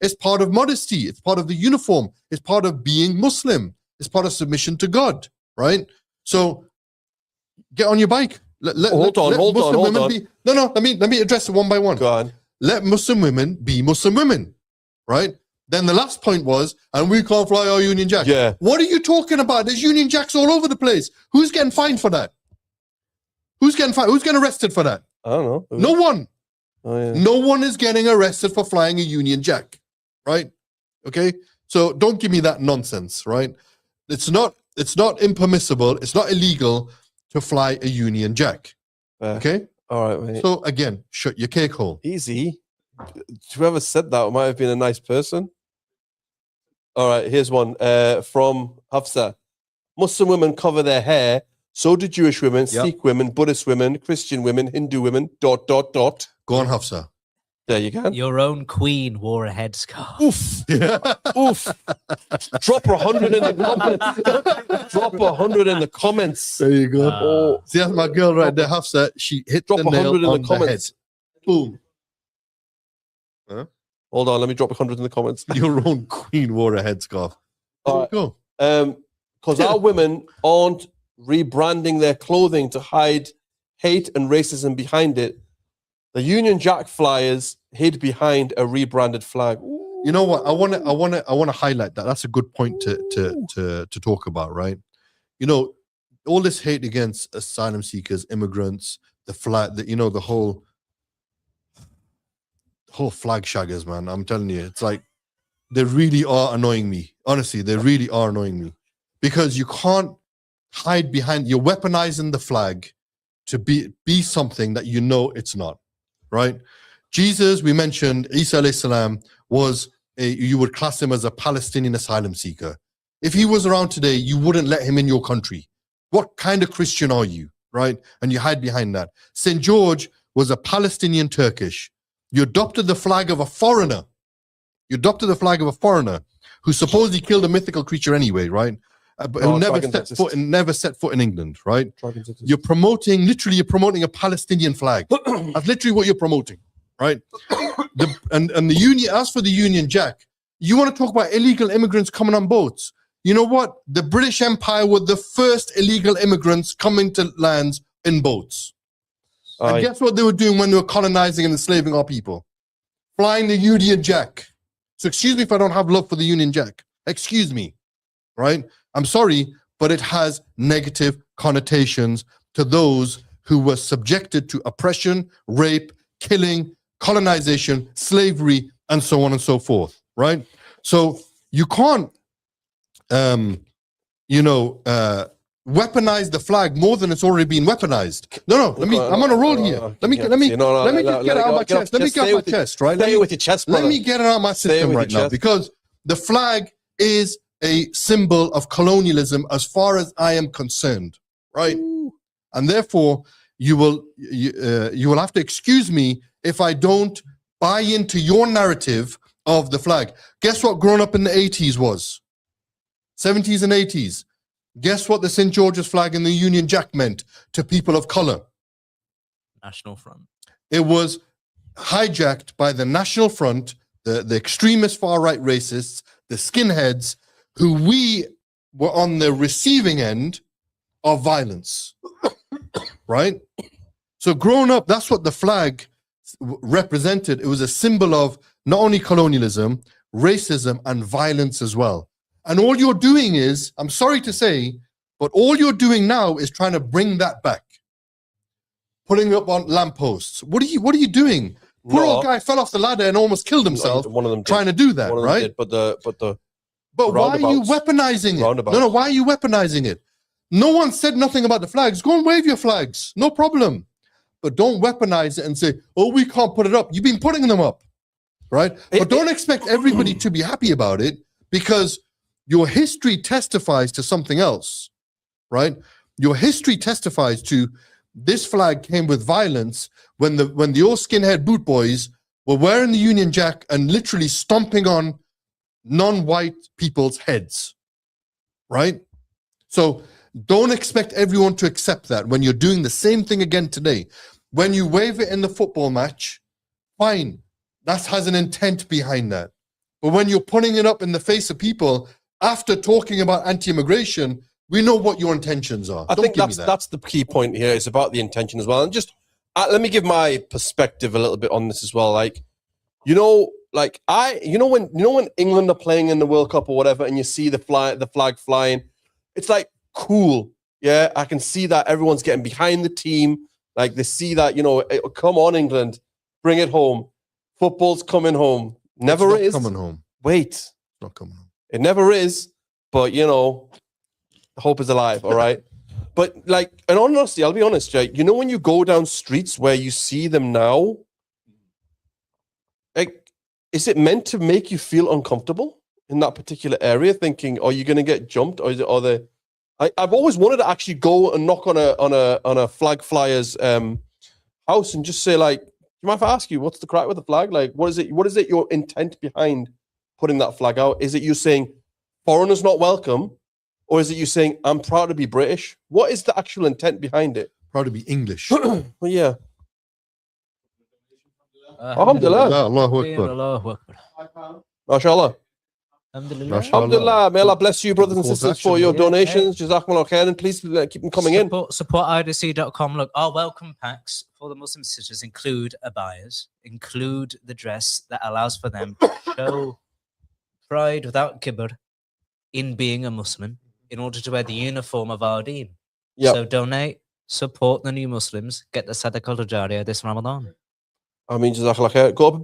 It's part of modesty. It's part of the uniform. It's part of being Muslim. It's part of submission to God, right? So get on your bike. Hold on. Let me address it one by one. Go on. Let Muslim women be Muslim women, right? Then the last point was, and we can't fly our Union Jack. Yeah. What are you talking about? There's Union Jacks all over the place. Who's getting fined for that? Who's getting fined? Who's getting arrested for that? I don't know. No one. Oh, yeah. No one is getting arrested for flying a Union Jack, right? Okay, so don't give me that nonsense, right? It's not impermissible. It's not illegal to fly a Union Jack. Okay. All right, mate. So again, shut your cake hole. Easy. Whoever said that might have been a nice person. All right, here's one from Hafsa. Muslim women cover their hair. So do Jewish women, Yep. Sikh women, Buddhist women, Christian women, Hindu women, ... Go on, Hafsa. There you go. Your own queen wore a headscarf. Oof. Oof. Drop 100 in the comments. Drop 100 in the comments. There you go. Oh, See, that's my girl right there, Hafsa. She hit drop the nail 100 in on the the head. comments. Boom. Hold on, let me drop 100 in the comments. Your own queen wore a headscarf. There All you right. go. Because our women aren't rebranding their clothing to hide hate and racism behind it. The Union Jack flyers hid behind a rebranded flag. You know what? I want to highlight that. That's a good point to talk about, right? You know, all this hate against asylum seekers, immigrants, the flag, the whole flag shaggers, man. I'm telling you, it's like they really are annoying me. Honestly, they really are annoying me because you can't hide behind. You're weaponizing the flag to be something that you know it's not, right? Jesus, we mentioned, Isa alayhi salam was you would class him as a Palestinian asylum seeker. If he was around today, you wouldn't let him in your country. What kind of Christian are you, right? And you hide behind that. St. George was a Palestinian Turkish. You adopted the flag of a foreigner. You adopted the flag of a foreigner who supposedly killed a mythical creature anyway, right? But who never set foot in England, right? You're promoting a Palestinian flag. That's literally what you're promoting, right? And the Union, as for the Union Jack, you want to talk about illegal immigrants coming on boats. You know what? The British Empire were the first illegal immigrants coming to lands in boats. And guess what they were doing when they were colonizing and enslaving our people? Flying the Union Jack. So excuse me if I don't have love for the Union Jack. Excuse me, right? I'm sorry, but it has negative connotations to those who were subjected to oppression, rape, killing, colonization, slavery, and so on and so forth, right? So you can't, weaponize the flag more than it's already been weaponized. No, I'm on a roll here. Let me get it out of my chest. Let me get it out of my chest, right? Say it with your chest, brother. Let me get it out of my system right now, because the flag is a symbol of colonialism as far as I am concerned, right? And therefore, you will have to excuse me if I don't buy into your narrative of the flag. Guess what growing up in the 80s was? 70s and 80s. Guess what the St. George's flag and the Union Jack meant to people of color? National Front. It was hijacked by the National Front, the extremist far-right racists, the skinheads, who we were on the receiving end of violence, right? So growing up, that's what the flag represented. It was a symbol of not only colonialism, racism, and violence as well. And all you're doing is, I'm sorry to say, but all you're doing now is trying to bring that back. Putting it up on lampposts. What are you doing? Poor old guy fell off the ladder and almost killed himself. One of them trying to do that, right? Did, but why are you weaponizing it? No, why are you weaponizing it? No one said nothing about the flags. Go and wave your flags. No problem. But don't weaponize it and say, oh, we can't put it up. You've been putting them up, right? But don't expect everybody to be happy about it, because your history testifies to something else, right? Your history testifies to this flag came with violence when the old skinhead boot boys were wearing the Union Jack and literally stomping on non-white people's heads, right? So don't expect everyone to accept that when you're doing the same thing again today. When you wave it in the football match, fine, that has an intent behind that. But when you're putting it up in the face of people after talking about anti-immigration, we know what your intentions are. I think that's the key point here. It's about the intention as well. And just let me give my perspective a little bit on this as well. Like, when England are playing in the World Cup or whatever, and you see the flag flying, it's like cool. Yeah, I can see that everyone's getting behind the team. Like they see that, come on, England, bring it home. Football's coming home. Never is coming home. Wait, it's not coming home. It never is. But hope is alive. All right. But and honestly, I'll be honest, Jay. When you go down streets where you see them now, is it meant to make you feel uncomfortable in that particular area? Thinking, are you going to get jumped, or is it? I've always wanted to actually go and knock on a flag flyer's house and just say, do you mind if I ask you, what's the crack with the flag? What is it? Your intent behind putting that flag out? Is it you saying foreigners not welcome, or is it you saying I'm proud to be British? What is the actual intent behind it? Proud to be English. Well, yeah. Alhamdulillah. Allahu Akbar. MashaAllah. Alhamdulillah. Alhamdulillah. May Allah bless you, brothers and sisters, for your donations. Jazakumullah khairan. Please keep them coming in. Support IDC.com. Look, our welcome packs for the Muslim sisters include abayas, include the dress that allows for them to show pride without kibr in being a Muslim in order to wear the uniform of our deen. Yep. So donate, support the new Muslims, get the Sadaqah al-Jariyah this Ramadan. I mean, Jazakallah khair. Go up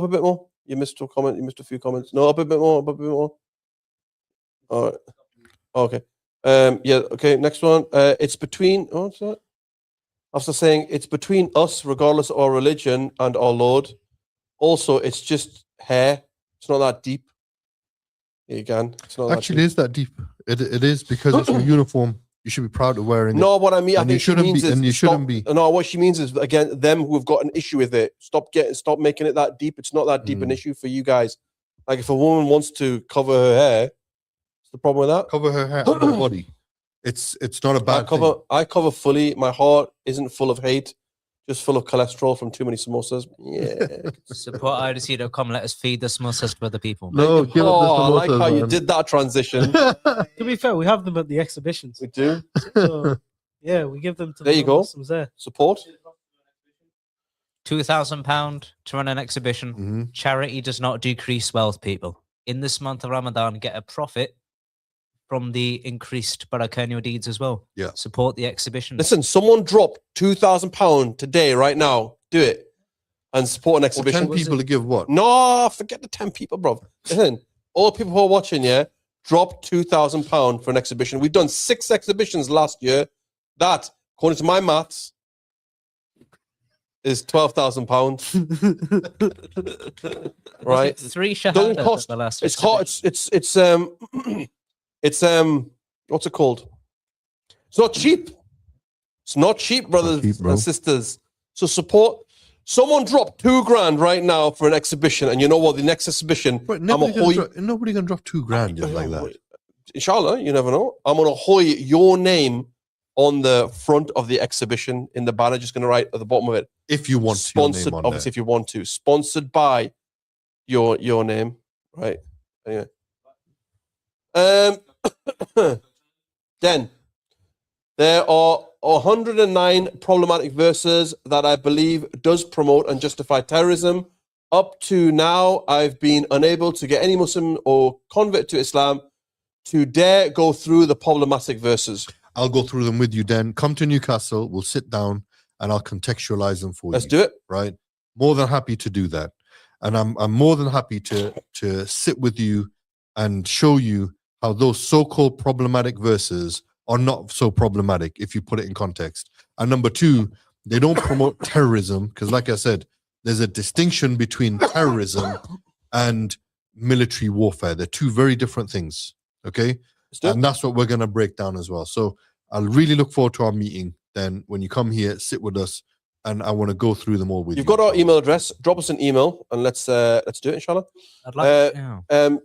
a bit more. You missed a comment. You missed a few comments. No, up a bit more. All right. Okay. Yeah. Okay. Next one. It's between. What's that? After saying it's between us, regardless of our religion and our Lord. Also, it's just hair. It's not that deep. You can. It's not actually is that deep. It is, because it's a uniform. You should be proud of wearing it. No, what I mean, and you shouldn't be. No, what she means is, again, them who have got an issue with it. Stop making it that deep. It's not that deep an issue for you guys. Like if a woman wants to cover her hair, what's the problem with that? Cover her hair and her body. It's not a bad thing. I cover fully. My heart isn't full of hate, just full of cholesterol from too many samosas. Yeah. Support IDC.com. Let us feed the samosas to other people. No, give up the samosas, I like how you did that transition. To be fair, we have them at the exhibitions. We do. So, yeah, we give them to there. You go. Muslims there. Support. £2,000 to run an exhibition. Mm-hmm. Charity does not decrease wealth, people. In this month of Ramadan, get a profit from the increased barakah in your deeds as well. Yeah. Support the exhibition. Listen, someone drop £2,000 today, right now. Do it. And support an exhibition. 10 people to give what? No, forget the 10 people, bro. Listen, all the people who are watching, yeah, drop £2,000 for an exhibition. We've done 6 exhibitions last year. That, according to my maths, is £12,000. Right? 3 Doesn't shahadas cost. at the last It's hot. It's what's it called? It's not cheap. It's not cheap, brothers cheap, bro. and sisters. So support. Someone dropped $2,000 right now for an exhibition, and you know what? The next exhibition, But I'm a nobody can drop $2,000 just like that. Inshallah, you never know. I'm gonna hoy your name on the front of the exhibition in the banner. Just gonna write at the bottom of it. If you want Sponsored, your name on obviously, if you want to. Sponsored by your name, right? Anyway. Then there are 109 problematic verses that I believe does promote and justify terrorism. Up to now, I've been unable to get any Muslim or convert to Islam to dare go through the problematic verses. I'll go through them with you then. Come to Newcastle, we'll sit down and I'll contextualize them for Let's you. do it. Right? More than happy to do that. And I'm more than happy to sit with you and show you how those so-called problematic verses are not so problematic if you put it in context. And number 2, they don't promote terrorism because, like I said, there's a distinction between terrorism and military warfare. They're 2 very different things. Okay? And that's what we're going to break down as well. So I'll really look forward to our meeting then when you come here, sit with us, and I want to go through them all with you. You've got our email address. Drop us an email and let's do it, inshallah. I'd like to,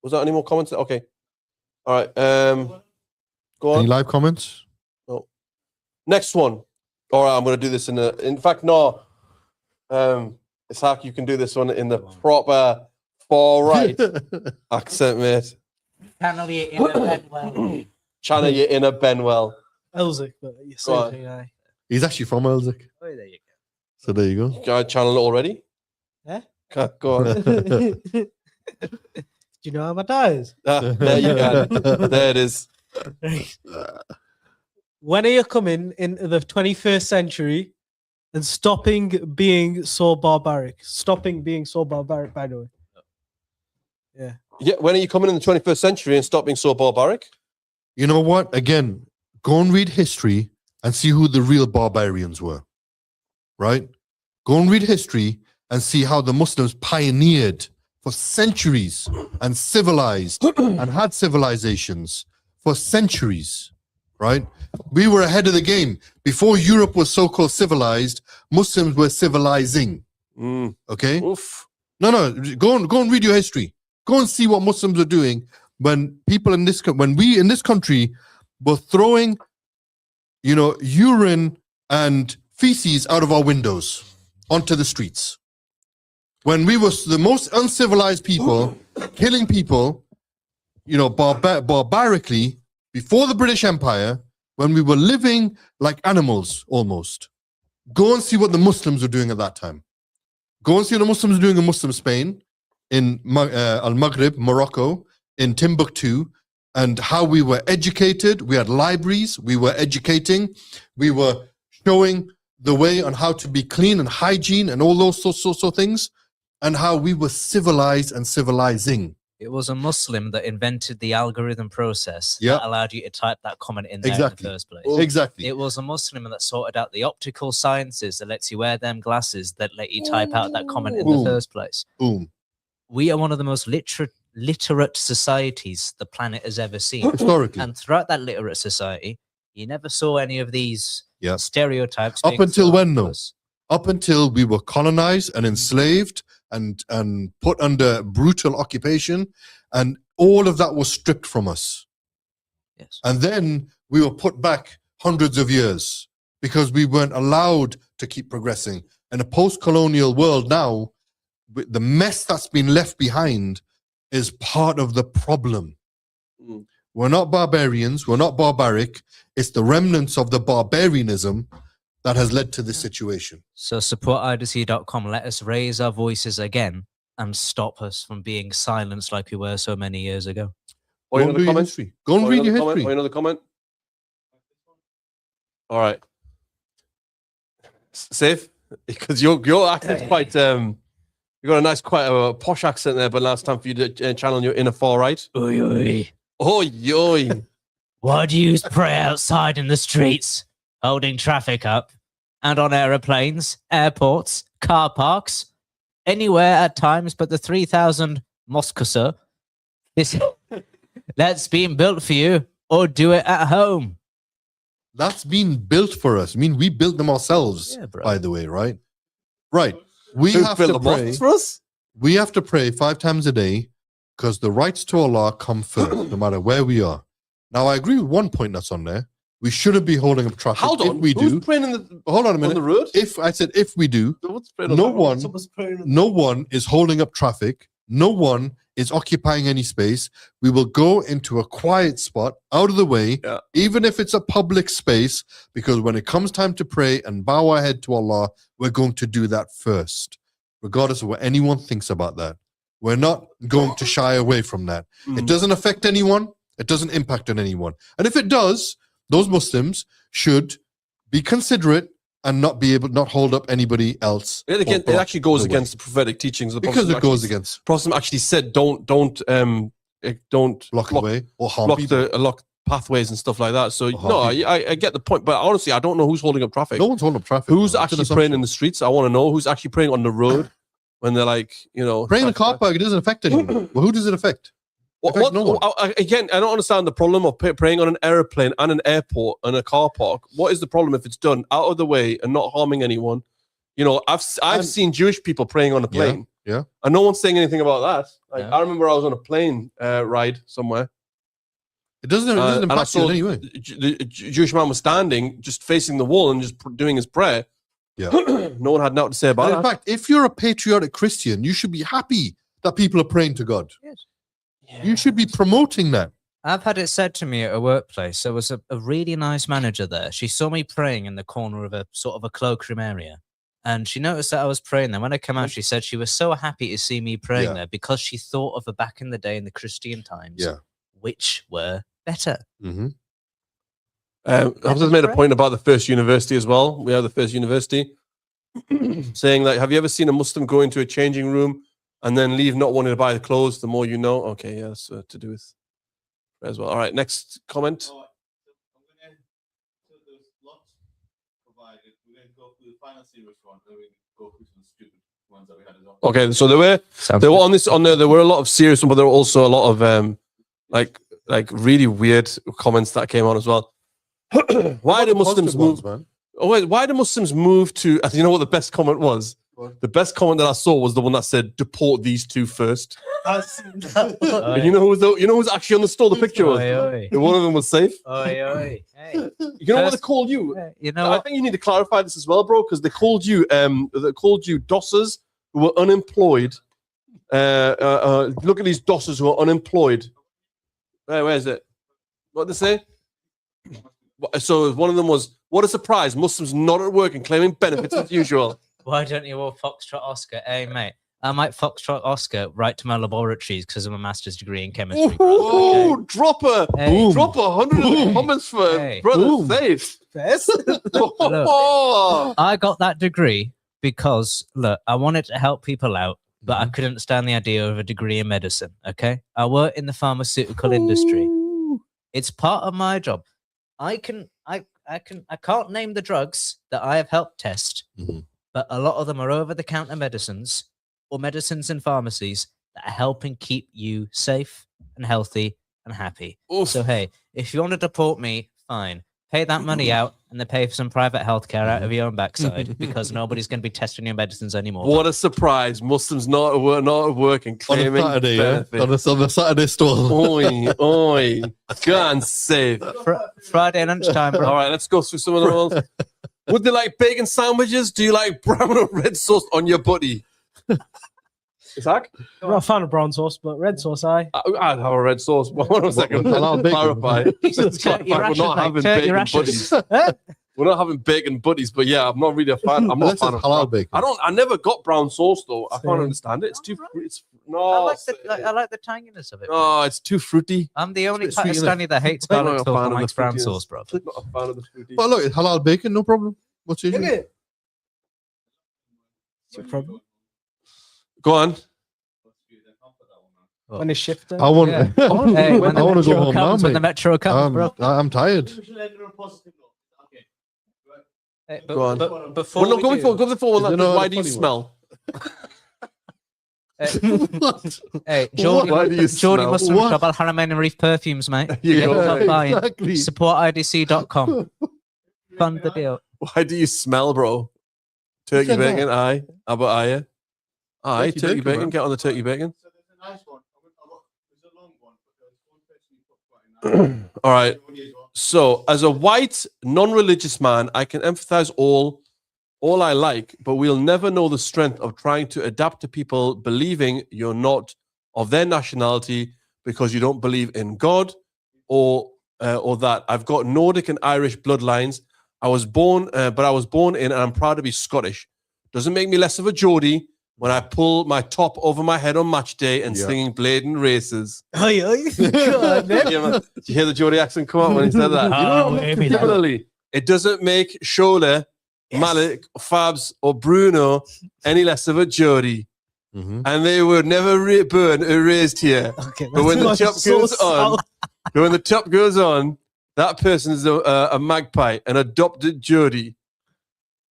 Was that any more comments? Okay. All right. Go on. Any live comments? No. Next one. All right, I'm going to do this in fact, no. Ishaq, you can do this one in the proper far right accent, mate. Channel your inner Benwell. Channel your inner Benwell. Elzik, but you Go on. say AI. He's actually from Elzik. Oh, there you go. So there you go. Guy channel it already? Yeah. Okay, go on. Do you know how my dies? There you go. There it is. When are you coming into the 21st century and stopping being so barbaric? Stopping being so barbaric, by the way. Yeah, when are you coming in the 21st century and stop being so barbaric? You know what? Again, go and read history and see who the real barbarians were. Right? Go and read history and see how the Muslims pioneered for centuries and civilized and had civilizations for centuries. Right? We were ahead of the game. Before Europe was so-called civilized, Muslims were civilizing. Okay? Oof. No, go and read your history. Go and see what Muslims are doing when people in this, when we in this country were throwing, urine and feces out of our windows onto the streets. When we were the most uncivilized people, killing people, barbarically before the British Empire, when we were living like animals almost. Go and see what the Muslims were doing at that time. Go and see what the Muslims are doing in Muslim Spain, in Al-Maghrib, Morocco, in Timbuktu, and how we were educated. We had libraries, we were educating, we were showing the way on how to be clean and hygiene and all those sorts of things, and how we were civilized and civilizing. It was a Muslim that invented the algorithm process that allowed you to type that comment in there in the first place. Exactly. It was a Muslim that sorted out the optical sciences that lets you wear them glasses that let you type out that comment in the first place. Boom. We are one of the most literate societies the planet has ever seen. Historically. And throughout that literate society, you never saw any of these stereotypes. Up until when, though? Up until we were colonized and enslaved and put under brutal occupation, and all of that was stripped from us. Yes. And then we were put back hundreds of years because we weren't allowed to keep progressing. In a post-colonial world now, the mess that's been left behind is part of the problem. We're not barbarians, we're not barbaric. It's the remnants of the barbarianism that has led to this situation. So support IDC.com. Let us raise our voices again and stop us from being silenced like we were so many years ago. Go and read your history. Go and read your history. Another comment? All right. Safe? Because your accent's quite You got a nice, quite a posh accent there, but now it's time for you to channel your inner far right. Oi, oi. Oi, oi. Why do you pray outside in the streets, holding traffic up, and on aeroplanes, airports, car parks, anywhere at times but the 3,000 mosques? That's being built for you, or do it at home. That's been built for us. I mean, we built them ourselves, Yeah, bro. by the way, right? Right. We Who have built to the pray. mosques for us? We have to pray 5 times a day because the rights to Allah come first, no matter where we are. Now, I agree with one point that's on there. We shouldn't be holding up traffic. Hold on. If we Who's do, praying in the, hold on a on minute. the road? If I said if we do, What's praying on no the road? one, Someone's praying in no one is holding up traffic. No one is occupying any space. We will go into a quiet spot out of the way, Yeah. even if it's a public space, because when it comes time to pray and bow our head to Allah, we're going to do that first, regardless of what anyone thinks about that. We're not going to shy away from that. It doesn't affect anyone. It doesn't impact on anyone. And if it does, those Muslims should be considerate and not hold up anybody else. It actually goes against the prophetic teachings of the because Prophet. it goes against Prophet actually said don't block the way or harm block people. lock pathways and stuff like that. So Or harm no, people. I get the point, but honestly, I don't know who's holding up traffic. No one's holding up traffic. Who's man. It's an actually praying in assumption. the streets? I want to know who's actually praying on the road when they're like, Praying in a car park? It doesn't affect anyone. Well, who does it affect? What, no one. again, I don't understand the problem of praying on an airplane and an airport and a car park. What is the problem if it's done out of the way and not harming anyone? I've seen Jewish people praying on a plane. Yeah. And no one's saying anything about that. Like Yeah. I remember I was on a plane ride somewhere. It doesn't and I impact you saw in any way. the Jewish man was standing, just facing the wall and just doing his prayer. Yeah. No one had nothing to say about And in that. fact, if you're a patriotic Christian, you should be happy that people are praying to God. You should be promoting that. I've had it said to me at a workplace. There was a really nice manager there. She saw me praying in the corner of a sort of a cloakroom area. And she noticed that I was praying there. When I came out, she said she was so happy to see me praying Yeah. there because she thought of the back in the day in the Christian times, Yeah. which were better. Mm-hmm. Hamza's made a point about the first university as well. We have the first university saying like, have you ever seen a Muslim go into a changing room and then leave not wanting to buy the clothes? The more you know. Okay, yeah, that's to do with as well. All right, next comment. All right, so there's lots provided. We're going to go through the final serious one, then we go through some stupid ones that we had as well. Okay, so there were there were a lot of serious ones, but there were also a lot of like really weird comments that came on as well. Why do Muslims move? man? Oh, wait, why do Muslims move to? You know what the best comment was? The best comment that I saw was the one that said, "Deport these two first." And you know who's actually on the store? The picture was. Oi, And one of them was safe. oi, oi. Hey, You know what they called you? you know I what? think you need to clarify this as well, bro, because they called you dossers who were unemployed. Look at these dossers who are unemployed. Where is it? What did they say? So one of them was, what a surprise, Muslims not at work and claiming benefits as usual. Why don't you all Foxtrot Oscar? Hey, mate. I might Foxtrot Oscar right to my laboratories because of a master's degree in chemistry. bro, Oh, okay? drop a Hey. drop 100 comments for Hey. brother Boom. safe. Look. I got that degree because, look, I wanted to help people out, but I couldn't stand the idea of a degree in medicine, okay? I work in the pharmaceutical industry. It's part of my job. I can't name the drugs that I have helped test, Mhm. but a lot of them are over-the-counter medicines or medicines in pharmacies that are helping keep you safe and healthy and happy. Oof. So hey, if you want to deport me, fine. Pay that money out and then pay for some private healthcare out of your own backside because nobody's going to be testing your medicines anymore. What a surprise! Muslims not at work and On a claiming Saturday, yeah? benefits. On a Saturday stall. Oi, oi, God save. Friday lunchtime, bro. All right, let's go through some of the ones. Would they like bacon sandwiches? Do you like brown or red sauce on your butty? Isaac? I'm not a fan of brown sauce, but red sauce, I'd halal bacon? Clarify. Jesus, Clarify. your We're rashes, not mate. having Turn your bacon rashes. buddies. We're not having bacon buddies, but yeah, I'm not really a fan. I'm not a Unless fan it's of halal bacon. I never got brown sauce though. I can't Same. understand it. It's too. It's I no. like the tanginess of it. No, it's too fruity. I'm the only bit sweet, innit? Pakistani that hates I'm not garlic a sauce fan and of the likes brown fruitiness. sauce, bro. Not a fan of the fruity. Well, look, it's halal bacon, no problem. What's your issue? problem. Go on. When it's shifting. I want. Yeah. I Hey, when the want to go metro home now, comes, when the mate. metro comes, bro. I'm tired. Okay. Hey, Go on. but before Well, no, we go do- before. Go before. Is there That, no why other do you funny one? smell? What? Hey, Jordy, Why do you Jordy smell? Muslim What? Shop Al Haramain and Reef perfumes, mate. You Get go. yourself buying. Exactly. Support IDC.com. Fund the deal. Why do you smell, bro? Turkey said bacon, that? aye. How about aye? Aye, Turkey turkey bacon, bacon. man. Get on the turkey bacon. So there's a nice one. There's a long one, but there's one person who put quite a nice All right. one as well. So, as a white, non-religious man, I can empathize all I like, but we'll never know the strength of trying to adapt to people believing you're not of their nationality because you don't believe in God or that. I've got Nordic and Irish bloodlines. I was born in, and I'm proud to be Scottish. Doesn't make me less of a Geordie when I pull my top over my head on match day and Yeah. singing blatant races. Oi, oi. Go on, then. Yeah, man. Did you hear the Geordie accent come out when he said that? Similarly, it doesn't make Shola, Malik, Fabs, or Bruno any less of a Geordie. Mhm. And they were never born or raised here. Okay, But when the that's top so goes on, sour. when the top goes on, that person is a magpie, an adopted Geordie.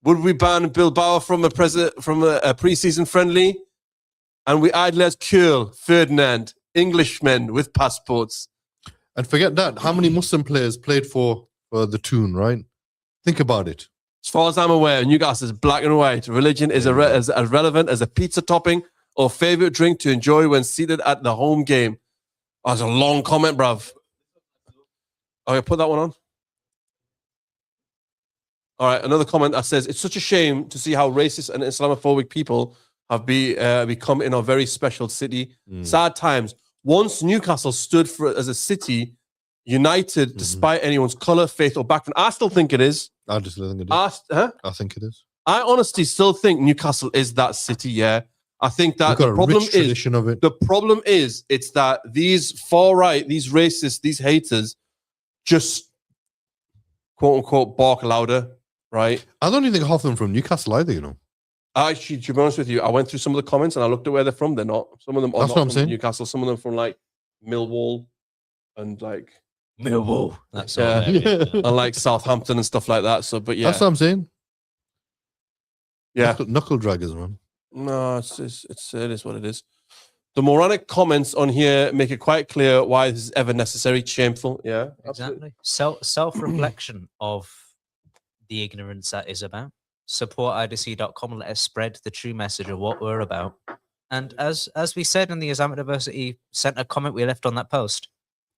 Would we ban Bilbao from a pre-season friendly? And we idolize Curl, Ferdinand, Englishmen with passports. And forget that. How many Muslim players played for the Toon, right? Think about it. As far as I'm aware, Newcastle is black and white. Religion is as relevant as a pizza topping or favorite drink to enjoy when seated at the home game. Oh, that's a long comment, bruv. Okay, put that one on. All right, another comment that says, it's such a shame to see how racist and Islamophobic people have become in our very special city. Sad times. Once Newcastle stood for as a city united despite anyone's color, faith, or background. I still think it is. I just think it is. I think it is. I honestly still think Newcastle is that city. Yeah, I think that We've got the a problem rich is tradition of it. the problem is it's that these far right, these racists, these haters, just quote unquote bark louder, right? I don't even think half of them from Newcastle either, you know. Actually, to be honest with you, I went through some of the comments and I looked at where they're from. They're not. Some of them are That's not what I'm from saying. Newcastle. Some of them from like Millwall and like Millwall. That's all. Yeah. there is. and like Southampton and stuff like that. So, but yeah, That's what I'm saying. yeah. Knuckle draggers, man. No, it is what it is. The moronic comments on here make it quite clear why this is ever necessary. Shameful. Yeah, absolutely. Exactly. Self-reflection of the ignorance that is about. Support IDC.com. Let us spread the true message of what we're about. And as we said in the Islamic Diversity Centre comment we left on that post,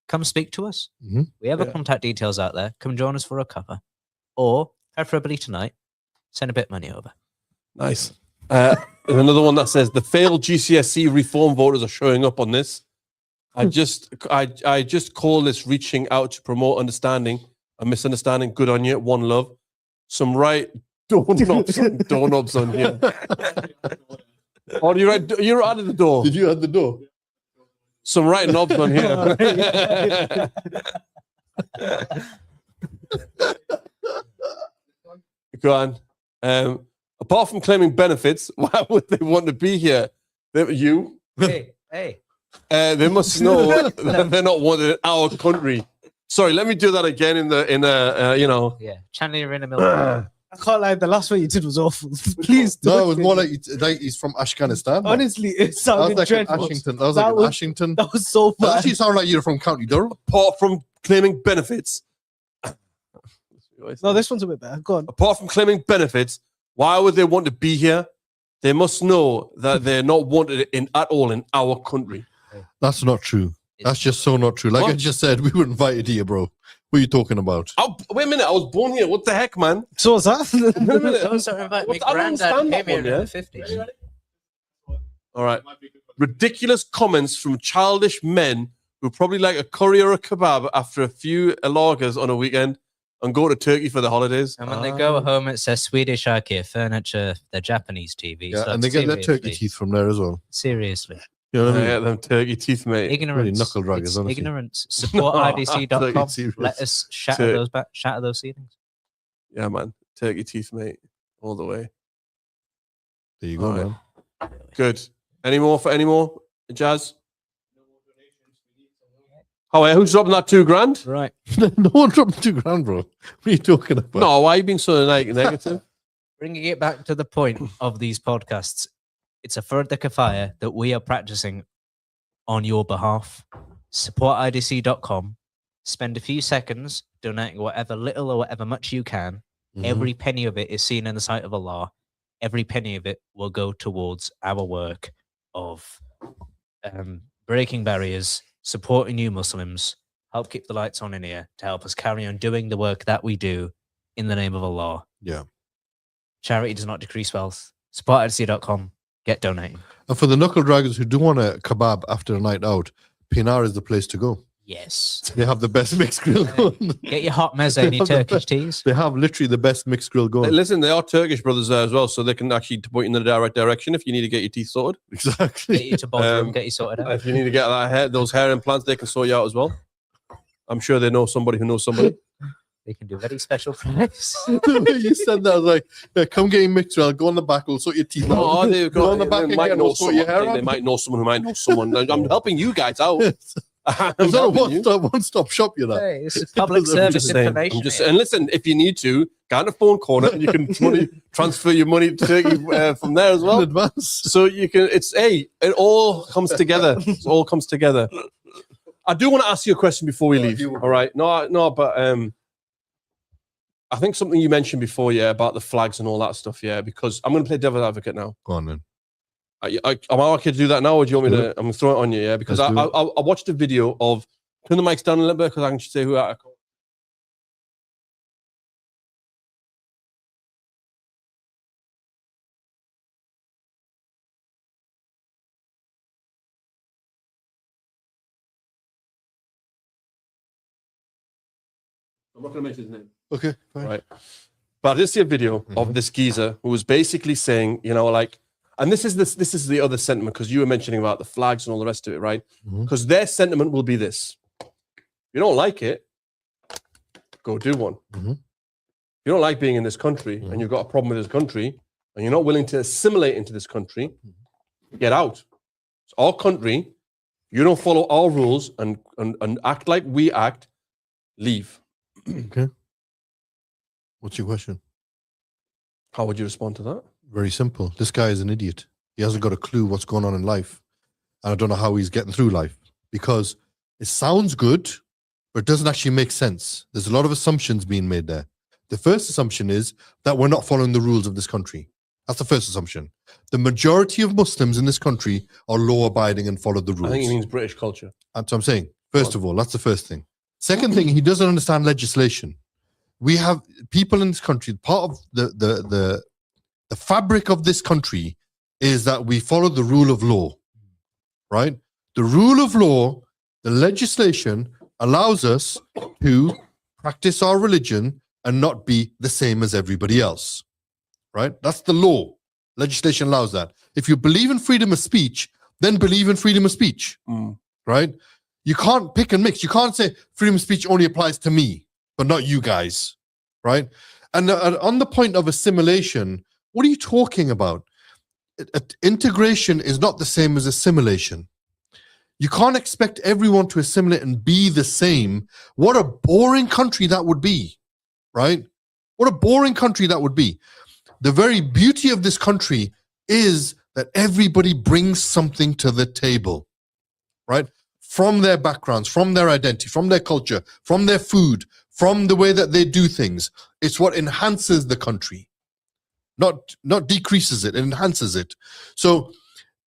come speak to us. Mhm. We have our contact details out there. Come join us for a cuppa. Or, preferably tonight, send a bit of money over. Nice. There's another one that says the failed GCSE reform voters are showing up on this. I just call this reaching out to promote understanding and misunderstanding. Good on you. One love. Some right doorknobs on here. Oh, you're out of the door. Did you at the door? Some right knobs on here. Go on. Apart from claiming benefits, why would they want to be here? You? Hey. They must know that they're not wanted in our country. Sorry, let me do that again in the. Yeah. Chandler in the middle. I can't lie, the last one you did was awful. Please don't. No, it was more like he's from Afghanistan. man. Honestly, it That was sounded like an dreadful. Ashington. That was That like an was- Ashington. That was so That bad. actually sound like you're from County Durham. Apart from claiming benefits. No, this one's a bit better. Go on. Apart from claiming benefits, why would they want to be here? They must know that they're not wanted at all in our country. That's not true. That's just so not true. Like I What? just said, we were invited here, bro. What are you talking about? Wait a minute, I was born here. What the heck, man? So what's that? Wait a minute. Those are invite me. I don't understand Granddad that came here one, in the 50s. All right. Ridiculous comments from childish men who probably like a curry or a kebab after a few lagers on a weekend and go to Turkey for the holidays. And when they go home, it says Swedish IKEA furniture, the Japanese TV. Yeah, So and they get their seriously, turkey teeth from there as well. Seriously. You know what I mean? Yeah, them turkey teeth, mate. Ignorance. knuckle draggers, It's honestly. ignorance. Support IDC.com. Absolutely serious. Let us shatter those ceilings. Yeah, man. Turkey teeth, mate. All the way. There you go, All right. man. Good. Any more for any more? Jazz? Oh, who's dropping that $2,000? Right. No one dropped $2,000, bro. What are you talking about? No, why are you being so negative? Bringing it back to the point of these podcasts, it's a further kafaya that we are practicing on your behalf. Support IDC.com. Spend a few seconds donating whatever little or whatever much you can. Mhm. Every penny of it is seen in the sight of Allah. Every penny of it will go towards our work of breaking barriers, supporting you Muslims, help keep the lights on in here to help us carry on doing the work that we do in the name of Allah. Yeah. Charity does not decrease wealth. Support.com. Get donating. And for the knuckle draggers who do want a kebab after a night out, Pinar is the place to go. Yes. They have the best mixed grill going. Get your hot meze and your They have the Turkish teas. They have literally the best mixed grill going. Listen, they are Turkish brothers there as well, so they can actually point you in the right direction if you need to get your teeth sorted. Exactly. Get you to Bodrum, get you sorted out. If you need to get those hair implants, they can sort you out as well. I'm sure they know somebody who knows somebody. They can do very special price. The way you said that, I was like, yeah, come get your mixed grill, go on the back, we'll sort your teeth out. Oh, they've Go got, on the back they might again, know we'll sort your someone. hair They out. might know someone who might know someone. I'm helping you guys out. I'm It's not a helping you. one-stop shop, you know. Hey, this is public I'm service Just saying. information. I'm just here. and listen, if you need to, get in the phone corner and you can transfer your money to Turkey from there as In well. advance. So you can. It all comes together. It all comes together. I do want to ask you a question before we leave. All right? No, but I think something you mentioned before, yeah, about the flags and all that stuff, yeah. Because I'm going to play devil's advocate now. Go on then. Am I okay to do that now, or do you want me Do to? I'm going to throw it on you, yeah. Because I Let's do it. watched a video of. Turn the mics down a little bit because I can say who I. I'm not going to mention his name. Okay, fine. Right. But I did see a video Mhm. of this geezer who was basically saying, you know, like, and this is the other sentiment because you were mentioning about the flags and all the rest of it, right? Mhm. Because their sentiment will be this: if you don't like it, go do one. Mhm. If you don't like being in this country and you've got a problem with this country and you're not willing to assimilate into this country, get out. It's our country. You don't follow our rules and act like we act, leave. Okay. What's your question? How would you respond to that? Very simple. This guy is an idiot. He hasn't got a clue what's going on in life. And I don't know how he's getting through life because it sounds good, but it doesn't actually make sense. There's a lot of assumptions being made there. The first assumption is that we're not following the rules of this country. That's the first assumption. The majority of Muslims in this country are law abiding and follow the rules. I think he means British culture. That's what I'm saying. First of all, that's the first thing. Second thing, he doesn't understand legislation. We have people in this country, part of the fabric of this country is that we follow the rule of law, right? The rule of law, the legislation allows us to practice our religion and not be the same as everybody else, right? That's the law. Legislation allows that. If you believe in freedom of speech, then believe in freedom of speech, right? You can't pick and mix. You can't say freedom of speech only applies to me, but not you guys, right? And on the point of assimilation, what are you talking about? Integration is not the same as assimilation. You can't expect everyone to assimilate and be the same. What a boring country that would be, right? What a boring country that would be. The very beauty of this country is that everybody brings something to the table, right? From their backgrounds, from their identity, from their culture, from their food, from the way that they do things. It's what enhances the country, not decreases it, it enhances it. So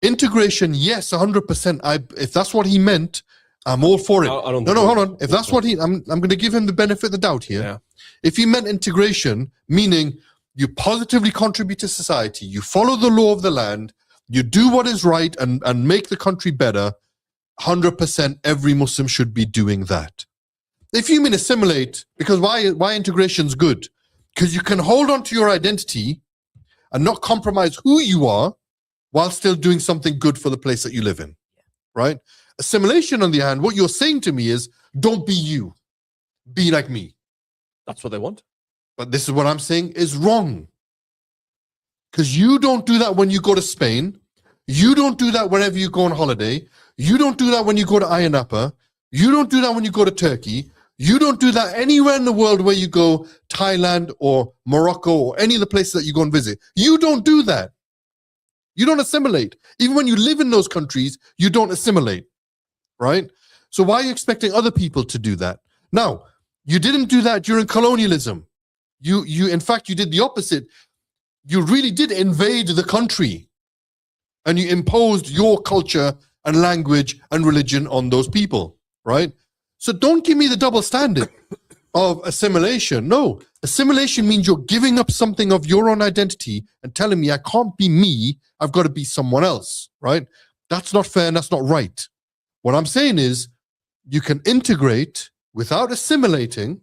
integration, yes, 100%. If that's what he meant, I'm all for it. I don't No, think hold so. on. If that's what I'm going to give him the benefit of the doubt here. Yeah. If he meant integration, meaning you positively contribute to society, you follow the law of the land, you do what is right and make the country better, 100% every Muslim should be doing that. If you mean assimilate, because why integration's good? Because you can hold on to your identity and not compromise who you are while still doing something good for the place that you live in, right? Assimilation, on the other hand, what you're saying to me is, don't be you, be like me. That's what they want. But this is what I'm saying is wrong. Because you don't do that when you go to Spain. You don't do that wherever you go on holiday. You don't do that when you go to Ayia Napa. You don't do that when you go to Turkey. You don't do that anywhere in the world where you go, Thailand or Morocco or any of the places that you go and visit. You don't do that. You don't assimilate. Even when you live in those countries, you don't assimilate, right? So why are you expecting other people to do that? Now, you didn't do that during colonialism. In fact, you did the opposite. You really did invade the country and you imposed your culture and language and religion on those people, right? So don't give me the double standard of assimilation. No, assimilation means you're giving up something of your own identity and telling me I can't be me, I've got to be someone else, right? That's not fair and that's not right. What I'm saying is you can integrate without assimilating.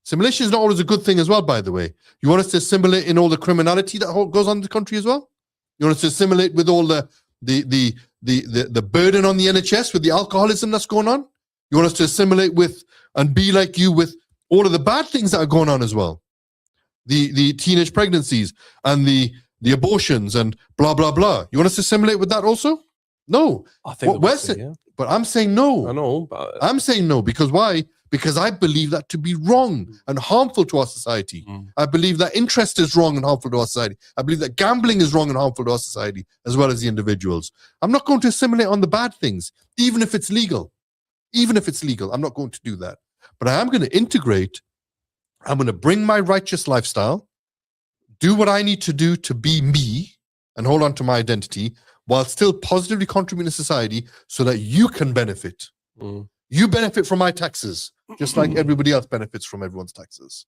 Assimilation is not always a good thing as well, by the way. You want us to assimilate in all the criminality that goes on in the country as well? You want us to assimilate with all the burden on the NHS with the alcoholism that's going on? You want us to assimilate with and be like you with all of the bad things that are going on as well? The teenage pregnancies and the abortions and blah, blah, blah. You want us to assimilate with that also? No. I think But I'm saying no. I know, but I'm saying no. Because why? Because I believe that to be wrong and harmful to our society. I believe that interest is wrong and harmful to our society. I believe that gambling is wrong and harmful to our society, as well as the individuals. I'm not going to assimilate on the bad things, even if it's legal. Even if it's legal, I'm not going to do that. But I am going to integrate. I'm going to bring my righteous lifestyle, do what I need to do to be me and hold on to my identity while still positively contributing to society so that you can benefit. You benefit from my taxes, just like everybody else benefits from everyone's taxes.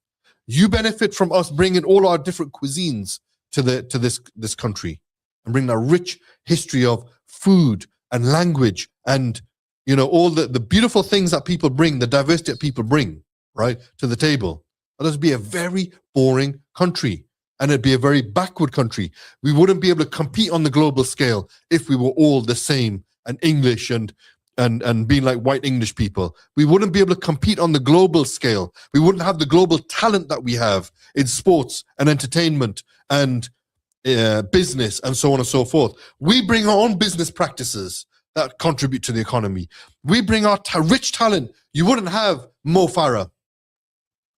You benefit from us bringing all our different cuisines to this country and bring a rich history of food and language and all the beautiful things that people bring, the diversity that people bring, right, to the table. It would be a very boring country and it'd be a very backward country. We wouldn't be able to compete on the global scale if we were all the same and English and being like white English people. We wouldn't be able to compete on the global scale. We wouldn't have the global talent that we have in sports and entertainment and business and so on and so forth. We bring our own business practices that contribute to the economy. We bring our rich talent. You wouldn't have Mo Farah.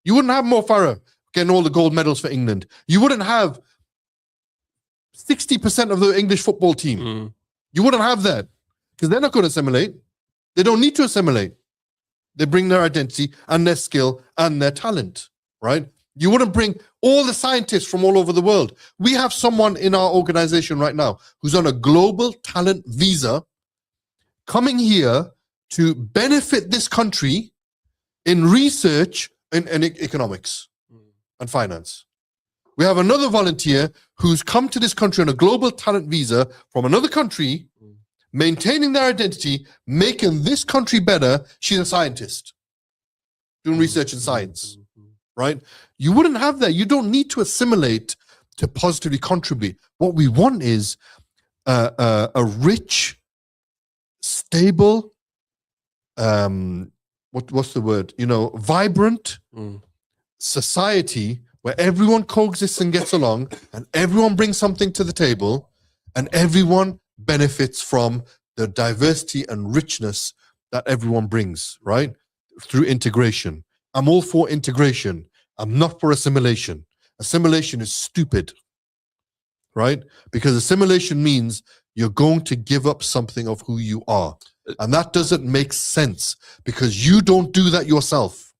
You wouldn't have Mo Farah getting all the gold medals for England. You wouldn't have 60% of the English football team. You wouldn't have that because they're not going to assimilate. They don't need to assimilate. They bring their identity and their skill and their talent, right? You wouldn't bring all the scientists from all over the world. We have someone in our organization right now who's on a global talent visa coming here to benefit this country in research and economics and finance. We have another volunteer who's come to this country on a global talent visa from another country, maintaining their identity, making this country better. She's a scientist doing research in science, right? You wouldn't have that. You don't need to assimilate to positively contribute. What we want is a rich, stable, what's the word? Vibrant society where everyone coexists and gets along and everyone brings something to the table and everyone benefits from the diversity and richness that everyone brings, right? Through integration. I'm all for integration. I'm not for assimilation. Assimilation is stupid, right? Because assimilation means you're going to give up something of who you are. And that doesn't make sense because you don't do that yourself.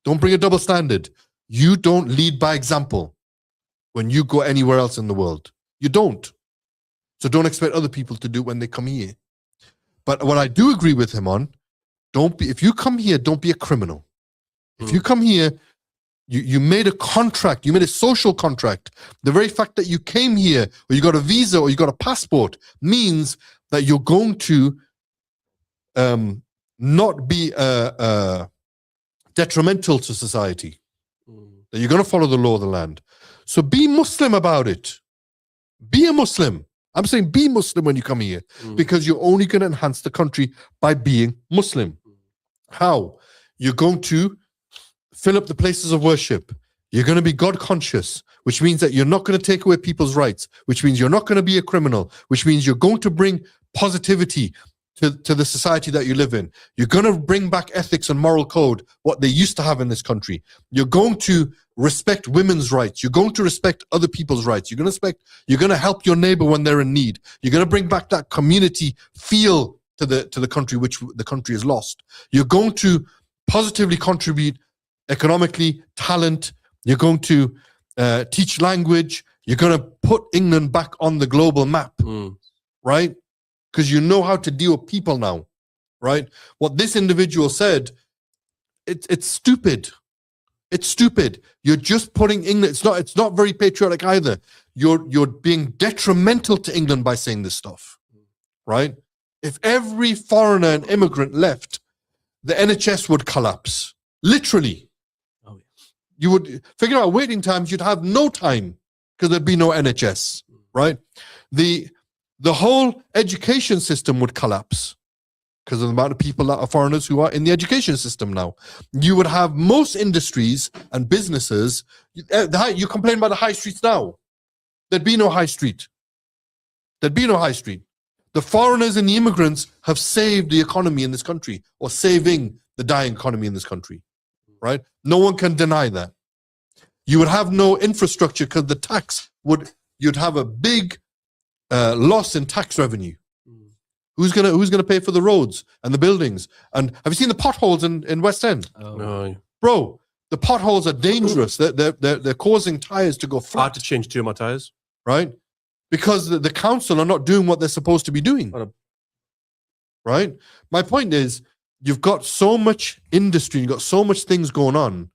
Don't bring a double standard. You don't lead by example when you go anywhere else in the world. You don't. So don't expect other people to do it when they come here. But what I do agree with him on, if you come here, don't be a criminal. If you come here, you made a contract, you made a social contract. The very fact that you came here, or you got a visa, or you got a passport, means that you're going to not be detrimental to society. That you're going to follow the law of the land. So be Muslim about it. Be a Muslim. I'm saying be Muslim when you come here because you're only going to enhance the country by being Muslim. How? You're going to fill up the places of worship. You're going to be God conscious, which means that you're not going to take away people's rights, which means you're not going to be a criminal, which means you're going to bring positivity to the society that you live in. You're going to bring back ethics and moral code, what they used to have in this country. You're going to respect women's rights. You're going to respect other people's rights. You're going to help your neighbor when they're in need. You're going to bring back that community feel to the country, which the country has lost. You're going to positively contribute economically, talent. You're going to teach language. You're going to put England back on the global map, right? Because you know how to deal with people now, right? What this individual said, it's stupid. It's stupid. You're just putting England. It's not very patriotic either. You're being detrimental to England by saying this stuff, right? If every foreigner and immigrant left, the NHS would collapse, literally. You would figure out waiting times, you'd have no time because there'd be no NHS, right? The whole education system would collapse because of the amount of people that are foreigners who are in the education system now. You would have most industries and businesses. You complain about the high streets now. There'd be no high street. There'd be no high street. The foreigners and the immigrants have saved the economy in this country, or saving the dying economy in this country. Right? No one can deny that. You would have no infrastructure because the tax you'd have a big loss in tax revenue. Who's gonna pay for the roads and the buildings? And have you seen the potholes in West End? No. Bro, the potholes are dangerous. They're causing tires to go I flat. had to change 2 of my tires. Right? Because the council are not doing what they're supposed to be doing. Right? My point is, you've got so much industry, you've got so much things going on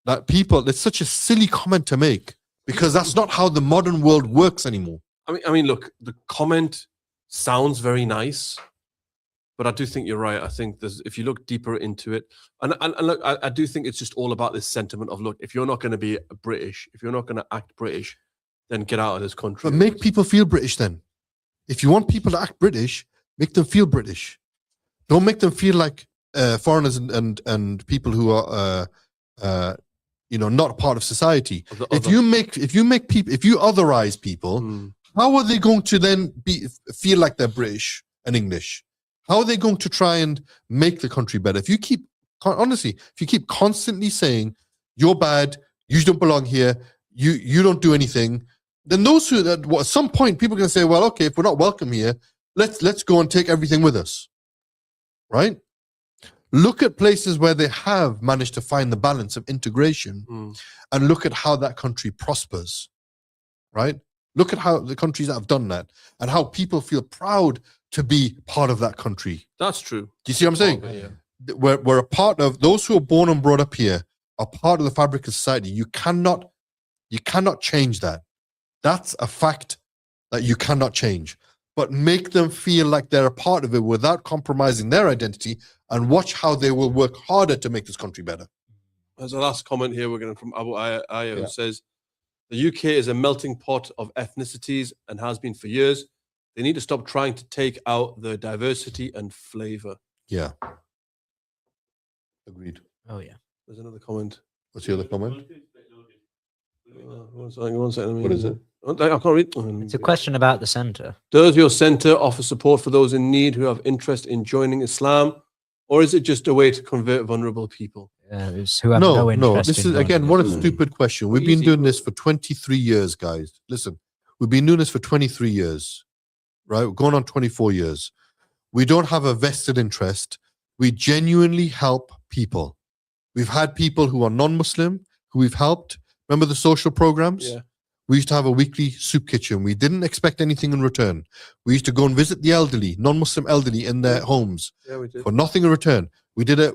that it's such a silly comment to make because that's not how the modern world works anymore. I mean, look, the comment sounds very nice, but I do think you're right. I think if you look deeper into it, and look, I do think it's just all about this sentiment of, look, if you're not going to be British, if you're not going to act British, then get out of this country. But make people feel British then. If you want people to act British, make them feel British. Don't make them feel like foreigners and people who are not part of society. If you otherize people, how are they going to then feel like they're British and English? How are they going to try and make the country better? If you keep constantly saying you're bad, you don't belong here, you don't do anything, then at some point people are going to say, well, okay, if we're not welcome here, let's go and take everything with us, right? Look at places where they have managed to find the balance of integration and look at how that country prospers, right? Look at how the countries that have done that and how people feel proud to be part of that country. That's true. Do you see what I'm saying? Okay, yeah. We're a part of, those who are born and brought up here are part of the fabric of society. You cannot change that. That's a fact that you cannot change. But make them feel like they're a part of it without compromising their identity, and watch how they will work harder to make this country better. As a last comment here, we're getting from Abu Aya, who says, the UK is a melting pot of ethnicities and has been for years. They need to stop trying to take out the diversity and flavor. Yeah. Agreed. Oh, yeah. There's another comment. What's the other comment? One second. What is it? I can't read. It's a question about the centre. Does your centre offer support for those in need who have interest in joining Islam, or is it just a way to convert vulnerable people? Who have no interest. No. This in is again, joining what a Islam. stupid question. We've been doing this for 23 years, guys. Listen, we've been doing this for 23 years, right? We're going on 24 years. We don't have a vested interest. We genuinely help people. We've had people who are non-Muslim who we've helped. Remember the social programs? Yeah. We used to have a weekly soup kitchen. We didn't expect anything in return. We used to go and visit the elderly, non-Muslim elderly in their homes Yeah, we did. for nothing in return. We did a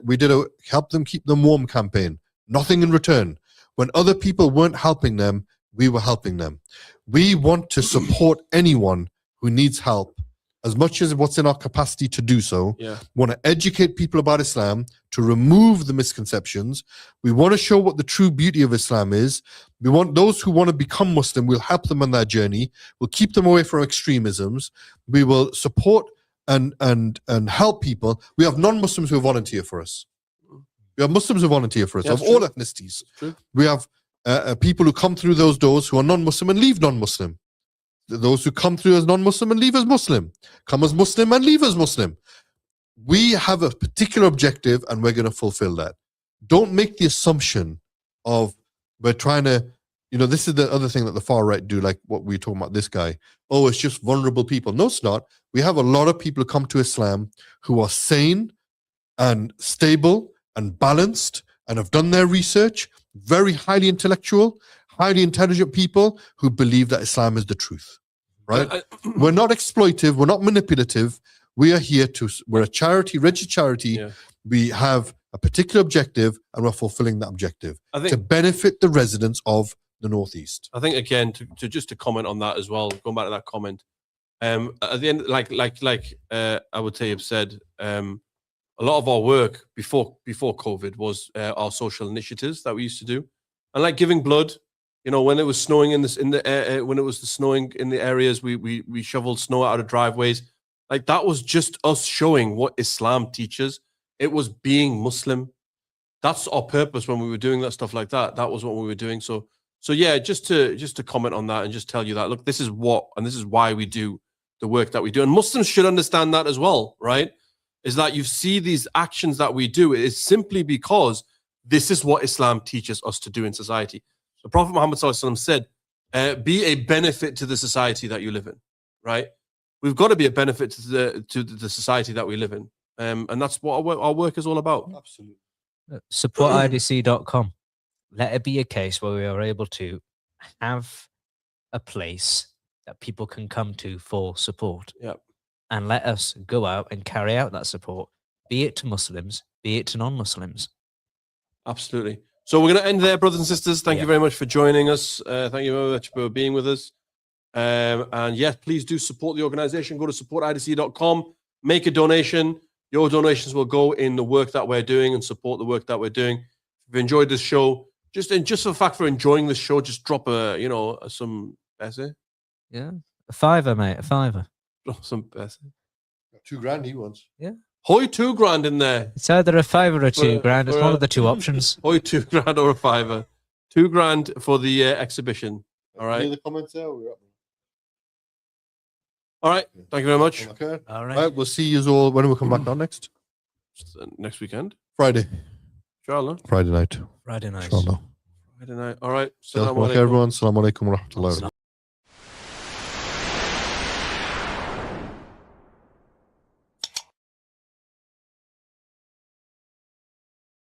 help them keep them warm campaign. Nothing in return. When other people weren't helping them, we were helping them. We want to support anyone who needs help as much as what's in our capacity to do so. Yeah. We want to educate people about Islam, to remove the misconceptions. We want to show what the true beauty of Islam is. We want those who want to become Muslim, we'll help them on that journey. We'll keep them away from extremisms. We will support and help people. We have non-Muslims who volunteer for us. We have Muslims who volunteer for us, Yeah, of it's all true. ethnicities. True. We have people who come through those doors who are non-Muslim and leave non-Muslim. Those who come through as non-Muslim and leave as Muslim. Come as Muslim and leave as Muslim. We have a particular objective and we're going to fulfill that. Don't make the assumption of we're trying to, this is the other thing that the far right do, like what we're talking about this guy. Oh, it's just vulnerable people. No, it's not. We have a lot of people who come to Islam who are sane and stable and balanced and have done their research, very highly intellectual, highly intelligent people who believe that Islam is the truth, right? We're not exploitive. We're not manipulative. We are here we're a charity, registered charity. Yeah. We have a particular objective and we're fulfilling that objective to benefit the residents of the Northeast. I think, again, to comment on that as well, going back to that comment, at the end, like I would say, have said, a lot of our work before COVID was our social initiatives that we used to do, and like giving blood. When it was snowing when it was snowing in the areas, we shoveled snow out of driveways. Like that was just us showing what Islam teaches. It was being Muslim. That's our purpose when we were doing that stuff like that. That was what we were doing. So yeah, just to comment on that and just tell you that, look, this is what and this is why we do the work that we do. And Muslims should understand that as well, right? Is that you see these actions that we do is simply because this is what Islam teaches us to do in society. The Prophet Muhammad ﷺ said, be a benefit to the society that you live in, right? We've got to be a benefit to the society that we live in. And that's what our work is all about. Absolutely. SupportIDC.com. Let it be a case where we are able to have a place that people can come to for support. Yep. And let us go out and carry out that support, be it to Muslims, be it to non-Muslims. Absolutely. So we're going to end there, brothers and sisters. Thank you very much for joining us. Thank you very much for being with us. And yes, please do support the organization. Go to supportidc.com, make a donation. Your donations will go in the work that we're doing and support the work that we're doing. If you've enjoyed this show, just for the fact for enjoying this show, just drop some essay. Yeah. A fiver, mate. A fiver. Drop some essay. $2,000 he wants. Yeah. Hoy $2,000 in there. It's either a fiver or $2,000. It's one of the two options. Hoy $2,000 or a fiver. $2,000 for the exhibition. All right. Any other comments there? We're up. All right. Thank you very much. Okay. All right. All right. We'll see you all when we come back on next. Next weekend. Friday. Inshallah. Friday night. Friday night. Inshallah. Friday night. All right. Assalamu alaikum everyone. Assalamu alaikum wa rahmatullahi wa barakatuh.